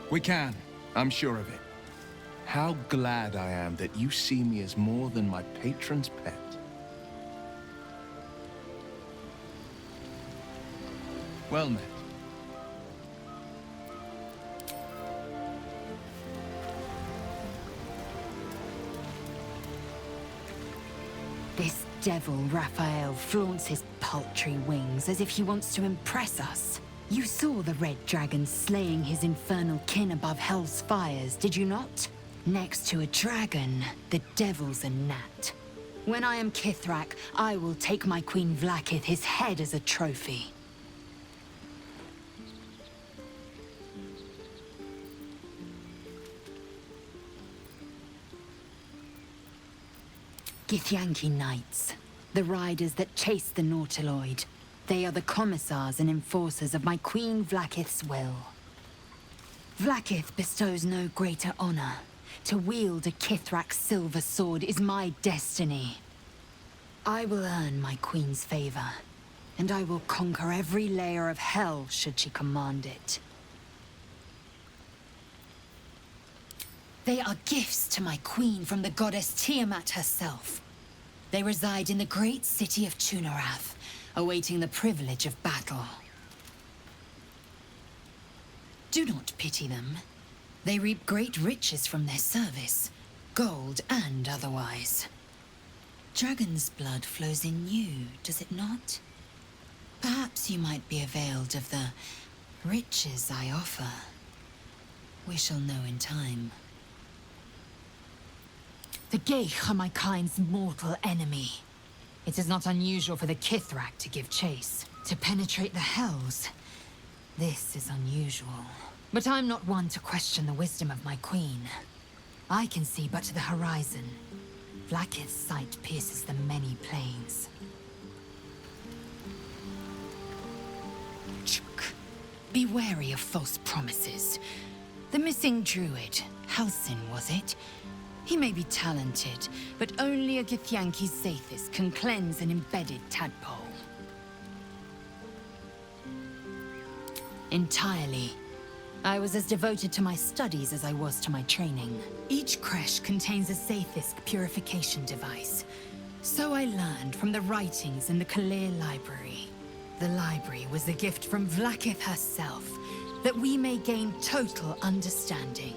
We can, I'm sure of it. How glad I am that you see me as more than my patron's pet. Well met. This devil, Raphael, flaunts his paltry wings as if he wants to impress us. You saw the red dragon slaying his infernal kin above hell's fires, did you not? Next to a dragon, the devil's a gnat. When I am Kithrak, I will take my Queen Vlaakith his head as a trophy. Githyanki Knights, the riders that chase the Nautiloid. They are the commissars and enforcers of my Queen Vlaakith's will. Vlaakith bestows no greater honor. To wield a Kithrak's silver sword is my destiny. I will earn my Queen's favor, and I will conquer every layer of hell should she command it. They are gifts to my Queen from the goddess Tiamat herself. They reside in the great city of Tunarath, awaiting the privilege of battle. Do not pity them. They reap great riches from their service, gold and otherwise. Dragon's blood flows in you, does it not? Perhaps you might be availed of the riches I offer. We shall know in time. The Geich are my kind's mortal enemy. It is not unusual for the Kithrak to give chase, to penetrate the Hells. This is unusual. But I'm not one to question the wisdom of my queen. I can see but to the horizon. Vlaakith's sight pierces the many plains. Chuk. Be wary of false promises. The missing druid, Halsin, was it? He may be talented, but only a githyanki Zathis can cleanse an embedded tadpole. Entirely. I was as devoted to my studies as I was to my training. Each creche contains a Zathis purification device. So I learned from the writings in the Kalir library. The library was a gift from Vlaakith herself, that we may gain total understanding.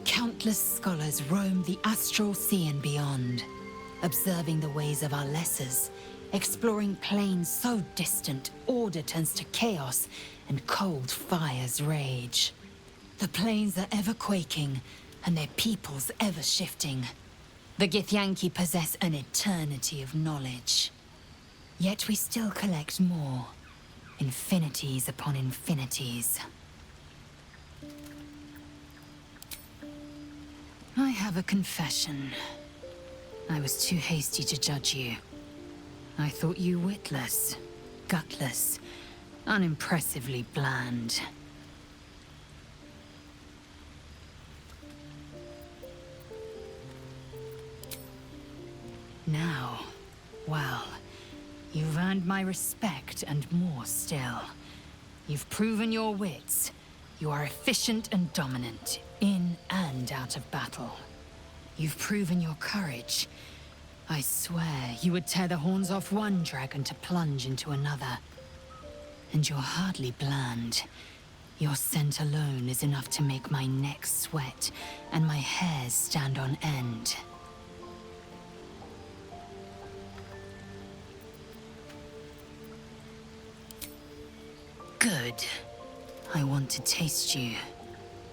Countless scholars roam the astral sea and beyond, observing the ways of our lessers, exploring planes so distant, order turns to chaos, and cold fires rage. The planes are ever quaking, and their peoples ever shifting. The Githyanki possess an eternity of knowledge. Yet we still collect more, infinities upon infinities. I have a confession. I was too hasty to judge you. I thought you witless, gutless, unimpressively bland. Now, well, you've earned my respect and more still. You've proven your wits. You are efficient and dominant, in and out of battle. You've proven your courage. I swear you would tear the horns off one dragon to plunge into another. And you're hardly bland. Your scent alone is enough to make my neck sweat and my hairs stand on end. Good. I want to taste you.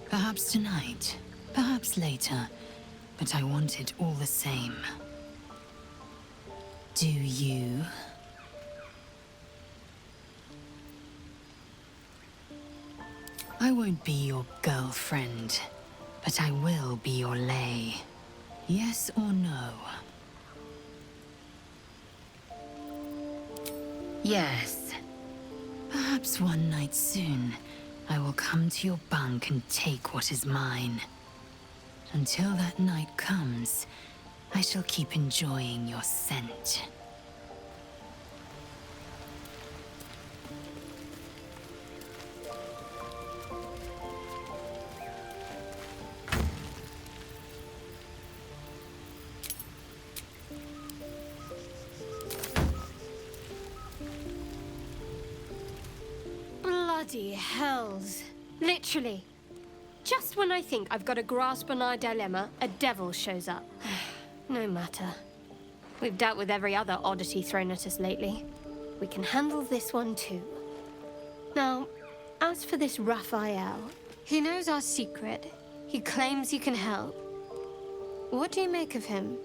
Perhaps tonight, perhaps later, but I want it all the same. Do you? I won't be your girlfriend, but I will be your lay. Yes or no? Yes. Perhaps one night soon, I will come to your bunk and take what is mine. Until that night comes, I shall keep enjoying your scent. Bloody hells. Literally. Just when I think I've got a grasp on our dilemma, a devil shows up. No matter. We've dealt with every other oddity thrown at us lately. We can handle this one too. Now, as for this Raphael, he knows our secret. He claims he can help. What do you make of him?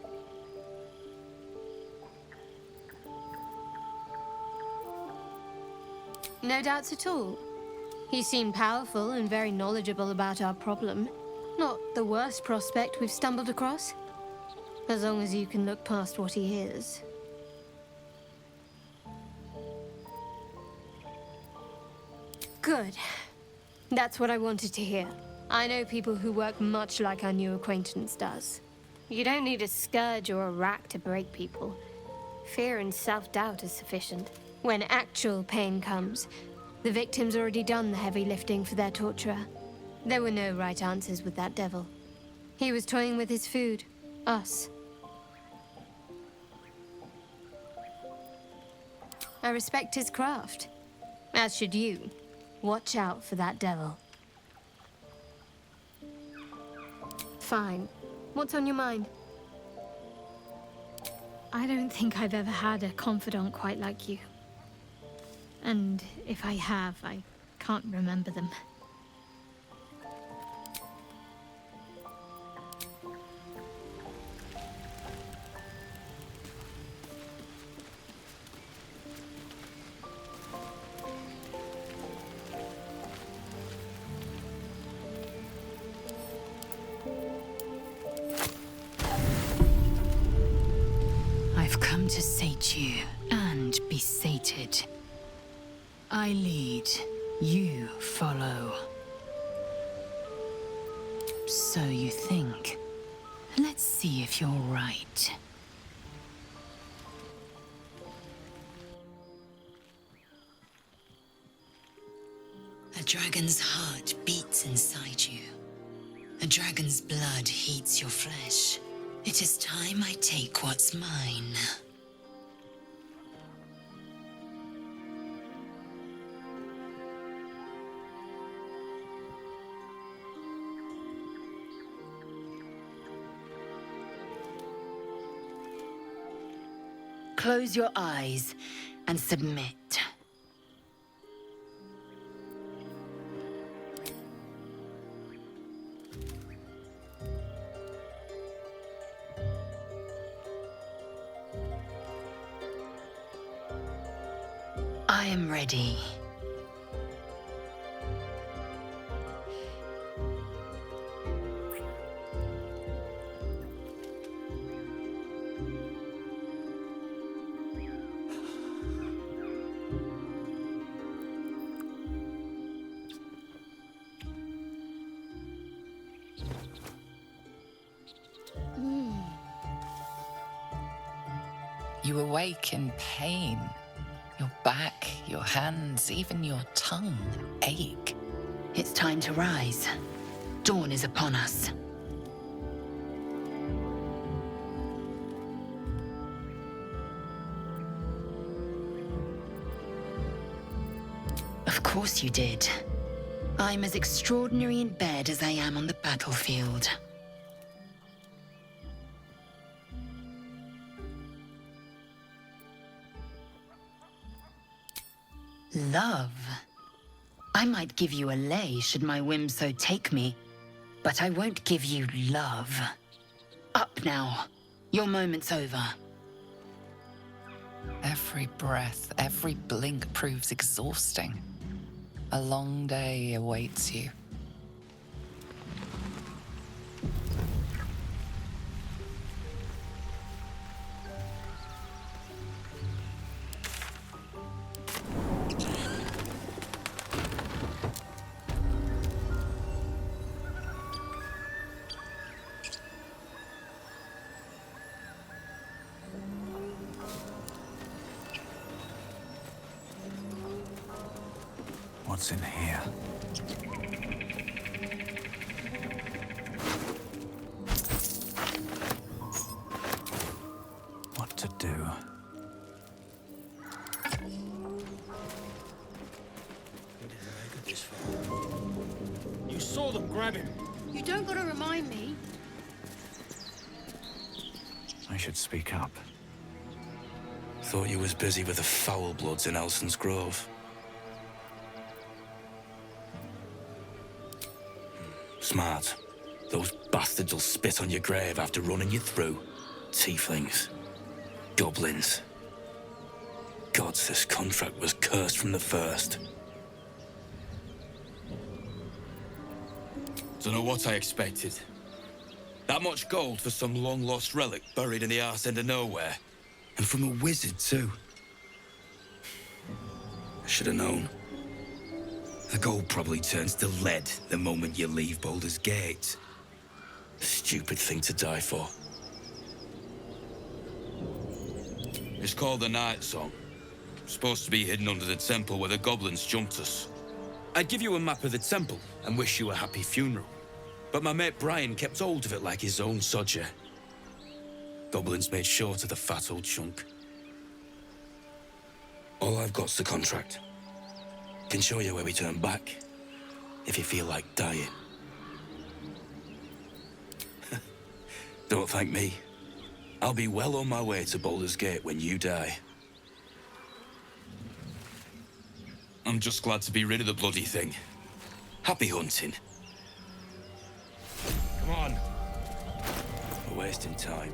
No doubts at all. He seemed powerful and very knowledgeable about our problem. Not the worst prospect we've stumbled across. As long as you can look past what he is. Good. That's what I wanted to hear. I know people who work much like our new acquaintance does. You don't need a scourge or a rack to break people. Fear and self-doubt is sufficient. When actual pain comes, the victim's already done the heavy lifting for their torturer. There were no right answers with that devil. He was toying with his food. Us. I respect his craft. As should you. Watch out for that devil. Fine. What's on your mind? I don't think I've ever had a confidant quite like you. And if I have, I can't remember them. I've come to sate you and be sated. I lead, you follow. So you think. Let's see if you're right. A dragon's heart beats inside you. A dragon's blood heats your flesh. It is time I take what's mine. Close your eyes and submit. I am ready. You awake in pain. Your back, your hands, even your tongue ache. It's time to rise. Dawn is upon us. Of course you did. I'm as extraordinary in bed as I am on the battlefield. Love. I might give you a lay should my whim so take me, but I won't give you love. Up now. Your moment's over. Every breath, every blink proves exhausting. A long day awaits you. What's in here? What to do? You saw them grab him. You don't gotta remind me. I should speak up. Thought you was busy with the foul bloods in Halsin's Grove. Smart. Those bastards will spit on your grave after running you through. Tieflings. Goblins. Gods, this contract was cursed from the first. Don't know what I expected. That much gold for some long-lost relic buried in the arse end of nowhere. And from a wizard, too. I should have known. The gold probably turns to lead the moment you leave Baldur's Gate. Stupid thing to die for. It's called the Night Song. Supposed to be hidden under the temple where the goblins jumped us. I'd give you a map of the temple and wish you a happy funeral. But my mate Brian kept hold of it like his own sodger. Goblins made short of the fat old chunk. All I've got's the contract. Can show you where we turn back, if you feel like dying. Don't thank me. I'll be well on my way to Baldur's Gate when you die. I'm just glad to be rid of the bloody thing. Happy hunting. Come on. We're wasting time.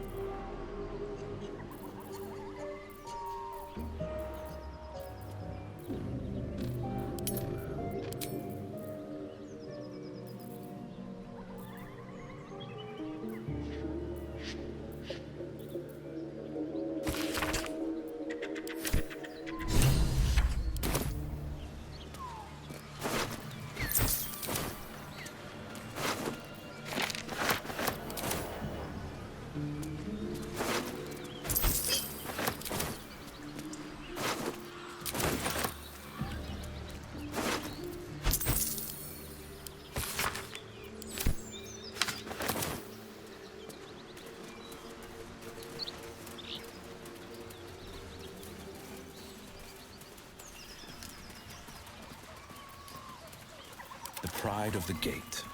Pride of the gate.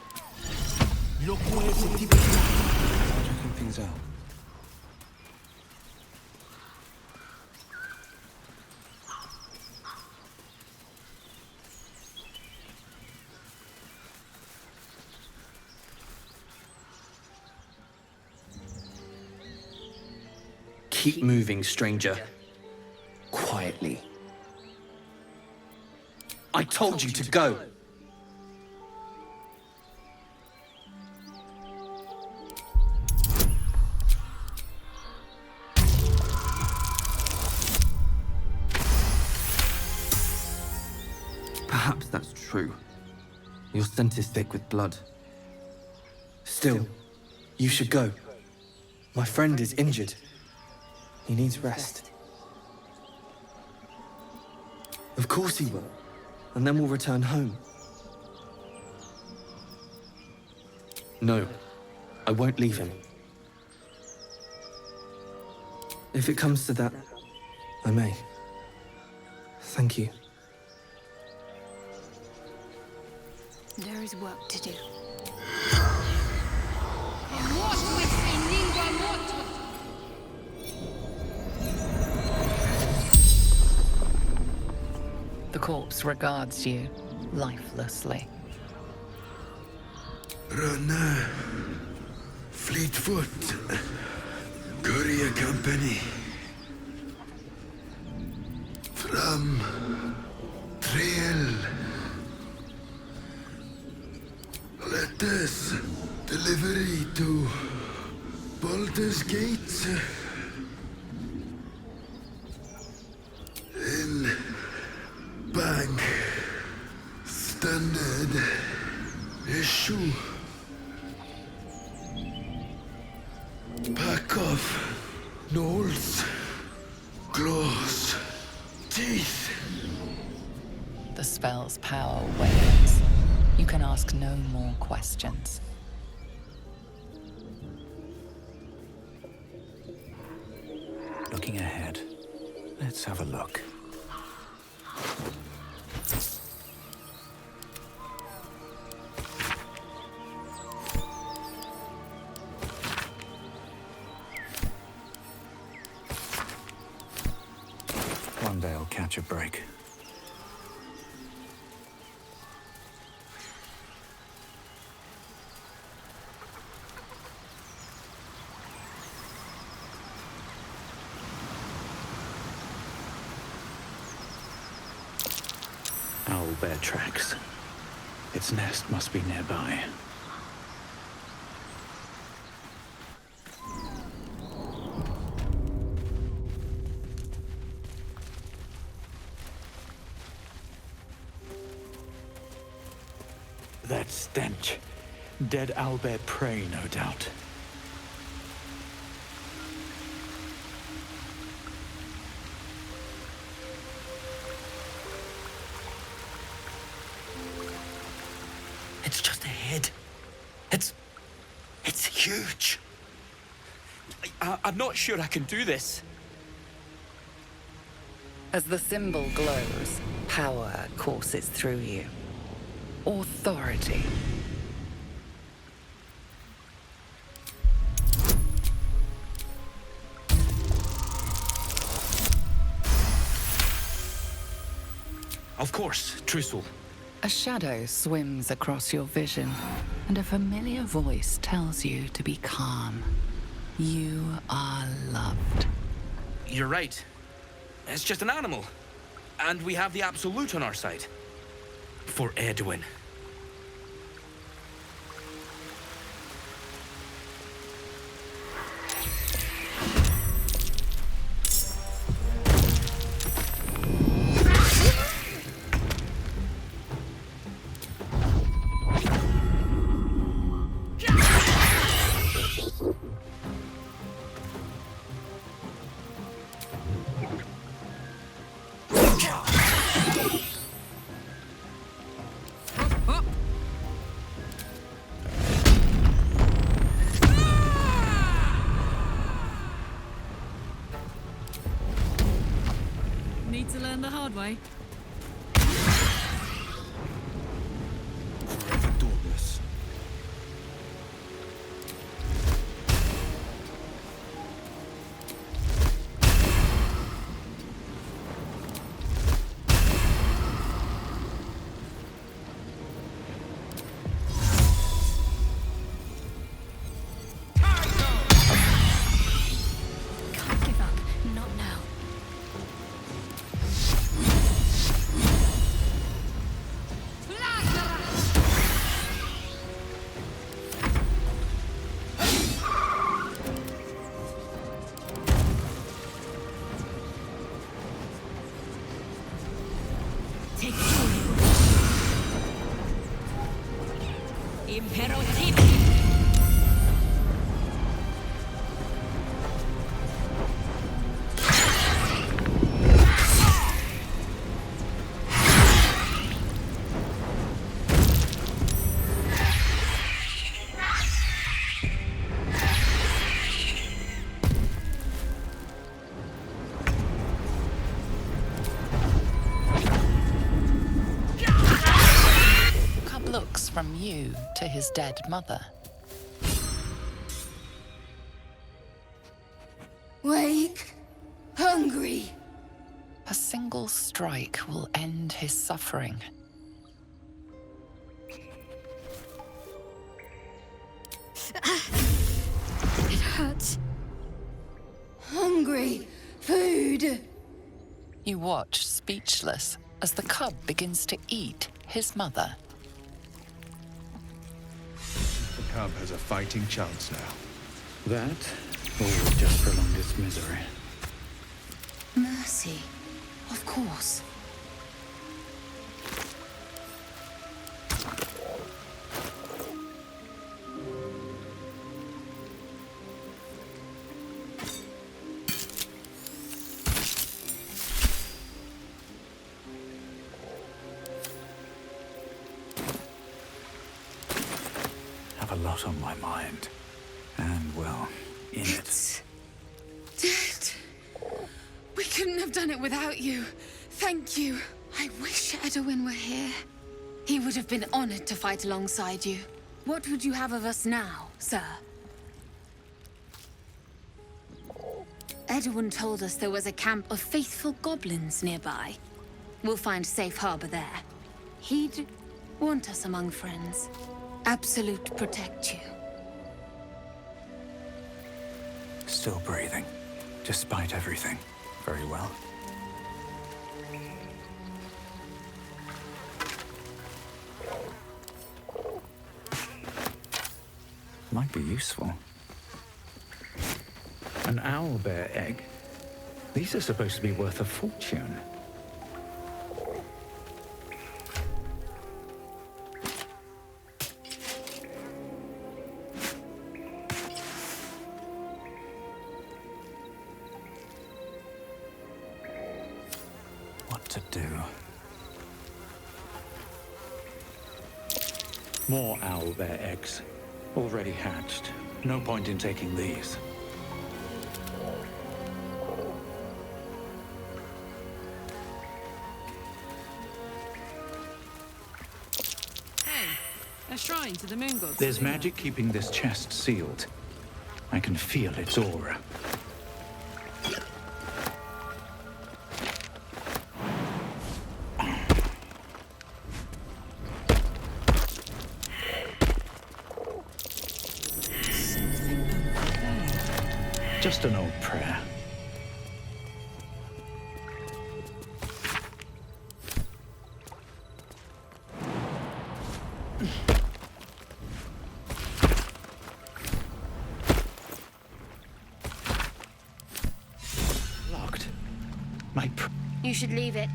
Look where How do you think things out? Keep moving, stranger. Quietly. I told you to go! Perhaps that's true. Your scent is thick with blood. Still, you should go. My friend is injured. He needs rest. Of course he will. And then we'll return home. No, I won't leave him. If it comes to that, I may. Thank you. There is work to do. The corpse regards you lifelessly. Run, Fleetfoot, Courier Company. From Trail. Letters. Delivery to Baldur's Gate. In Bank. Standard issue. Pack of gnolls. Claws. Teeth. The spell's power wanes. You can ask no more questions. Looking ahead. Let's have a look. One day I'll catch a break. Owlbear tracks. Its nest must be nearby. That stench. Dead owlbear prey, no doubt. It's just ahead. It's huge. I'm not sure I can do this. As the symbol glows, power courses through you. Authority. Of course, Truce. A shadow swims across your vision, and a familiar voice tells you to be calm. You are loved. You're right. It's just an animal. And we have the Absolute on our side. For Edwin. Need to learn the hard way. Forever dauntless. Can't give up. Not now. Take Imperative. Looks from you to his dead mother. Wake. Hungry. A single strike will end his suffering. It hurts. Hungry. Food. You watch speechless as the cub begins to eat his mother. The cub has a fighting chance now. That, or will just prolong its misery. Mercy, of course. Have a lot on my mind. And, well, in it. Dead. We couldn't have done it without you. Thank you. I wish Edwin were here. He would have been honored to fight alongside you. What would you have of us now, sir? Edwin told us there was a camp of faithful goblins nearby. We'll find safe harbor there. He'd want us among friends. Absolute protect you. Still breathing, despite everything. Very well. Might be useful. An owlbear egg. These are supposed to be worth a fortune. To do. More owlbear eggs. Already hatched. No point in taking these. Hey, a shrine to the moon gods. There's magic keeping this chest sealed. I can feel its aura. Just an old prayer. Locked. You should leave it,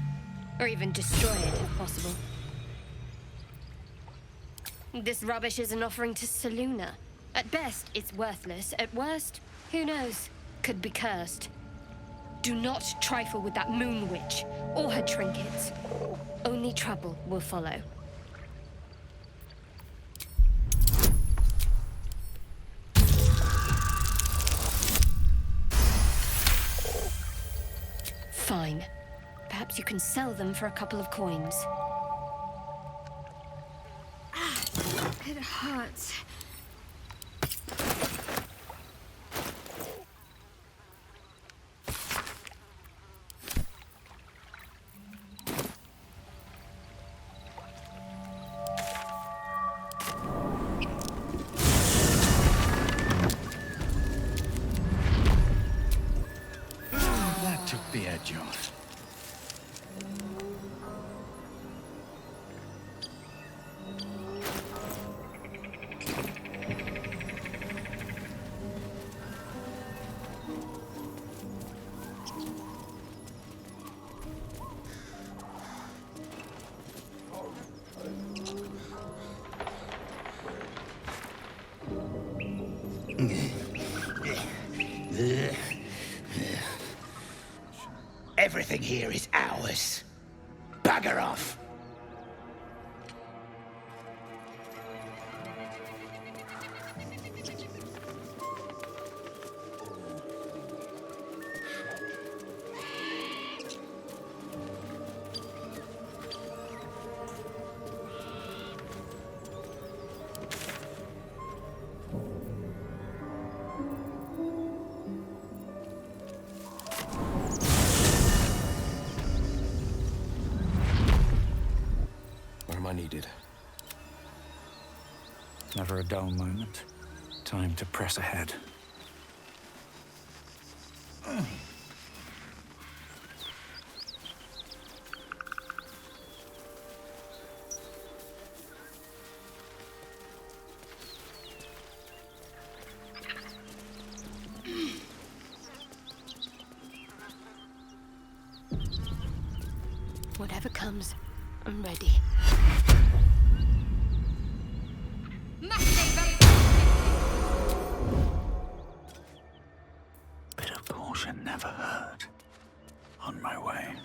or even destroy it if possible. This rubbish is an offering to Selûne. At best, it's worthless. At worst, who knows? Could be cursed. Do not trifle with that moon witch, or her trinkets. Only trouble will follow. Fine. Perhaps you can sell them for a couple of coins. It hurts. That took the edge off. Everything here is ours. Bugger off! Needed. Never a dull moment. Time to press ahead. comes, I'm ready. Bit of caution never hurt. On my way.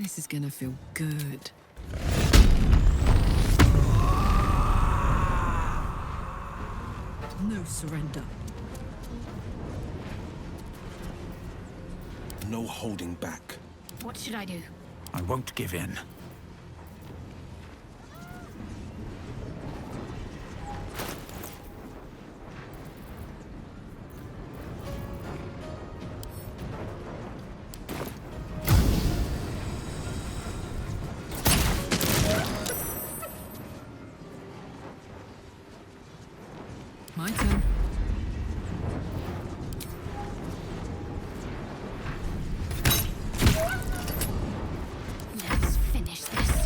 This is gonna feel good. No surrender. No holding back. What should I do? I won't give in. My turn. Let's finish this.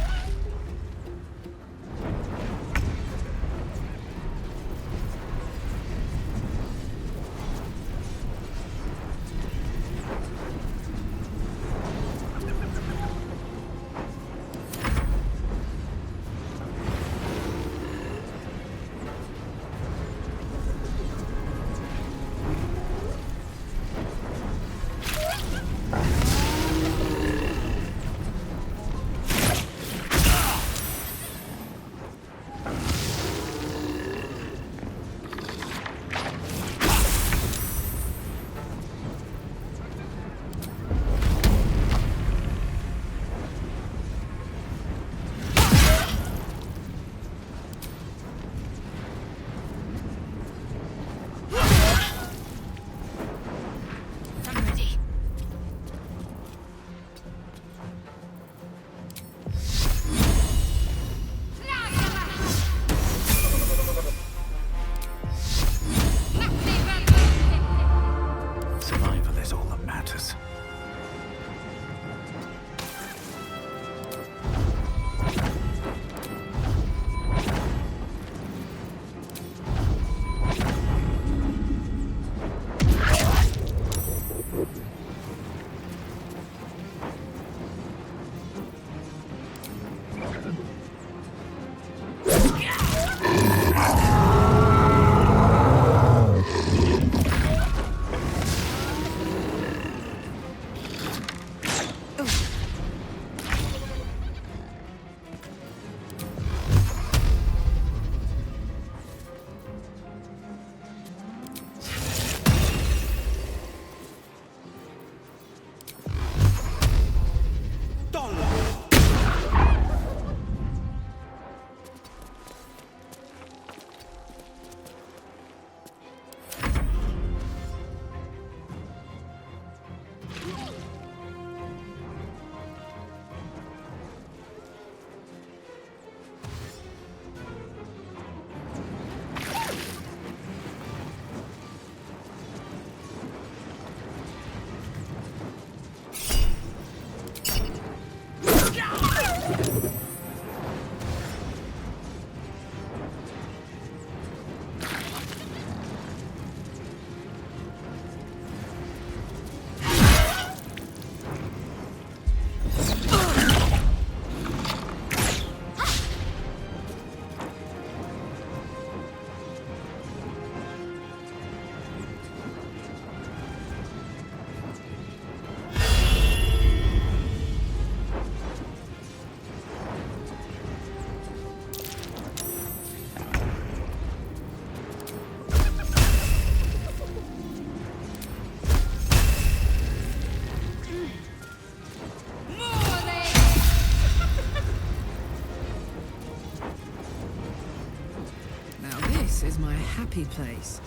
This is my happy place.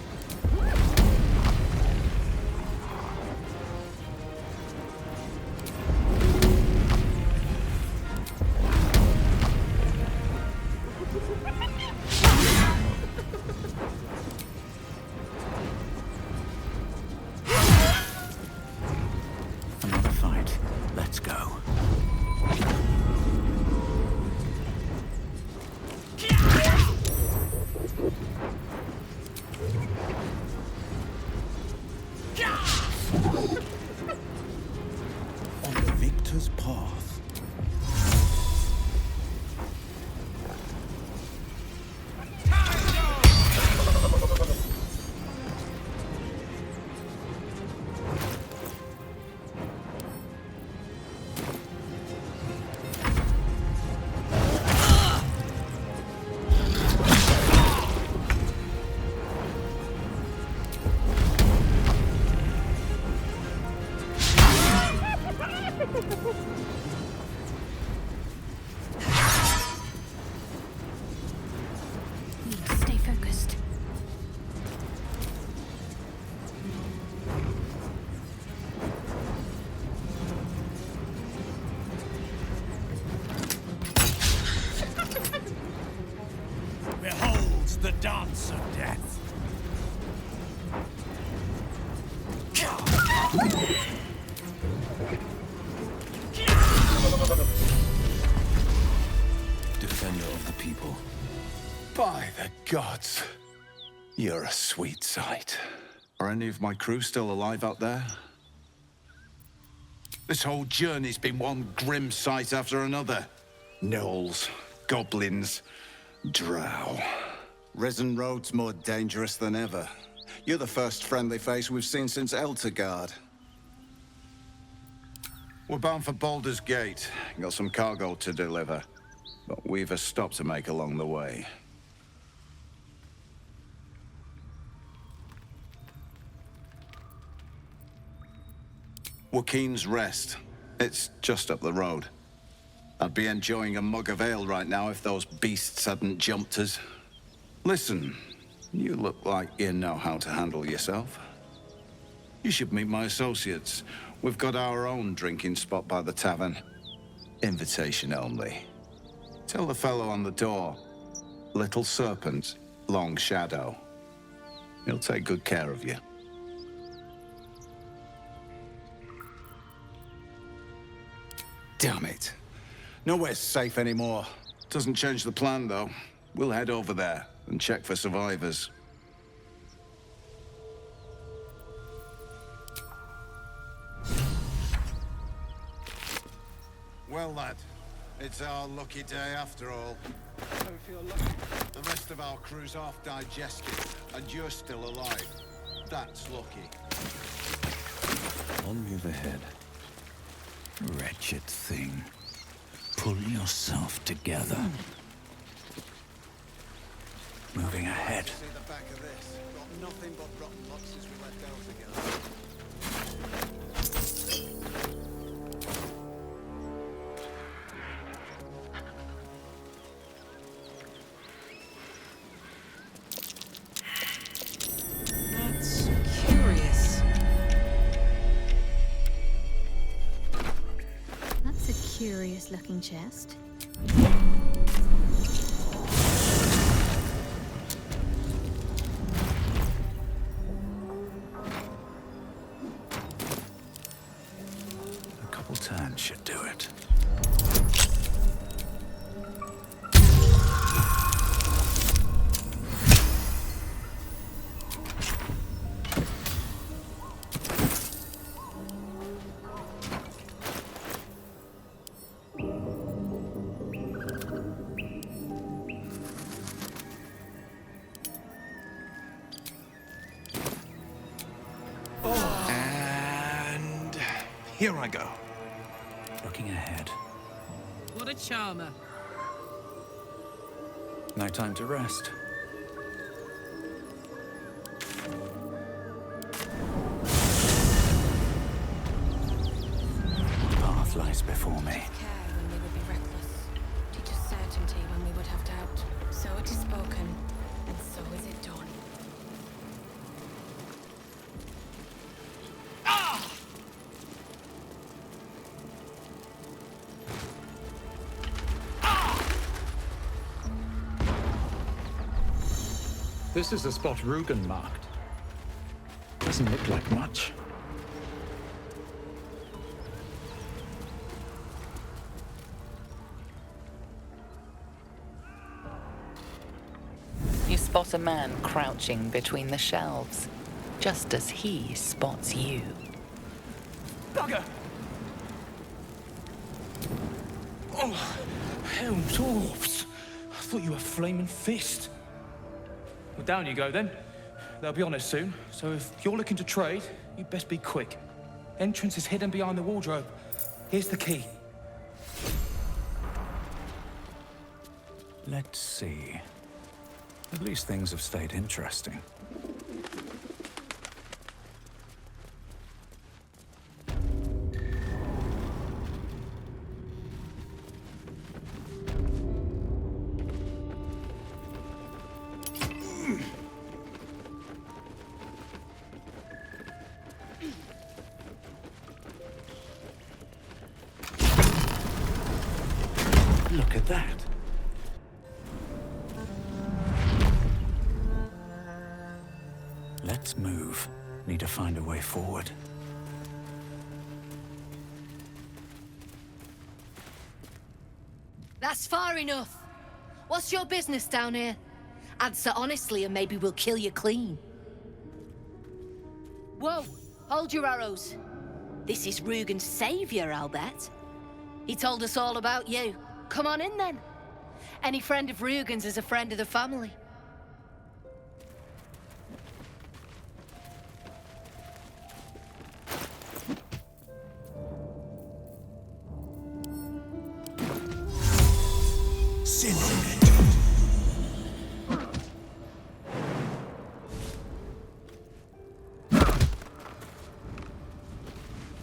Another fight. Let's go. On the victor's path. Stay focused. Behold the dance of death. Defender of the people. By the gods, you're a sweet sight. Are any of my crew still alive out there? This whole journey's been one grim sight after another. Gnolls, goblins, drow. Risen Road's more dangerous than ever. You're the first friendly face we've seen since Eltergard. We're bound for Baldur's Gate. Got some cargo to deliver. But we've a stop to make along the way. Wakeen's Rest. It's just up the road. I'd be enjoying a mug of ale right now if those beasts hadn't jumped us. Listen, you look like you know how to handle yourself. You should meet my associates. We've got our own drinking spot by the tavern. Invitation only. Tell the fellow on the door, Little Serpent, Long Shadow. He'll take good care of you. Damn it. Nowhere's safe anymore. Doesn't change the plan, though. We'll head over there and check for survivors. Well, lad, it's our lucky day after all. Don't feel lucky. The rest of our crew's half digested, and you're still alive. That's lucky. I'll move ahead. Wretched thing. Pull yourself together. Moving ahead. See the back of this. Got nothing but rotten boxes we left out together. That's curious. That's a curious looking chest. A couple turns should do it. And here I go. Looking ahead. What a charmer. No time to rest. What path lies before me? Care when we would be reckless. Teach us certainty when we would have doubt. So it is spoken, and so is it done. This is the spot Rugen marked. Doesn't look like much. You spot a man crouching between the shelves, just as he spots you. Bugger! Oh, hell, dwarves! I thought you were flaming fist. Well, down you go then. They'll be on us soon, so if you're looking to trade, you'd best be quick. Entrance is hidden behind the wardrobe. Here's the key. Let's see. At least things have stayed interesting. Look at that. Let's move. Need to find a way forward. That's far enough. What's your business down here? Answer honestly and maybe we'll kill you clean. Whoa, hold your arrows. This is Rugen's savior, I'll bet. He told us all about you. Come on in then. Any friend of Rugen's is a friend of the family.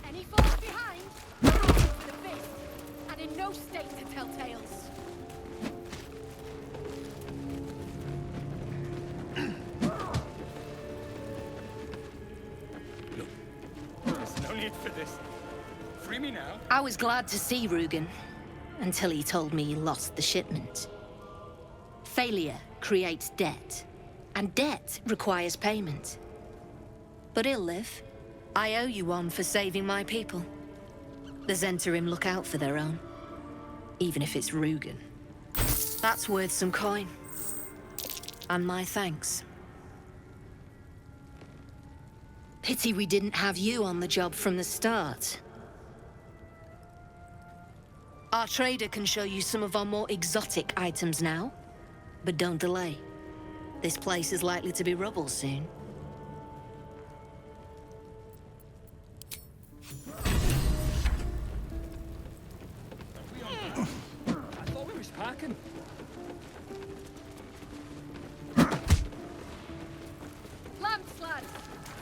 Any foes behind? With a fist, and in no state to tell tales. There's no need for this. Free me now. I was glad to see Rugen, until he told me he lost the shipment. Failure creates debt, and debt requires payment. But he'll live. I owe you one for saving my people. The zhentarim look out for their own, even if it's Rugen. That's worth some coin. And my thanks. Pity we didn't have you on the job from the start. Our trader can show you some of our more exotic items now. But don't delay. This place is likely to be rubble soon. I thought we was packing. Lamps, lads!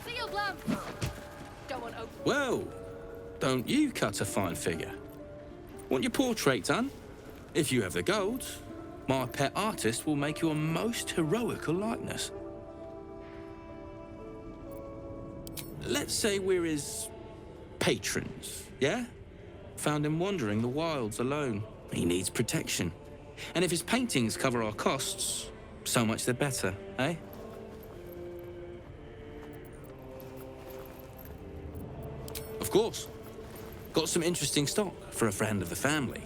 Sealed lamps! Don't want open. Well, don't you cut a fine figure? Want your portrait done? If you have the gold, my pet artist will make you a most heroical likeness. Let's say we're his patrons, yeah? Found him wandering the wilds alone. He needs protection. And if his paintings cover our costs, so much the better, eh? Of course. Got some interesting stock for a friend of the family.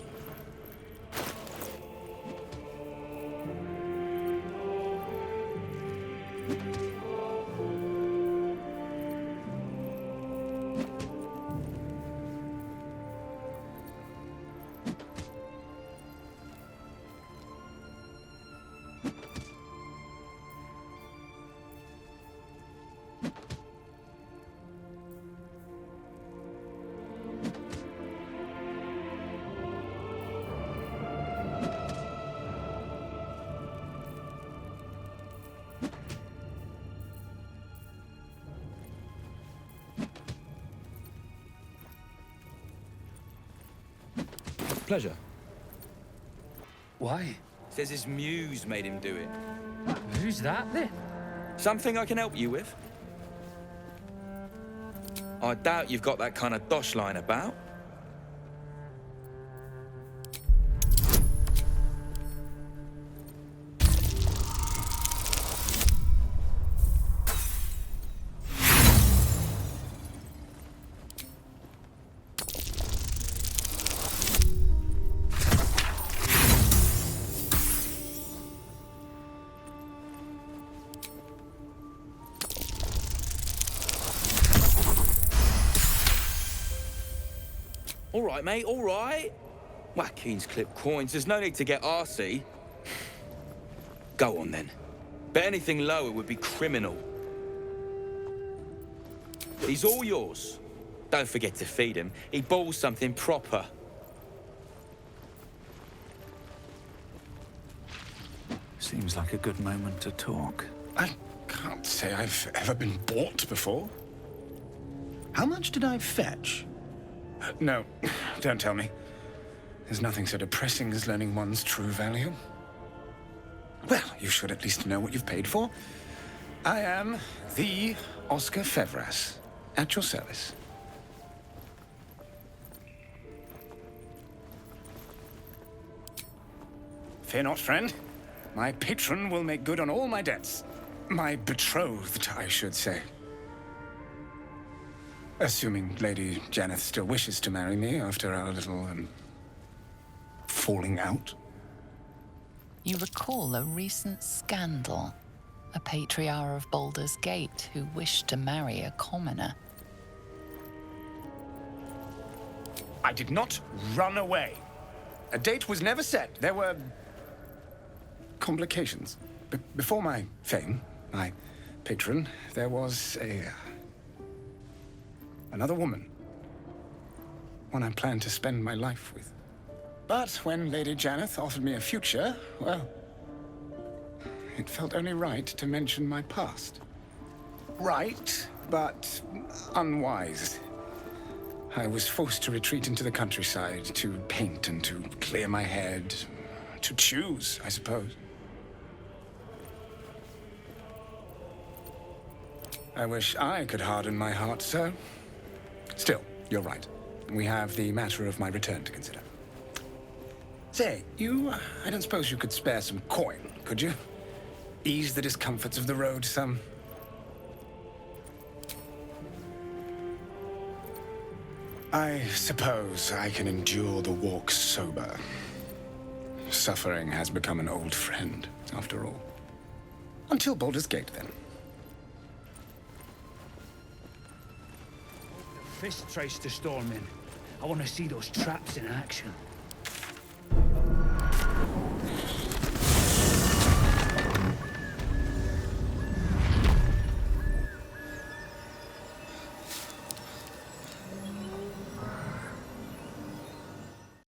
Pleasure. Why? Says his muse made him do it. Who's that then? Something I can help you with? I doubt you've got that kind of dosh line about. right, mate, all right. Watkins clip coins, there's no need to get arsey. Go on, then. But anything lower would be criminal. He's all yours. Don't forget to feed him. He balls something proper. Seems like a good moment to talk. I can't say I've ever been bought before. How much did I fetch? No, don't tell me. There's nothing so depressing as learning one's true value. Well, you should at least know what you've paid for. I am the Oscar Fevras, at your service. Fear not, friend. My patron will make good on all my debts. My betrothed, I should say. Assuming Lady Janeth still wishes to marry me after our little, falling out. You recall a recent scandal. A patriarch of Baldur's Gate who wished to marry a commoner. I did not run away. A date was never set. There were complications. Before my fame, my patron, there was another woman. One I planned to spend my life with. But when Lady Janeth offered me a future, well, it felt only right to mention my past. Right, but unwise. I was forced to retreat into the countryside, to paint and to clear my head. To choose, I suppose. I wish I could harden my heart, sir. Still, you're right. We have the matter of my return to consider. Say, I don't suppose you could spare some coin, could you? Ease the discomforts of the road some. I suppose I can endure the walk sober. Suffering has become an old friend, after all. Until Baldur's Gate, then. Fist tries to storm in. I want to see those traps in action.